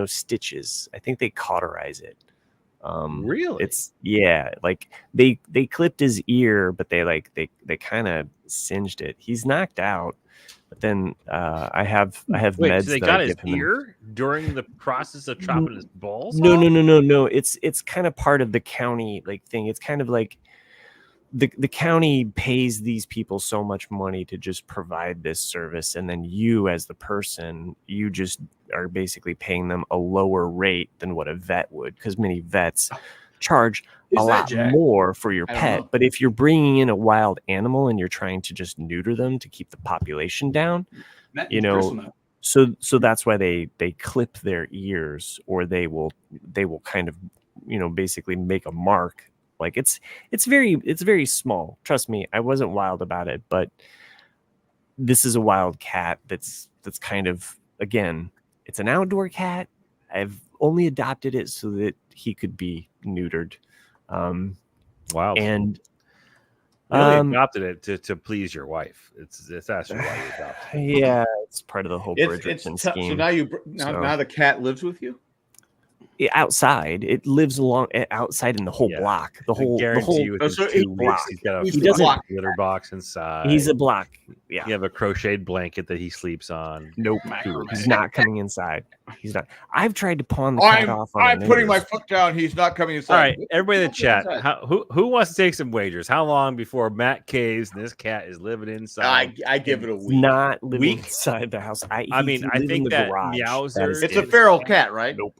Speaker 4: stitches. I think they cauterize it.
Speaker 3: Really?
Speaker 4: It's like they clipped his ear, but they kind of singed it. He's knocked out. But then I have
Speaker 3: Wait,
Speaker 4: meds
Speaker 3: so they
Speaker 4: that
Speaker 3: got
Speaker 4: I
Speaker 3: his
Speaker 4: give him.
Speaker 3: ear during the process of chopping his balls?
Speaker 4: No,
Speaker 3: off?
Speaker 4: no. It's kind of part of the county thing. It's kind of like the county pays these people so much money to just provide this service, and then you as the person, you just are basically paying them a lower rate than what a vet would, because many vets charge a lot more for your pet. But if you're bringing in a wild animal and you're trying to just neuter them to keep the population down, so that's why they clip their ears, or they will kind of basically make a mark. Like it's very small. Trust me, I wasn't wild about it, but this is a wild cat that's kind of, again, it's an outdoor cat. I've only adopted it so that he could be neutered.
Speaker 3: Wow.
Speaker 4: And
Speaker 3: really adopted it to please your wife. It's actually why you adopted it.
Speaker 4: Yeah, it's part of the whole Bridgerton scheme.
Speaker 1: So now the cat lives with you?
Speaker 4: Outside, it lives outside in the whole block. The whole
Speaker 3: block. He's got a litter box inside.
Speaker 4: He's a block. Yeah.
Speaker 3: You have a crocheted blanket that he sleeps on.
Speaker 4: Nope. He's not coming inside. He's not. I've tried to pawn the cat off.
Speaker 1: I'm putting my foot down. He's not coming inside.
Speaker 3: All right, everybody in the chat. Who wants to take some wagers? How long before Matt caves and this cat is living inside?
Speaker 1: I give it a week.
Speaker 4: Not living inside the house. I
Speaker 3: think that Meowser.
Speaker 1: It's a feral cat, right?
Speaker 4: Nope.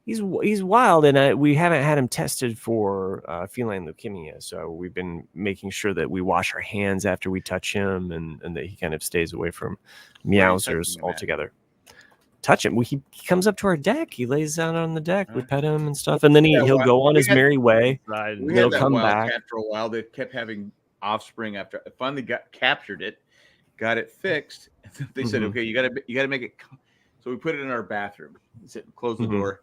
Speaker 4: He's wild, and we haven't had him tested for feline leukemia. So we've been making sure that we wash our hands after we touch him, and that he kind of stays away from meowsers altogether. Touch him. He comes up to our deck. He lays down on the deck. We pet him and stuff, and then he'll go on his merry way. He'll come back.
Speaker 1: Cat for a while, they kept having offspring. After I finally captured it, got it fixed. They said, "Okay, you got to make it." So we put it in our bathroom. Close the door.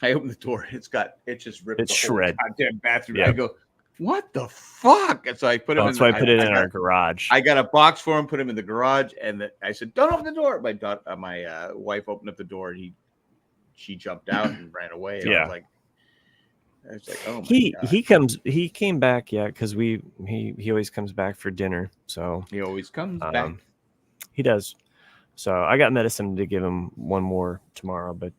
Speaker 1: I open the door. It just ripped.
Speaker 4: It's shred.
Speaker 1: Goddamn bathroom. Yeah. I go, what the fuck? And so I put him.
Speaker 4: That's why I put it in our garage.
Speaker 1: I got a box for him. Put him in the garage, and I said, "Don't open the door." My wife opened up the door, and she jumped out and ran away. And I was like, oh my God.
Speaker 4: He came back, because he always comes back for dinner. So
Speaker 1: he always comes back.
Speaker 4: He does. So I got medicine to give him one more tomorrow, but.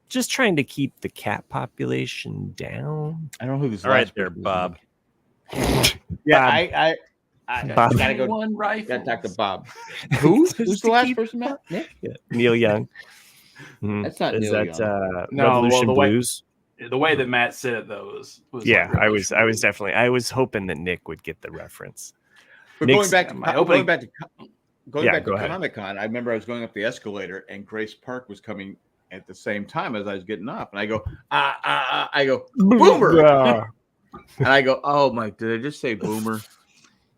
Speaker 4: Just trying to keep the cat population down.
Speaker 1: I don't know who this is.
Speaker 3: All right there, Bob.
Speaker 1: Yeah, I
Speaker 2: Bob.
Speaker 1: gotta go.
Speaker 2: One rifle.
Speaker 1: Gotta talk to Bob. Who's the last person, Matt? Nick?
Speaker 4: Yeah. Neil Young.
Speaker 1: That's not Neil Young.
Speaker 4: Revolution Blues?
Speaker 2: The way that Matt said it though was
Speaker 4: yeah. I was definitely. I was hoping that Nick would get the reference.
Speaker 1: But going back to Comic-Con, I remember I was going up the escalator and Grace Park was coming at the same time as I was getting off, and I go, Boomer, and I go, oh my, did I just say Boomer?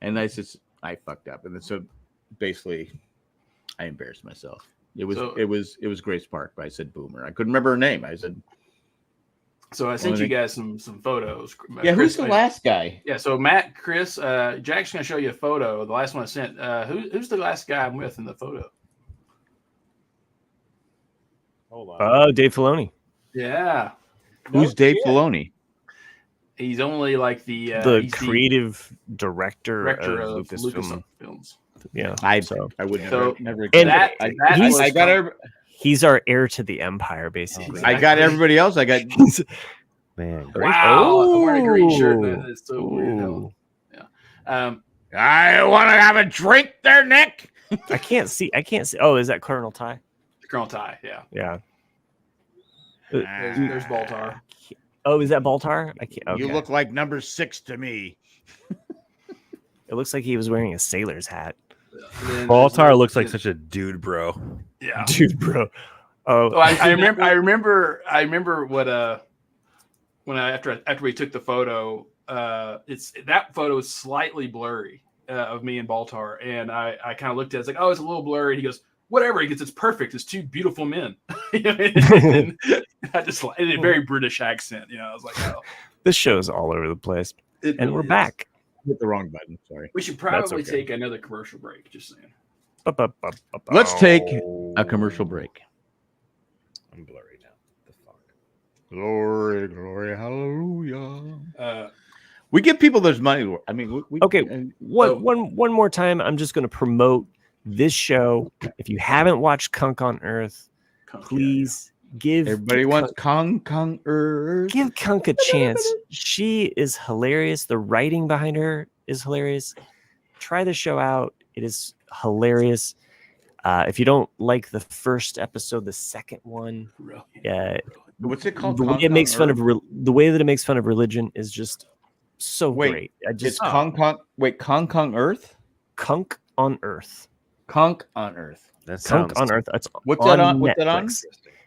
Speaker 1: And I said, I fucked up, and then so basically, I embarrassed myself. It was Grace Park, but I said Boomer. I couldn't remember her name. I said.
Speaker 2: So I sent you guys some photos.
Speaker 1: Yeah, who's the last guy?
Speaker 2: Yeah, so Matt, Chris, Jack's gonna show you a photo. The last one I sent. Who's the last guy I'm with in the photo?
Speaker 3: Hold on.
Speaker 4: Oh, Dave Filoni.
Speaker 2: Yeah.
Speaker 1: Who's Dave Filoni?
Speaker 2: He's only like the
Speaker 4: creative director of
Speaker 2: Lucasfilms.
Speaker 4: Yeah,
Speaker 1: I would never.
Speaker 4: And
Speaker 1: I got
Speaker 4: he's our heir to the empire, basically.
Speaker 1: I got everybody else. I got
Speaker 3: man.
Speaker 2: Wow, I'm wearing a green shirt. That's so weird. Yeah.
Speaker 1: I want to have a drink there, Nick.
Speaker 4: I can't see. Oh, is that Colonel Ty?
Speaker 2: Colonel Ty, yeah.
Speaker 4: Yeah.
Speaker 2: There's Baltar.
Speaker 4: Oh, is that Baltar? I can't. Okay.
Speaker 1: You look like number 6 to me.
Speaker 4: It looks like he was wearing a sailor's hat.
Speaker 3: Baltar looks like such a dude, bro.
Speaker 2: Yeah,
Speaker 4: dude, bro. Oh,
Speaker 2: I remember what when after we took the photo, it's that photo is slightly blurry of me and Baltar, and I kind of looked at it, it's like, oh, it's a little blurry. And he goes, whatever. He goes, it's perfect. It's two beautiful men. And I just in a very British accent, I was like, oh.
Speaker 4: This show's all over the place, and we're back.
Speaker 1: Hit the wrong button. Sorry.
Speaker 2: We should probably take another commercial break. Just saying.
Speaker 1: Let's take a commercial break.
Speaker 3: I'm blurry now. The fuck.
Speaker 1: Glory, glory, hallelujah. We give people there's money. I mean,
Speaker 4: one more time. I'm just going to promote this show. If you haven't watched Kunk on Earth, please give.
Speaker 1: Everybody wants Kunk on Earth.
Speaker 4: Give Kunk a chance. She is hilarious. The writing behind her is hilarious. Try the show out. It is hilarious. If you don't like the first episode, the second one,
Speaker 1: what's it called?
Speaker 4: The way it makes fun of the way that it makes fun of religion is just so great.
Speaker 1: It's Kunk on Earth.
Speaker 4: Kunk on Earth.
Speaker 1: Kunk on Earth.
Speaker 3: That
Speaker 4: Kunk on Earth. That's
Speaker 1: what's that on?
Speaker 4: Netflix.
Speaker 1: What's that on?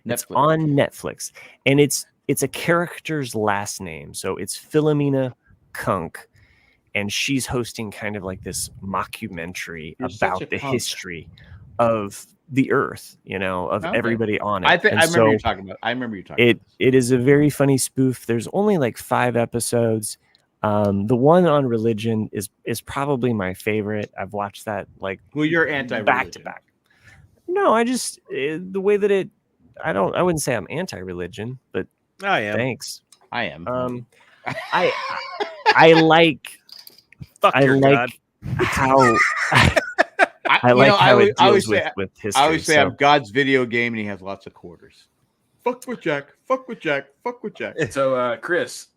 Speaker 4: It's on Netflix, and it's a character's last name, so it's Philomena Kunk, and she's hosting kind of like this mockumentary about the history of the Earth, of everybody on it.
Speaker 1: I remember you talking about.
Speaker 4: It is a very funny spoof. There's only like 5 episodes. The one on religion is probably my favorite. I've watched that like
Speaker 1: you're anti-religion.
Speaker 4: Back to back. No, I just the way that I wouldn't say I'm anti-religion, but
Speaker 3: I am.
Speaker 4: Thanks.
Speaker 1: I am.
Speaker 4: I like
Speaker 3: God.
Speaker 4: how I like how it deals with history.
Speaker 1: I always say I'm God's video game, and he has lots of quarters. Fuck with Jack. Fuck with Jack. Fuck with Jack.
Speaker 2: So, Chris,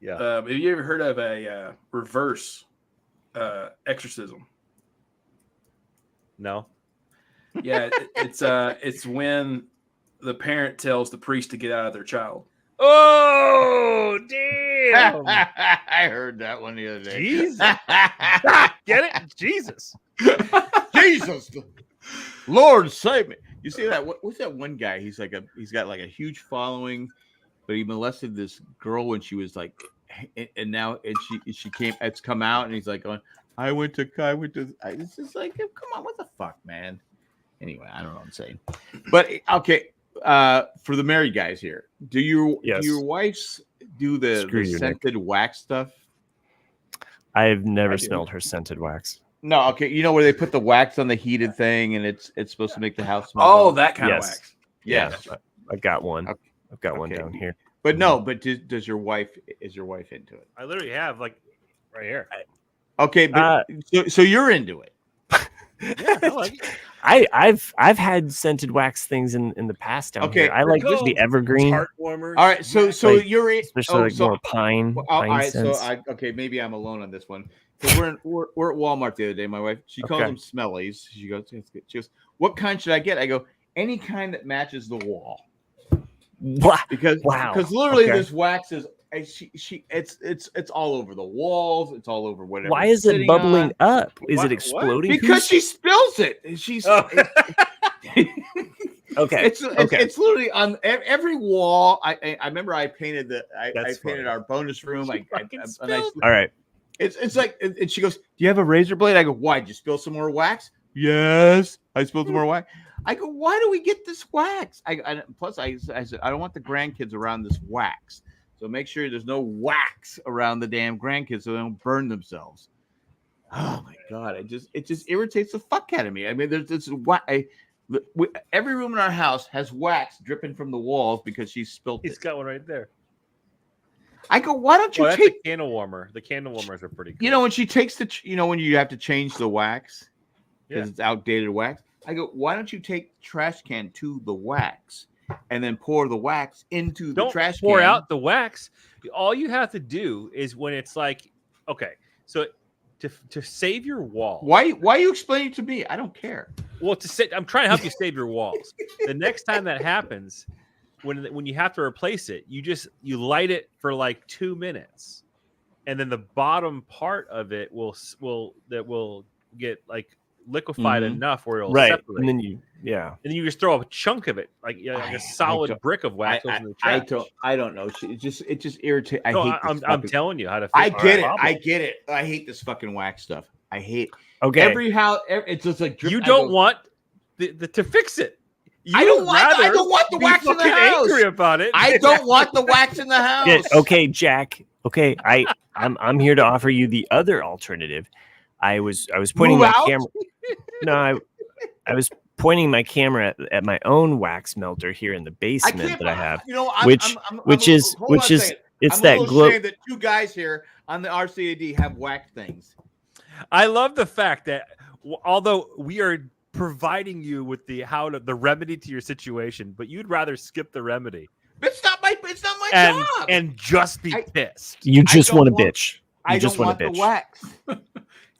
Speaker 3: yeah,
Speaker 2: have you ever heard of a reverse exorcism?
Speaker 3: No.
Speaker 2: Yeah, it's when the parent tells the priest to get out of their child.
Speaker 3: Oh, damn!
Speaker 1: I heard that one the other day.
Speaker 3: Jesus, get it? Jesus.
Speaker 1: Jesus, Lord save me. You see that? What's that one guy? He's got like a huge following, but he molested this girl when she was like, and she came. It's come out, and he's like going, I went to. It's just like, come on, what the fuck, man. Anyway, I don't know what I'm saying, but okay. For the married guys here, do your wives do the scented wax stuff?
Speaker 4: I've never smelled her scented wax.
Speaker 1: No, okay. You know where they put the wax on the heated thing, and it's supposed to make the house smell.
Speaker 2: Oh, that kind of wax.
Speaker 1: Yes,
Speaker 4: I got one. I've got one down here.
Speaker 1: But does your wife into it?
Speaker 3: I literally have like right here.
Speaker 1: Okay, but so you're into it.
Speaker 3: Yeah, I like it.
Speaker 4: I've had scented wax things in the past down here. I like the evergreen
Speaker 3: heart warmers.
Speaker 1: All right, so like, you're
Speaker 4: especially more pine.
Speaker 1: All right,
Speaker 4: scents.
Speaker 1: so maybe I'm alone on this one. We're at Walmart the other day. My wife, she calls them smellies. She goes, what kind should I get? I go, any kind that matches the wall. Because literally this wax is it's all over the walls. It's all over whatever.
Speaker 4: Why is it bubbling up? Is it exploding?
Speaker 1: Because she spills it. She's
Speaker 4: okay.
Speaker 1: It's literally on every wall. I remember I painted painted our bonus room.
Speaker 4: All right.
Speaker 1: It's like, and she goes, "Do you have a razor blade?" I go, "Why? Did you spill some more wax?" Yes, I spilled some more wax. I go, "Why do we get this wax?" Plus, I said, "I don't want the grandkids around this wax, so make sure there's no wax around the damn grandkids so they don't burn themselves." Oh my god! It just irritates the fuck out of me. I mean, there's this every room in our house has wax dripping from the walls because she spilled it.
Speaker 3: He's got one right there.
Speaker 1: I go, why don't you
Speaker 3: take
Speaker 1: the
Speaker 3: candle warmer? The candle warmers are pretty cool.
Speaker 1: You know, when she takes when you have to change the wax because it's outdated wax. I go, why don't you take the trash can to the wax and then pour the wax into the trash can?
Speaker 3: Don't pour out the wax. All you have to do is when it's like, okay, so to save your walls.
Speaker 1: Why are you explaining it to me? I don't care.
Speaker 3: Well, I'm trying to help you save your walls. The next time that happens, when you have to replace it, you light it for like 2 minutes, and then the bottom part of it will get like liquefied enough where it'll separate.
Speaker 4: And then you
Speaker 3: just throw a chunk of it like a solid brick of wax in the trash.
Speaker 1: I don't know. It just irritates.
Speaker 3: I'm telling you how to.
Speaker 1: I get it. I hate this fucking wax stuff. I hate.
Speaker 4: Okay.
Speaker 1: Every house. It's just like
Speaker 3: you don't want to fix it.
Speaker 1: I don't want the wax in the house.
Speaker 3: Angry about it.
Speaker 1: I don't want the wax in the house.
Speaker 4: Okay, Jack. Okay, I'm here to offer you the other alternative. I was pointing my camera. No, I was pointing my camera at my own wax melter here in the basement that I have, which is it's that glow.
Speaker 1: That two guys here on the RCAD have wax things.
Speaker 3: I love the fact that although we are providing you with the remedy to your situation, but you'd rather skip the remedy.
Speaker 1: It's not my job.
Speaker 3: And just be pissed.
Speaker 4: You just want to bitch.
Speaker 1: I don't want the wax.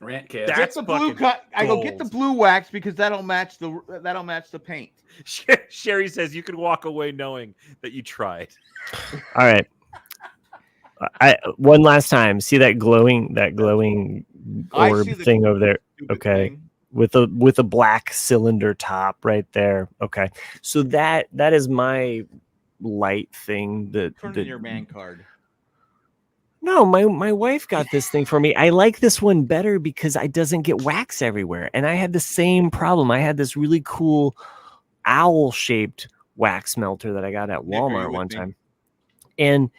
Speaker 2: Rcad.
Speaker 1: Get the blue I go get the blue wax because that'll match the paint.
Speaker 3: Sherry says you can walk away knowing that you tried.
Speaker 4: All right. One last time. See that glowing orb thing over there? Okay.
Speaker 1: Thing.
Speaker 4: With a black cylinder top right there. Okay. So that is my light thing.
Speaker 1: Turn in your man card.
Speaker 4: No, my wife got this thing for me. I like this one better because it doesn't get wax everywhere. And I had the same problem. I had this really cool owl-shaped wax melter that I got at Walmart one time. And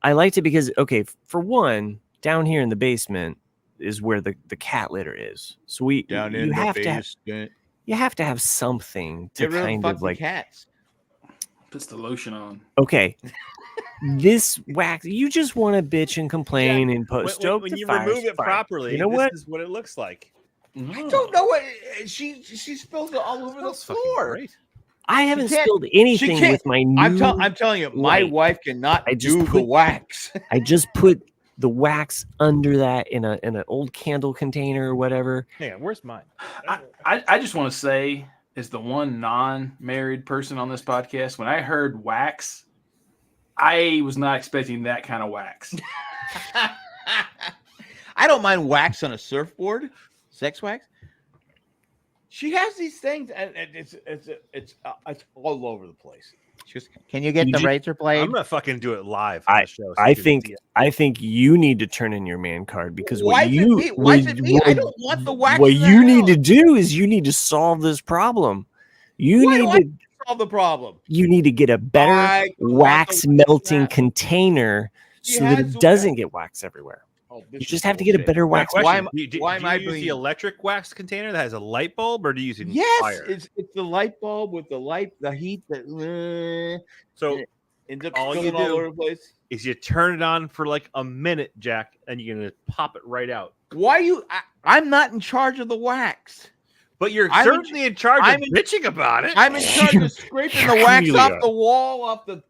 Speaker 4: I liked it because, okay, for one, down here in the basement is where the cat litter is. So you have to have something to kind of like
Speaker 1: cats.
Speaker 2: Puts the lotion on.
Speaker 4: Okay. This wax, you just want to bitch and complain and stoke
Speaker 3: when
Speaker 4: the
Speaker 3: you
Speaker 4: fires.
Speaker 3: remove it properly.
Speaker 4: You know what?
Speaker 3: This is what it looks like.
Speaker 1: I don't know what she spilled it all over the floor.
Speaker 4: I haven't spilled anything with my new.
Speaker 1: I'm telling you, my wife cannot do the wax.
Speaker 4: I just put the wax under that in an old candle container or whatever.
Speaker 3: Hang on, where's mine?
Speaker 2: I just want to say, as the one non-married person on this podcast, when I heard wax, I was not expecting that kind of wax.
Speaker 1: I don't mind wax on a surfboard, sex wax. She has these things, and it's all over the place. She goes, "Can you get the razor blade?"
Speaker 3: I'm gonna fucking do it live on the show. So
Speaker 4: I think you need to turn in your man card because
Speaker 1: why is it me? I don't want the wax.
Speaker 4: What you need to do is you need to solve this problem. You need to
Speaker 1: solve the problem.
Speaker 4: You need to get a better wax melting container so that it doesn't get wax everywhere. You just have to get a better wax.
Speaker 3: Why am I use the electric wax container that has a light bulb, or do you use fire?
Speaker 1: It's the light bulb with the heat that
Speaker 3: so
Speaker 1: ends up
Speaker 3: all you do
Speaker 1: all over the place.
Speaker 3: Is you turn it on for like a minute, Jack, and you're gonna pop it right out.
Speaker 1: I'm not in charge of the wax.
Speaker 3: But you're certainly in charge of bitching about it.
Speaker 1: I'm in charge of scraping the wax off the wall, off the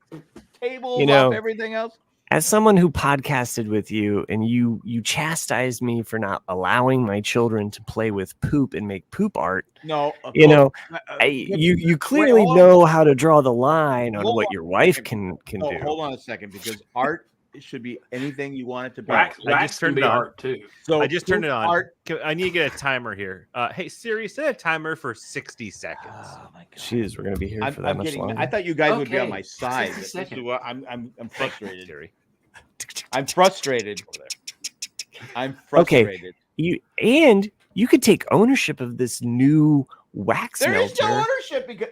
Speaker 1: table, off everything else.
Speaker 4: As someone who podcasted with you and you chastised me for not allowing my children to play with poop and make poop art.
Speaker 1: No,
Speaker 4: you clearly know how to draw the line on what your wife can do.
Speaker 1: Hold on a second, because art should be anything you want it to be.
Speaker 2: Wax can be art too.
Speaker 3: So I just turned it on. I need to get a timer here. Hey Siri, set a timer for 60 seconds.
Speaker 1: Oh my god!
Speaker 4: Jeez, we're gonna be here for that much longer.
Speaker 1: I thought you guys would be on my side. I'm frustrated. Siri. I'm frustrated.
Speaker 4: Okay, you could take ownership of this new wax melter.
Speaker 1: There is no ownership because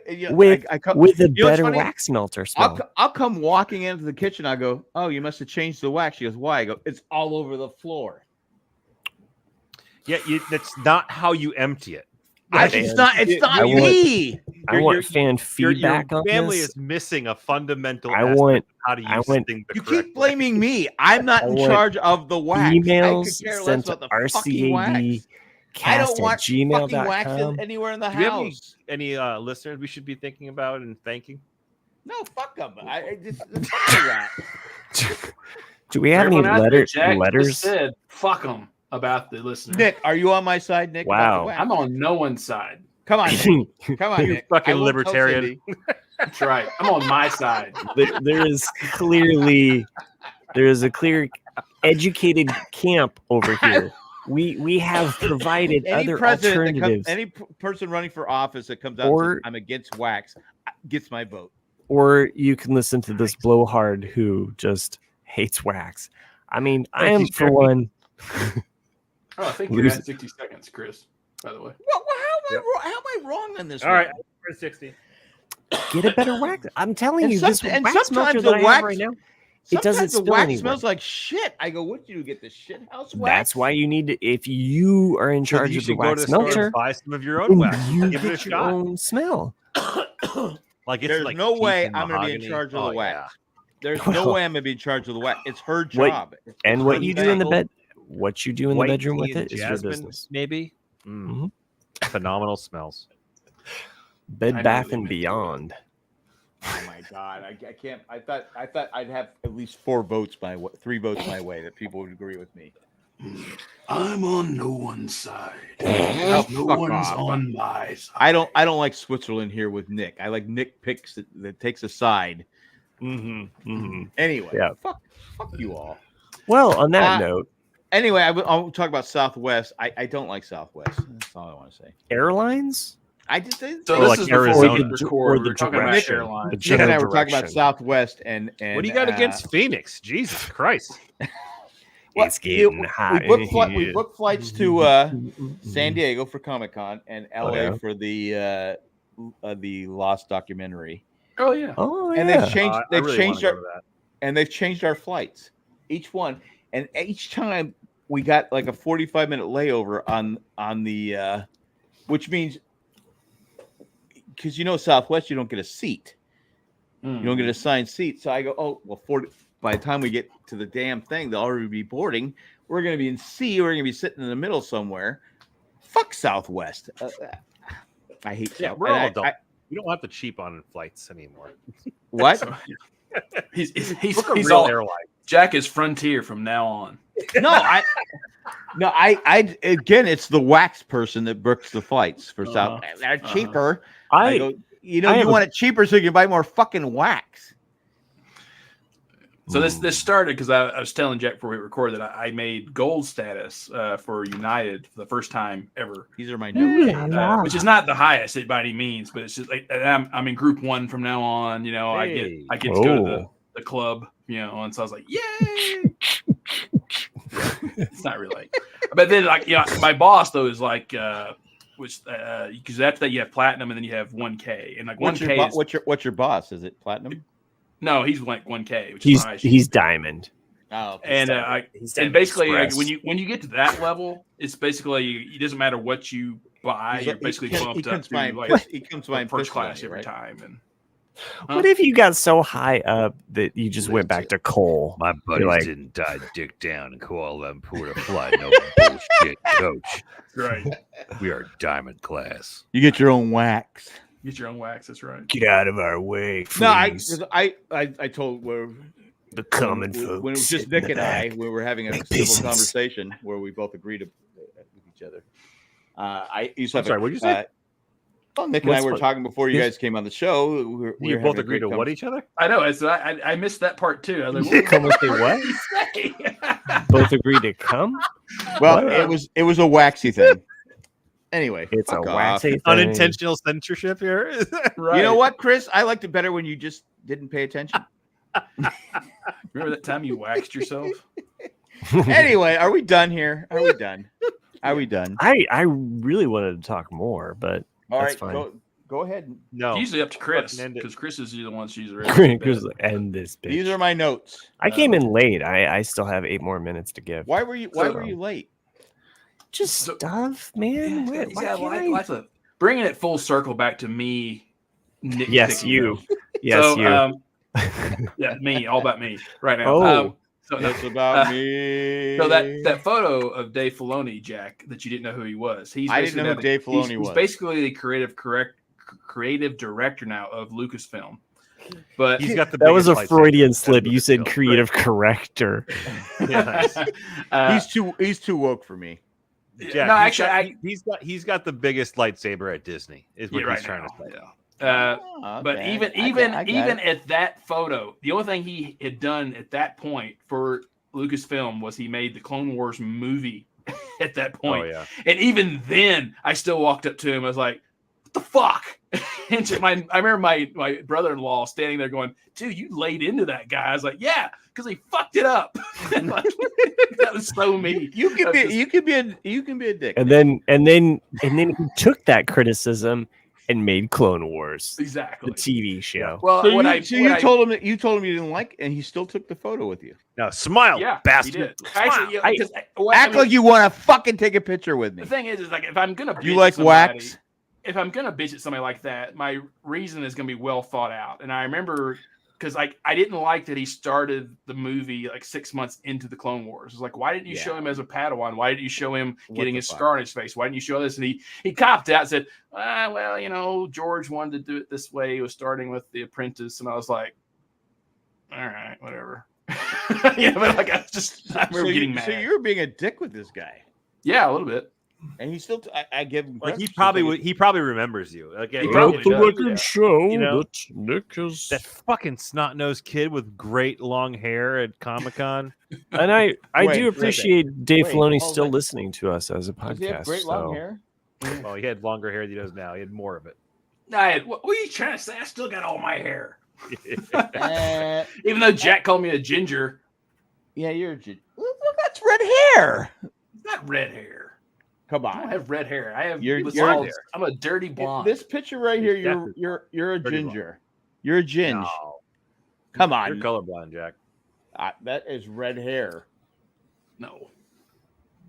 Speaker 4: with a better wax melter smell.
Speaker 1: I'll come walking into the kitchen. I go, "Oh, you must have changed the wax." She goes, "Why?" I go, "It's all over the floor."
Speaker 3: Yeah, that's not how you empty it.
Speaker 1: It's not me.
Speaker 4: I want fan feedback on this.
Speaker 3: Your family is missing a fundamental
Speaker 4: I want
Speaker 3: how to use things the
Speaker 1: You
Speaker 3: correct
Speaker 1: keep blaming me. I'm not in charge of the wax.
Speaker 4: Emails sent to RCAD cast at gmail.com.
Speaker 1: Anywhere in the
Speaker 3: house. Do we have any listeners we should be thinking about and thanking?
Speaker 1: No, fuck them.
Speaker 4: Do we have any letters?
Speaker 2: Said fuck them about the listener.
Speaker 1: Nick, are you on my side, Nick?
Speaker 4: Wow.
Speaker 2: I'm on no one's side.
Speaker 1: Come on, Nick. Come on, Nick.
Speaker 3: Fucking libertarian.
Speaker 2: That's right. I'm on my side.
Speaker 4: There is a clear educated camp over here. We have provided other alternatives.
Speaker 1: Any person running for office that comes out and says, I'm against wax gets my vote.
Speaker 4: Or you can listen to this blowhard who just hates wax. I mean, I am for one.
Speaker 2: I think you're at 60 seconds, Chris, by the way.
Speaker 1: Well, how am I wrong on this?
Speaker 3: All right, we're at 60.
Speaker 4: Get a better wax. I'm telling you, this wax melter that I have right now. It doesn't
Speaker 1: the
Speaker 4: spill
Speaker 1: wax
Speaker 4: anywhere.
Speaker 1: smells like shit. I go, what do you get the shit house wax?
Speaker 4: That's why you need to. If you are in charge
Speaker 3: you
Speaker 4: of the
Speaker 3: should go
Speaker 4: wax
Speaker 3: to the store
Speaker 4: smelter,
Speaker 3: and buy some of your own
Speaker 4: then
Speaker 3: wax.
Speaker 4: you
Speaker 3: Give it a
Speaker 4: get your
Speaker 3: shot.
Speaker 4: own smell.
Speaker 3: Like it's
Speaker 1: There's
Speaker 3: like
Speaker 1: no
Speaker 3: teak
Speaker 1: way
Speaker 3: and
Speaker 1: I'm going to be in
Speaker 3: mahogany.
Speaker 1: charge of
Speaker 3: Oh,
Speaker 1: the wax.
Speaker 3: yeah.
Speaker 1: There's no
Speaker 4: Well,
Speaker 1: way I'm going to be in charge of the wax. It's her
Speaker 4: What-
Speaker 1: job.
Speaker 4: And
Speaker 1: It's
Speaker 4: what
Speaker 1: her
Speaker 4: you do in the
Speaker 1: thing.
Speaker 4: bed, what you do in the
Speaker 3: White
Speaker 4: bedroom
Speaker 3: tea
Speaker 4: with
Speaker 3: and
Speaker 4: it is your
Speaker 3: jasmine,
Speaker 4: business.
Speaker 3: maybe.
Speaker 4: Mhm.
Speaker 3: Phenomenal smells.
Speaker 4: Bed
Speaker 2: I
Speaker 4: Bath
Speaker 2: really
Speaker 4: and
Speaker 2: meant to.
Speaker 4: Beyond.
Speaker 1: Oh my god, I can't. I thought I'd have at least 3 votes my way that people would agree with me.
Speaker 2: I'm on no one's side.
Speaker 1: Oh,
Speaker 2: No
Speaker 1: fuck
Speaker 2: one's
Speaker 1: off.
Speaker 2: on my side.
Speaker 1: I don't like Switzerland here with Nick. I like Nick picks that takes a side. Anyway,
Speaker 4: Yeah.
Speaker 1: fuck you all.
Speaker 4: Well, on that note,
Speaker 1: Anyway, I'll talk about Southwest. I don't like Southwest. That's all I want to say.
Speaker 4: airlines.
Speaker 1: I just
Speaker 2: So
Speaker 3: Or
Speaker 2: this
Speaker 3: like
Speaker 2: is before we
Speaker 3: Arizona.
Speaker 2: could record.
Speaker 4: Or
Speaker 2: We
Speaker 4: the
Speaker 2: were talking about
Speaker 4: direction.
Speaker 2: airlines.
Speaker 4: The
Speaker 1: Nick and I
Speaker 4: general
Speaker 1: were talking about
Speaker 4: direction.
Speaker 1: Southwest and
Speaker 3: What do you got against Phoenix? Jesus Christ.
Speaker 4: It's getting hot.
Speaker 1: We booked flights to San Diego for Comic-Con and LA
Speaker 4: yeah.
Speaker 1: for the Lost documentary.
Speaker 2: Oh yeah.
Speaker 4: Oh yeah.
Speaker 1: And they've changed
Speaker 3: I
Speaker 1: they've
Speaker 3: really
Speaker 1: changed
Speaker 3: wanna
Speaker 1: our
Speaker 3: go to that.
Speaker 1: and they've changed our flights. Each one. And each time we got like a 45-minute layover on the which means because Southwest you don't get a seat. You don't get an assigned seat. So I go, oh well, by the time we get to the damn thing, they'll already be boarding. We're going to be in C. We're going to be sitting in the middle somewhere. Fuck Southwest. I hate.
Speaker 3: Yeah,
Speaker 1: South-
Speaker 3: we're
Speaker 1: and
Speaker 3: all
Speaker 1: I-
Speaker 3: adult.
Speaker 1: I-
Speaker 3: We don't have to cheap on flights anymore.
Speaker 1: What?
Speaker 2: He's
Speaker 3: Book a
Speaker 2: he's
Speaker 3: real
Speaker 2: all
Speaker 3: airline.
Speaker 2: Jack is Frontier from now on.
Speaker 1: No, I again, it's the wax person that books the flights for South. They're cheaper. I go, you want it cheaper so you can buy more fucking wax.
Speaker 2: So this started because I was telling Jack before we recorded that I made gold status for United for the first time ever,
Speaker 1: These are my notes.
Speaker 2: which is not the highest by any means, but it's just like I'm in Group 1 from now on.
Speaker 3: Hey.
Speaker 2: I get to go to the club, and so I was like, yay! It's not really, but then my boss though is like, which because after that you have platinum and then you have 1K and like 1K
Speaker 1: what's your boss? Is it platinum?
Speaker 2: No, he's like 1K, which is nice.
Speaker 4: He's diamond.
Speaker 1: Oh,
Speaker 2: And basically like, when you get to that level, it's basically it doesn't matter what you buy, you're basically bumped up to
Speaker 1: he comes by
Speaker 2: first class every time. And
Speaker 4: What if you got so high up that you just went back to coal?
Speaker 3: My buddies
Speaker 4: like-
Speaker 3: didn't die dick down in Kuala Lumpur to fly no bullshit coach.
Speaker 2: right,
Speaker 3: We are diamond class.
Speaker 1: You get your own wax.
Speaker 2: get your own wax. That's right.
Speaker 4: Get out of our way.
Speaker 1: No,
Speaker 4: please.
Speaker 1: I told
Speaker 4: the common folks.
Speaker 1: when it was just
Speaker 4: sit in
Speaker 1: Nick
Speaker 4: the
Speaker 1: and I,
Speaker 4: back.
Speaker 1: we were having a
Speaker 4: Like
Speaker 1: civil
Speaker 4: peasants.
Speaker 1: conversation where we both agreed with each other. I used to have.
Speaker 3: Sorry, what'd you say?
Speaker 1: Well, Nick and I
Speaker 4: What's
Speaker 1: were
Speaker 4: what-
Speaker 1: talking before you
Speaker 4: yes.
Speaker 1: guys came on the show. We
Speaker 3: You
Speaker 1: were
Speaker 3: both
Speaker 1: having a
Speaker 3: agreed
Speaker 1: great
Speaker 3: to what each other?
Speaker 2: I know. I missed that part too. I was like,
Speaker 4: Come with the what?
Speaker 2: say?
Speaker 4: Both agreed to come.
Speaker 1: Well,
Speaker 4: What?
Speaker 1: it was a waxy thing. Anyway,
Speaker 4: It's a
Speaker 1: fuck off.
Speaker 4: waxy thing.
Speaker 3: Unintentional censorship here.
Speaker 2: Right.
Speaker 1: You know what, Chris? I liked it better when you just didn't pay attention.
Speaker 2: Remember that time you waxed yourself?
Speaker 1: Anyway, are we done here? Are we done? Are we done?
Speaker 4: I really wanted to talk more, but
Speaker 1: All
Speaker 4: That's
Speaker 1: right,
Speaker 4: fine.
Speaker 1: go ahead.
Speaker 3: No.
Speaker 2: It's usually up to Chris
Speaker 3: Fucking end it.
Speaker 2: because Chris is the one she's ready.
Speaker 4: Chris, end this bitch.
Speaker 1: These are my notes.
Speaker 4: I came in late. I still have 8 more minutes to give.
Speaker 1: Why were you late?
Speaker 4: Just
Speaker 2: So-
Speaker 4: stuff, man. Why can't I-
Speaker 2: Bringing it full circle back to me.
Speaker 4: Yes,
Speaker 2: nitpicking
Speaker 4: you.
Speaker 2: them.
Speaker 4: Yes,
Speaker 2: So,
Speaker 4: you.
Speaker 2: yeah, me, all about me right now.
Speaker 4: Oh.
Speaker 2: So,
Speaker 1: It's about me.
Speaker 2: so that photo of Dave Filoni, Jack, that you didn't know who he was.
Speaker 1: I didn't know who Dave Filoni was.
Speaker 2: He's basically the creative director now of Lucasfilm. But
Speaker 3: He's got the
Speaker 4: That was a
Speaker 3: biggest lightsaber
Speaker 4: Freudian
Speaker 3: in
Speaker 4: slip. You said
Speaker 3: Lucasfilm.
Speaker 4: creative corrector.
Speaker 3: Yeah.
Speaker 1: he's too woke for me.
Speaker 3: Jack,
Speaker 2: no, actually,
Speaker 3: he's got the biggest lightsaber at Disney. Is what
Speaker 2: yeah,
Speaker 3: he's trying to say.
Speaker 2: Yeah.
Speaker 1: Oh,
Speaker 2: But
Speaker 1: okay.
Speaker 2: even
Speaker 1: I got
Speaker 2: even
Speaker 1: it.
Speaker 2: at that photo, the only thing he had done at that point for Lucasfilm was he made the Clone Wars movie at that point.
Speaker 3: Oh yeah.
Speaker 2: And even then, I still walked up to him. I was like, "What the fuck?" And I remember my brother-in-law standing there going, "Dude, you laid into that guy." I was like, "Yeah, because he fucked it up." Like, that was so me.
Speaker 1: You can be a dick.
Speaker 4: And then he took that criticism and made Clone Wars,
Speaker 2: Exactly.
Speaker 4: the TV show.
Speaker 2: Well,
Speaker 1: So you told him you didn't like, and he still took the photo with you.
Speaker 3: No, smile,
Speaker 2: Yeah,
Speaker 3: bastard.
Speaker 2: he did.
Speaker 3: Smile.
Speaker 2: Actually,
Speaker 1: Act like you want to fucking take a picture with me.
Speaker 2: The thing is like if I'm gonna
Speaker 1: you like wax?
Speaker 2: If I'm gonna bitch at somebody like that, my reason is gonna be well thought out. And I remember because I didn't like that he started the movie like 6 months into the Clone Wars. It's like, why didn't you show him as a Padawan? Why didn't you show him getting his scar on his face? Why didn't you show this? And he copped out and said, well, George wanted to do it this way. He was starting with the apprentice. And I was like, all right, whatever. But like I remember getting mad.
Speaker 1: So you were being a dick with this guy.
Speaker 2: Yeah, a little bit.
Speaker 1: And he still, I give him.
Speaker 3: Like he probably remembers you. Like,
Speaker 2: he probably
Speaker 4: the
Speaker 2: does,
Speaker 4: record show
Speaker 3: that
Speaker 4: Nick is
Speaker 3: that fucking snot-nosed kid with great long hair at Comic-Con.
Speaker 4: And I do appreciate Dave Filoni
Speaker 1: hold
Speaker 4: still
Speaker 1: on.
Speaker 4: listening to us as a podcast.
Speaker 1: Does he have great long hair?
Speaker 3: Well, he had longer hair than he does now. He had more of it.
Speaker 2: What are you trying to say? I still got all my hair. Even though Jack called me a ginger.
Speaker 1: Yeah, you're a ginger. Look, that's red hair.
Speaker 2: It's not red hair.
Speaker 1: Come
Speaker 2: I don't
Speaker 1: on.
Speaker 2: have red hair. I have. I'm a dirty blonde.
Speaker 1: This picture right here, you're a ginger. You're a ginge.
Speaker 3: No.
Speaker 1: Come on.
Speaker 3: You're colorblind, Jack.
Speaker 1: That is red hair.
Speaker 2: No,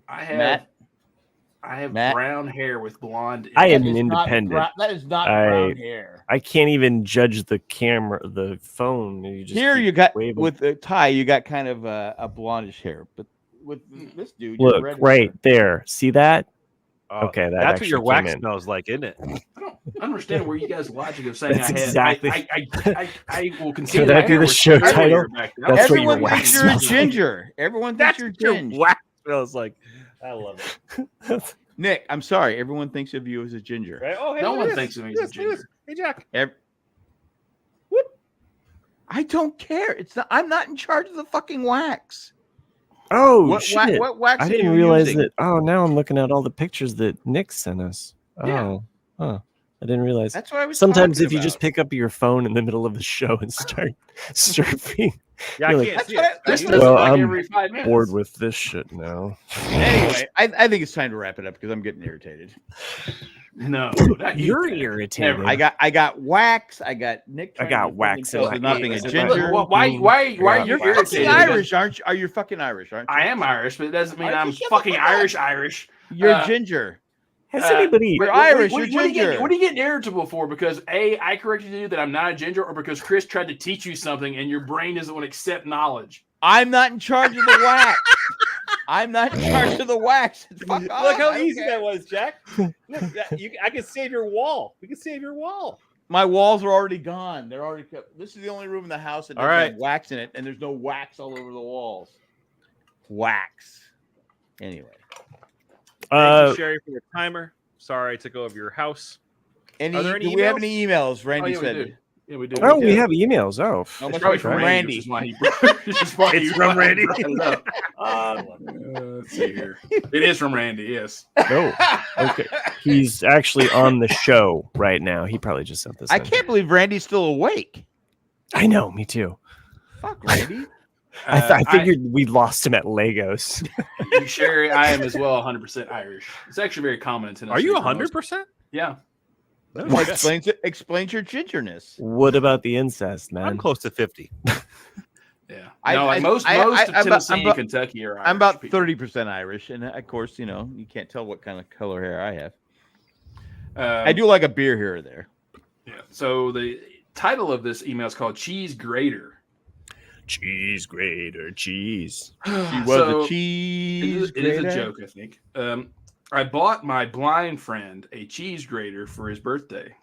Speaker 2: I have brown hair with blonde.
Speaker 4: I am independent.
Speaker 1: That is not brown hair.
Speaker 4: I can't even judge the camera, the phone.
Speaker 1: You got with the tie. You got kind of a blondish hair, but with this dude,
Speaker 4: look
Speaker 1: red
Speaker 4: right
Speaker 1: hair.
Speaker 4: there. See that?
Speaker 3: Oh,
Speaker 4: okay,
Speaker 3: that's what your wax smells like, isn't it?
Speaker 2: I don't understand where you guys' logic of saying
Speaker 4: That's
Speaker 2: I had.
Speaker 4: exactly.
Speaker 2: I will consider
Speaker 4: Could that be the show title? That's what your
Speaker 1: Everyone
Speaker 4: wax
Speaker 1: thinks you're a
Speaker 4: smells like.
Speaker 1: ginger. Everyone thinks you're ginger.
Speaker 3: Wax smells like. I love it.
Speaker 1: Nick, I'm sorry. Everyone thinks of you as a ginger.
Speaker 3: Right? Oh, hey,
Speaker 2: No one thinks of me as a ginger.
Speaker 3: Hey, Jack.
Speaker 1: I don't care. It's not. I'm not in charge of the fucking wax.
Speaker 4: Oh shit!
Speaker 1: What wax?
Speaker 4: I didn't realize that. Oh, now I'm looking at all the pictures that Nick sent us. Oh, huh. I didn't realize.
Speaker 1: That's what I was.
Speaker 4: Sometimes if
Speaker 1: talking
Speaker 4: you just
Speaker 1: about.
Speaker 4: pick up your phone in the middle of the show and start surfing,
Speaker 3: Yeah,
Speaker 4: you're
Speaker 3: I
Speaker 4: like,
Speaker 3: can't see
Speaker 2: This
Speaker 3: it.
Speaker 2: doesn't
Speaker 4: Well,
Speaker 2: like
Speaker 4: I'm
Speaker 2: every 5 minutes.
Speaker 4: bored with this shit now.
Speaker 1: Anyway, I think it's time to wrap it up because I'm getting irritated.
Speaker 2: No,
Speaker 4: You're irritated.
Speaker 1: I got wax. I got Nick.
Speaker 4: I got wax
Speaker 1: and
Speaker 4: and
Speaker 1: not being a
Speaker 4: wax.
Speaker 1: ginger.
Speaker 2: Why are you
Speaker 1: You're fucking
Speaker 2: irritated?
Speaker 1: Irish, aren't you? Are you fucking Irish, aren't you?
Speaker 2: I am Irish, but it doesn't mean
Speaker 1: Why don't
Speaker 2: I'm
Speaker 1: you shut the
Speaker 2: fucking
Speaker 1: fuck up?
Speaker 2: Irish.
Speaker 1: You're ginger.
Speaker 4: Has anybody?
Speaker 1: You're Irish.
Speaker 2: What
Speaker 1: You're
Speaker 2: are you
Speaker 1: ginger.
Speaker 2: getting irritable for? Because I corrected you that I'm not a ginger, or because Chris tried to teach you something and your brain doesn't want to accept knowledge?
Speaker 1: I'm not in charge of the wax. I'm not in charge of the wax. Fuck off.
Speaker 3: Look how
Speaker 1: I don't
Speaker 3: easy
Speaker 1: care.
Speaker 3: that was, Jack. Look, I can save your wall. We can save your wall.
Speaker 1: My walls are already gone. They're already kept. This is the only room in the house that
Speaker 3: All
Speaker 1: doesn't
Speaker 3: right.
Speaker 1: have wax in it, and there's no wax all over the walls. Wax. Anyway.
Speaker 3: Thank you, Sherry, for the timer. Sorry I took over your house.
Speaker 1: Do
Speaker 3: any
Speaker 1: we have
Speaker 3: emails?
Speaker 1: any emails? Randy
Speaker 2: Oh, yeah, we
Speaker 1: said.
Speaker 2: do. Yeah, we do.
Speaker 4: Oh, we have emails. Oh,
Speaker 1: No,
Speaker 2: It's
Speaker 1: must
Speaker 2: probably
Speaker 1: be
Speaker 2: from Randy.
Speaker 3: It's from Randy.
Speaker 2: Let's see here. It is from Randy. Yes.
Speaker 4: no. Okay, he's actually on the show right now. He probably just sent this.
Speaker 1: I
Speaker 4: in.
Speaker 1: can't believe Randy's still awake.
Speaker 4: I know. Me too.
Speaker 1: Fuck Randy.
Speaker 4: I figured we lost him at Legos.
Speaker 2: Sherry, I am as well 100% Irish. It's actually very common in Tennessee.
Speaker 3: Are you
Speaker 2: for most-
Speaker 3: 100%?
Speaker 2: Yeah.
Speaker 1: Well, explains your gingerness.
Speaker 4: What about the incest, man?
Speaker 3: I'm close to 50.
Speaker 2: Yeah.
Speaker 1: I-
Speaker 2: No, like
Speaker 1: I-
Speaker 2: most
Speaker 1: I-
Speaker 2: of
Speaker 1: I'm about-
Speaker 2: Tennessee
Speaker 1: I'm
Speaker 2: and
Speaker 1: about-
Speaker 2: Kentucky are Irish.
Speaker 1: I'm about
Speaker 2: people.
Speaker 1: 30% Irish, and of course, you can't tell what kind of color hair I have.
Speaker 2: Um,
Speaker 1: I do like a beer here or there.
Speaker 2: Yeah. So the title of this email is called Cheese Grater.
Speaker 4: Cheese grater, cheese.
Speaker 1: She was a cheese.
Speaker 2: It is a
Speaker 1: grater.
Speaker 2: joke, I think. I bought my blind friend a cheese grater for his birthday.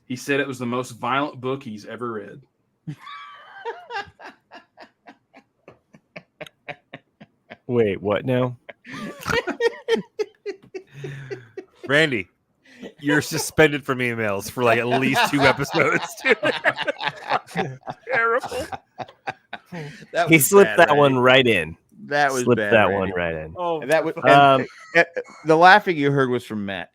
Speaker 2: He said it was the most violent book he's ever read.
Speaker 4: Wait, what now?
Speaker 3: Randy, you're suspended from emails for like at least 2 episodes. Terrible.
Speaker 4: He
Speaker 1: was
Speaker 4: slipped
Speaker 1: bad,
Speaker 4: that one
Speaker 1: Randy.
Speaker 4: right in.
Speaker 1: That was
Speaker 4: Slipped
Speaker 1: bad,
Speaker 4: that
Speaker 1: Randy.
Speaker 4: one right in.
Speaker 3: Oh,
Speaker 1: And that was
Speaker 4: Um,
Speaker 1: the laughing you heard was from Matt.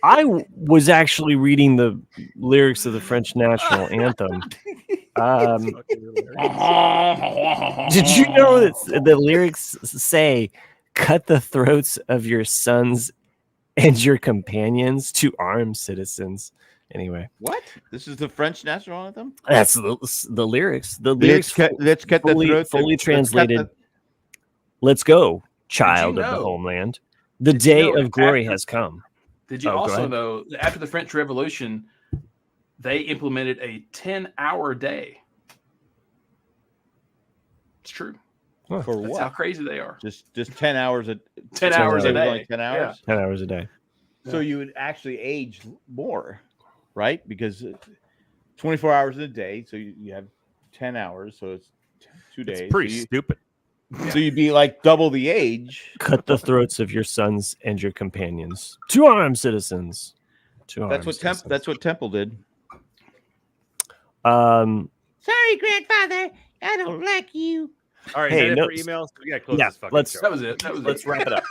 Speaker 4: I was actually reading the lyrics of the French national anthem. Did you know that the lyrics say, "Cut the throats of your sons and your companions to armed citizens. Anyway,
Speaker 1: What? This is the French national anthem?
Speaker 4: that's the lyrics. The lyrics
Speaker 6: Let's cut the throats.
Speaker 4: fully
Speaker 6: Let's cut
Speaker 4: translated.
Speaker 6: the-
Speaker 4: Let's go, child of the
Speaker 2: know-
Speaker 4: homeland. The
Speaker 2: did you
Speaker 4: day
Speaker 2: know
Speaker 4: of glory
Speaker 2: after-
Speaker 4: has come.
Speaker 2: Did you
Speaker 4: Oh, go
Speaker 2: also
Speaker 4: ahead.
Speaker 2: know that after the French Revolution, they implemented a 10-hour day? It's true.
Speaker 1: For
Speaker 2: That's how
Speaker 1: what?
Speaker 2: crazy they are.
Speaker 1: Just 10 hours.
Speaker 2: 10 hours a
Speaker 1: Only
Speaker 2: day.
Speaker 1: 10 hours.
Speaker 4: 10 hours a day.
Speaker 1: So you would actually age more, right? Because 24 hours in a day, so you have 10 hours, so it's 2 days.
Speaker 3: It's pretty stupid.
Speaker 1: So you'd be like double the age.
Speaker 4: Cut the throats of your sons and your companions to armed citizens.
Speaker 1: That's what Temple did.
Speaker 4: Um.
Speaker 5: Sorry, grandfather. I don't like you.
Speaker 3: All right,
Speaker 4: Hey,
Speaker 3: is that it
Speaker 4: no-
Speaker 3: for emails? We gotta close
Speaker 4: Yeah,
Speaker 3: this fucking
Speaker 4: let's-
Speaker 3: show.
Speaker 2: That was it. That was
Speaker 4: Let's
Speaker 2: it.
Speaker 4: wrap it up.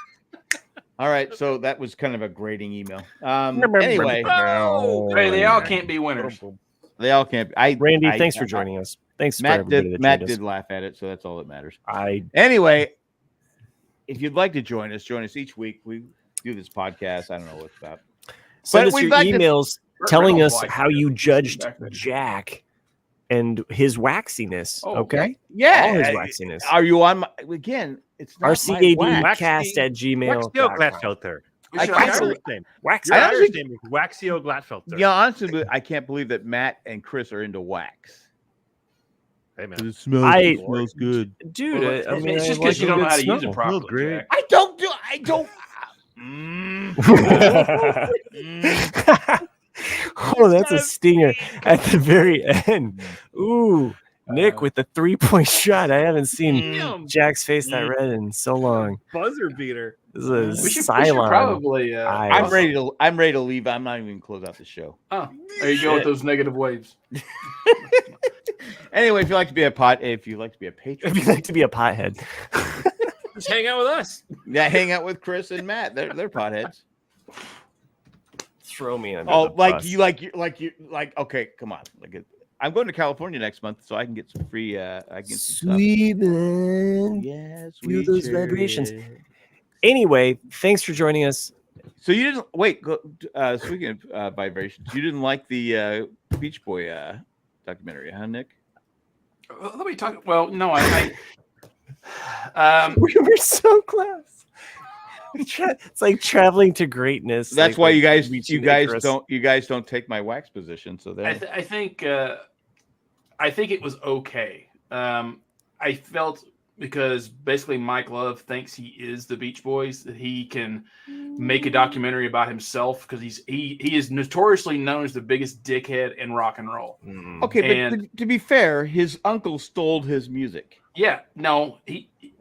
Speaker 1: All right, so that was kind of a grating email. Anyway,
Speaker 2: Hey, they all can't be winners.
Speaker 1: they all can't.
Speaker 4: Randy, thanks for joining us. Thanks for
Speaker 1: Matt
Speaker 4: everybody
Speaker 1: did.
Speaker 4: that
Speaker 1: Matt
Speaker 4: joined us.
Speaker 1: did laugh at it, so that's all that matters.
Speaker 4: Anyway,
Speaker 1: If you'd like to join us each week. We do this podcast. I don't know what it's about.
Speaker 4: send
Speaker 1: But
Speaker 4: us
Speaker 1: we'd
Speaker 4: your
Speaker 1: like to-
Speaker 4: emails telling
Speaker 2: Reynolds
Speaker 4: us
Speaker 2: liked
Speaker 4: how
Speaker 2: it.
Speaker 4: you judged
Speaker 2: Back then.
Speaker 4: Jack and his waxiness.
Speaker 2: Oh,
Speaker 4: okay?
Speaker 1: Yeah,
Speaker 4: All his waxiness.
Speaker 1: Are you on? Again, it's not my wax.
Speaker 4: rcadcast@gmail.com.
Speaker 3: Waxio Glatfelter.
Speaker 2: We
Speaker 1: I
Speaker 2: should
Speaker 1: can't
Speaker 2: hire-
Speaker 1: believe-
Speaker 3: Name.
Speaker 4: Wax.
Speaker 3: Your
Speaker 1: I
Speaker 3: Irish
Speaker 1: honestly-
Speaker 3: name is Waxio Glatfelter.
Speaker 1: Yeah, honestly, I can't believe that Matt and Chris are into wax.
Speaker 3: Hey, man.
Speaker 1: It smells,
Speaker 4: smells
Speaker 1: good.
Speaker 4: Dude,
Speaker 2: Well,
Speaker 4: I mean,
Speaker 2: it's just
Speaker 4: I
Speaker 2: because you
Speaker 4: like
Speaker 2: don't know
Speaker 4: a
Speaker 2: how
Speaker 4: good
Speaker 2: to use
Speaker 4: smell.
Speaker 2: it properly.
Speaker 3: great.
Speaker 2: Jack.
Speaker 1: I don't.
Speaker 4: Oh, that's a stinger at the very end. Ooh, Nick with the 3-point shot. I haven't seen
Speaker 3: Damn.
Speaker 4: Jack's face that red in so long.
Speaker 3: Buzzer beater.
Speaker 4: This is
Speaker 2: We should
Speaker 4: Cylon.
Speaker 2: probably.
Speaker 1: I'm ready to leave. I'm not even close out the show.
Speaker 2: Oh, there you go with those negative waves.
Speaker 1: Anyway, if you like to be a patron,
Speaker 4: If you'd like to be a pothead,
Speaker 3: Just hang out with us.
Speaker 1: yeah, hang out with Chris and Matt. They're potheads.
Speaker 4: throw me under
Speaker 1: Oh,
Speaker 4: the
Speaker 1: like
Speaker 4: bus.
Speaker 1: you. Okay, come on. I'm going to California next month, so I can get some free. I can get some
Speaker 4: Sweet man.
Speaker 1: stuff. Yes,
Speaker 4: Feel those vibrations. Anyway, thanks for joining us.
Speaker 1: So you didn't wait. Speaking of vibrations, you didn't like the Beach Boy documentary, huh, Nick?
Speaker 2: Let me talk. Well, no,
Speaker 4: We were so close. It's like traveling to greatness.
Speaker 1: That's
Speaker 4: like,
Speaker 1: why
Speaker 4: like
Speaker 1: you guys
Speaker 4: reaching Icarus.
Speaker 1: don't take my wax position. So there.
Speaker 2: I think it was okay. I felt because basically Mike Love thinks he is the Beach Boys, that he can make a documentary about himself because he is notoriously known as the biggest dickhead in rock and roll.
Speaker 1: Okay,
Speaker 2: And-
Speaker 1: but to be fair, his uncle stole his music.
Speaker 2: Yeah, no,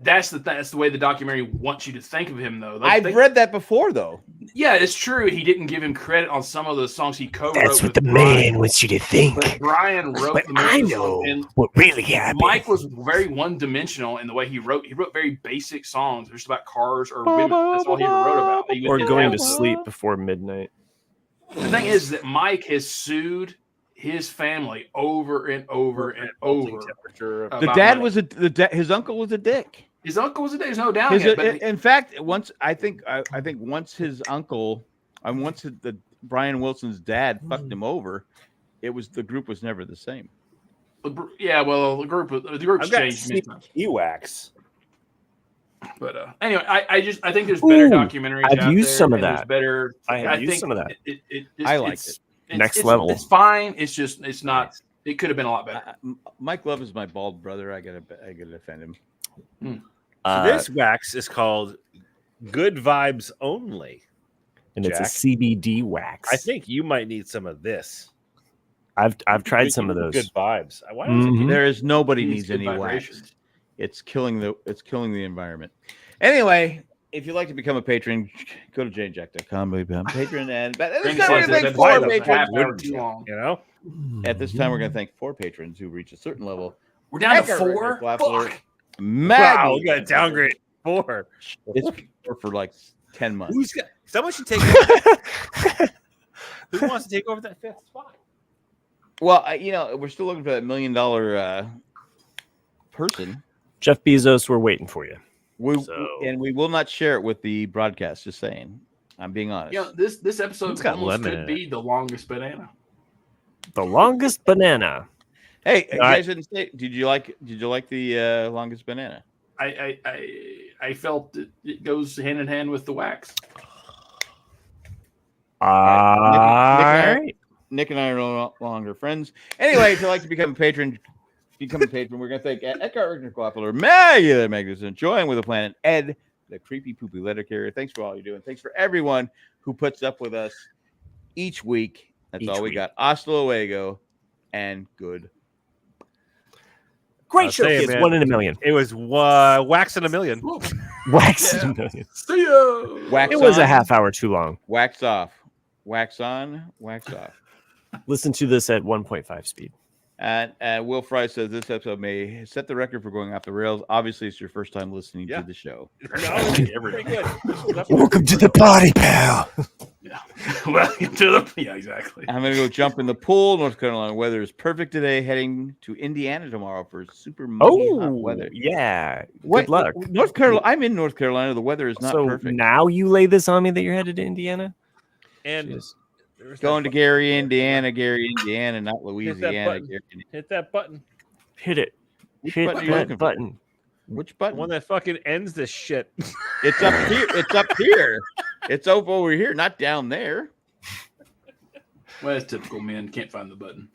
Speaker 2: that's the way the documentary wants you to think of him, though.
Speaker 1: I've read that before, though.
Speaker 2: Yeah, it's true. He didn't give him credit on some of the songs he co-wrote.
Speaker 4: That's what
Speaker 2: with
Speaker 4: the
Speaker 2: Brian,
Speaker 4: man wants you to think.
Speaker 2: But Brian wrote
Speaker 4: But
Speaker 2: the most
Speaker 4: I
Speaker 2: of the
Speaker 4: know
Speaker 2: songs, and
Speaker 4: what really happened.
Speaker 2: Mike was very one-dimensional in the way he wrote. He wrote very basic songs, just about cars or women. That's all he ever wrote about. He
Speaker 4: Or
Speaker 2: didn't
Speaker 4: going
Speaker 2: have
Speaker 4: to
Speaker 2: the-
Speaker 4: sleep before midnight.
Speaker 2: The thing is that Mike has sued his family over and over and over.
Speaker 3: Temperature.
Speaker 1: The
Speaker 2: about
Speaker 1: dad
Speaker 2: money.
Speaker 1: was his uncle was a dick.
Speaker 2: His uncle was a day. There's no doubt. But
Speaker 1: In fact, once I think once his uncle, once Brian Wilson's dad fucked him over, the group was never the same.
Speaker 2: yeah, well, the group's
Speaker 3: I've got
Speaker 2: changed many times.
Speaker 3: E-wax.
Speaker 2: But anyway, I think there's better
Speaker 4: Ooh,
Speaker 2: documentaries.
Speaker 4: I've
Speaker 2: out
Speaker 4: used
Speaker 2: there,
Speaker 4: some of
Speaker 2: and there's
Speaker 4: that.
Speaker 2: Better.
Speaker 4: I have used
Speaker 2: think
Speaker 4: some of that.
Speaker 1: I liked it.
Speaker 4: Next level.
Speaker 2: It's fine. It's just it's not. It could have been a lot better.
Speaker 1: Mike Love is my bald brother. I gotta defend him.
Speaker 3: So this wax is called Good Vibes Only.
Speaker 4: and it's a
Speaker 3: Jack.
Speaker 4: CBD wax.
Speaker 3: I think you might need some of this.
Speaker 4: I've tried
Speaker 3: Good-
Speaker 4: some of those.
Speaker 3: Good vibes. Why does it
Speaker 4: Mhm.
Speaker 1: There is nobody
Speaker 2: Needs
Speaker 1: needs
Speaker 2: good
Speaker 1: any wax.
Speaker 2: vibrations.
Speaker 1: It's killing the environment. Anyway, if you'd like to become a patron, go to janejack.com, become a patron, and
Speaker 2: Brandon
Speaker 1: we're
Speaker 2: says
Speaker 1: going to
Speaker 2: that
Speaker 1: thank
Speaker 2: that's
Speaker 1: four
Speaker 2: why the
Speaker 1: patrons.
Speaker 2: half hour too long.
Speaker 3: You know?
Speaker 1: At this time, we're going to thank 4 patrons who reach a certain level.
Speaker 2: We're down to
Speaker 1: Edgar,
Speaker 2: 4.
Speaker 1: Rick Lafleur,
Speaker 2: Fuck.
Speaker 1: Maggie,
Speaker 3: Wow, we got to downgrade 4.
Speaker 1: It's 4 for like 10 months.
Speaker 3: Who's got? Someone should take over. Who wants to take over that 5th spot?
Speaker 1: Well, we're still looking for that $1 million person.
Speaker 4: Jeff Bezos, we're waiting for you.
Speaker 1: And we will not share it with the broadcast. Just saying. I'm being honest.
Speaker 2: Yeah, this episode
Speaker 3: It's got
Speaker 2: almost
Speaker 3: lemon
Speaker 2: could
Speaker 3: in
Speaker 2: be the longest banana.
Speaker 4: The longest banana.
Speaker 1: Hey, you guys didn't say. Did you like the longest banana?
Speaker 2: I felt it goes hand in hand with the wax.
Speaker 1: Nick and I are no longer friends. Anyway, if you'd like to become a patron, we're going to thank Eckhart Richter, Maggie the Magnificent, Join with the Planet, Ed, the creepy poopy letter carrier. Thanks for all you're doing. Thanks for everyone who puts up with us each week. That's all we got. Hasta luego and good.
Speaker 4: Great show, kids.
Speaker 3: Man,
Speaker 4: 1 in a million.
Speaker 3: It was wax in a million.
Speaker 4: Wax in a million.
Speaker 2: See ya.
Speaker 1: Wax
Speaker 4: It was
Speaker 1: on,
Speaker 4: a half hour too long.
Speaker 1: Wax off. Wax on. Wax off.
Speaker 4: Listen to this at 1.5 speed.
Speaker 1: And Will Fry says this episode may set the record for going off the rails. Obviously, it's your first time listening to the show.
Speaker 3: Pretty good.
Speaker 4: Welcome to the party, pal.
Speaker 2: Yeah. Welcome to the exactly.
Speaker 1: I'm gonna go jump in the pool. North Carolina weather is perfect today. Heading to Indiana tomorrow for super muggy hot weather.
Speaker 4: Yeah.
Speaker 1: What?
Speaker 4: Good luck.
Speaker 1: North Carolina. I'm in North Carolina. The weather is not
Speaker 4: So
Speaker 1: perfect.
Speaker 4: now you lay this on me that you're headed to Indiana?
Speaker 3: And
Speaker 4: Jeez.
Speaker 1: Going to Gary, Indiana, not Louisiana.
Speaker 3: Hit that button.
Speaker 4: Hit it.
Speaker 1: Which
Speaker 4: Hit
Speaker 1: button are you
Speaker 4: that
Speaker 1: looking for?
Speaker 4: button.
Speaker 1: Which
Speaker 3: The
Speaker 1: button?
Speaker 3: one that fucking ends this shit.
Speaker 1: It's up here. It's up here. It's over here, not down there.
Speaker 2: Well, that's typical men. Can't find the button.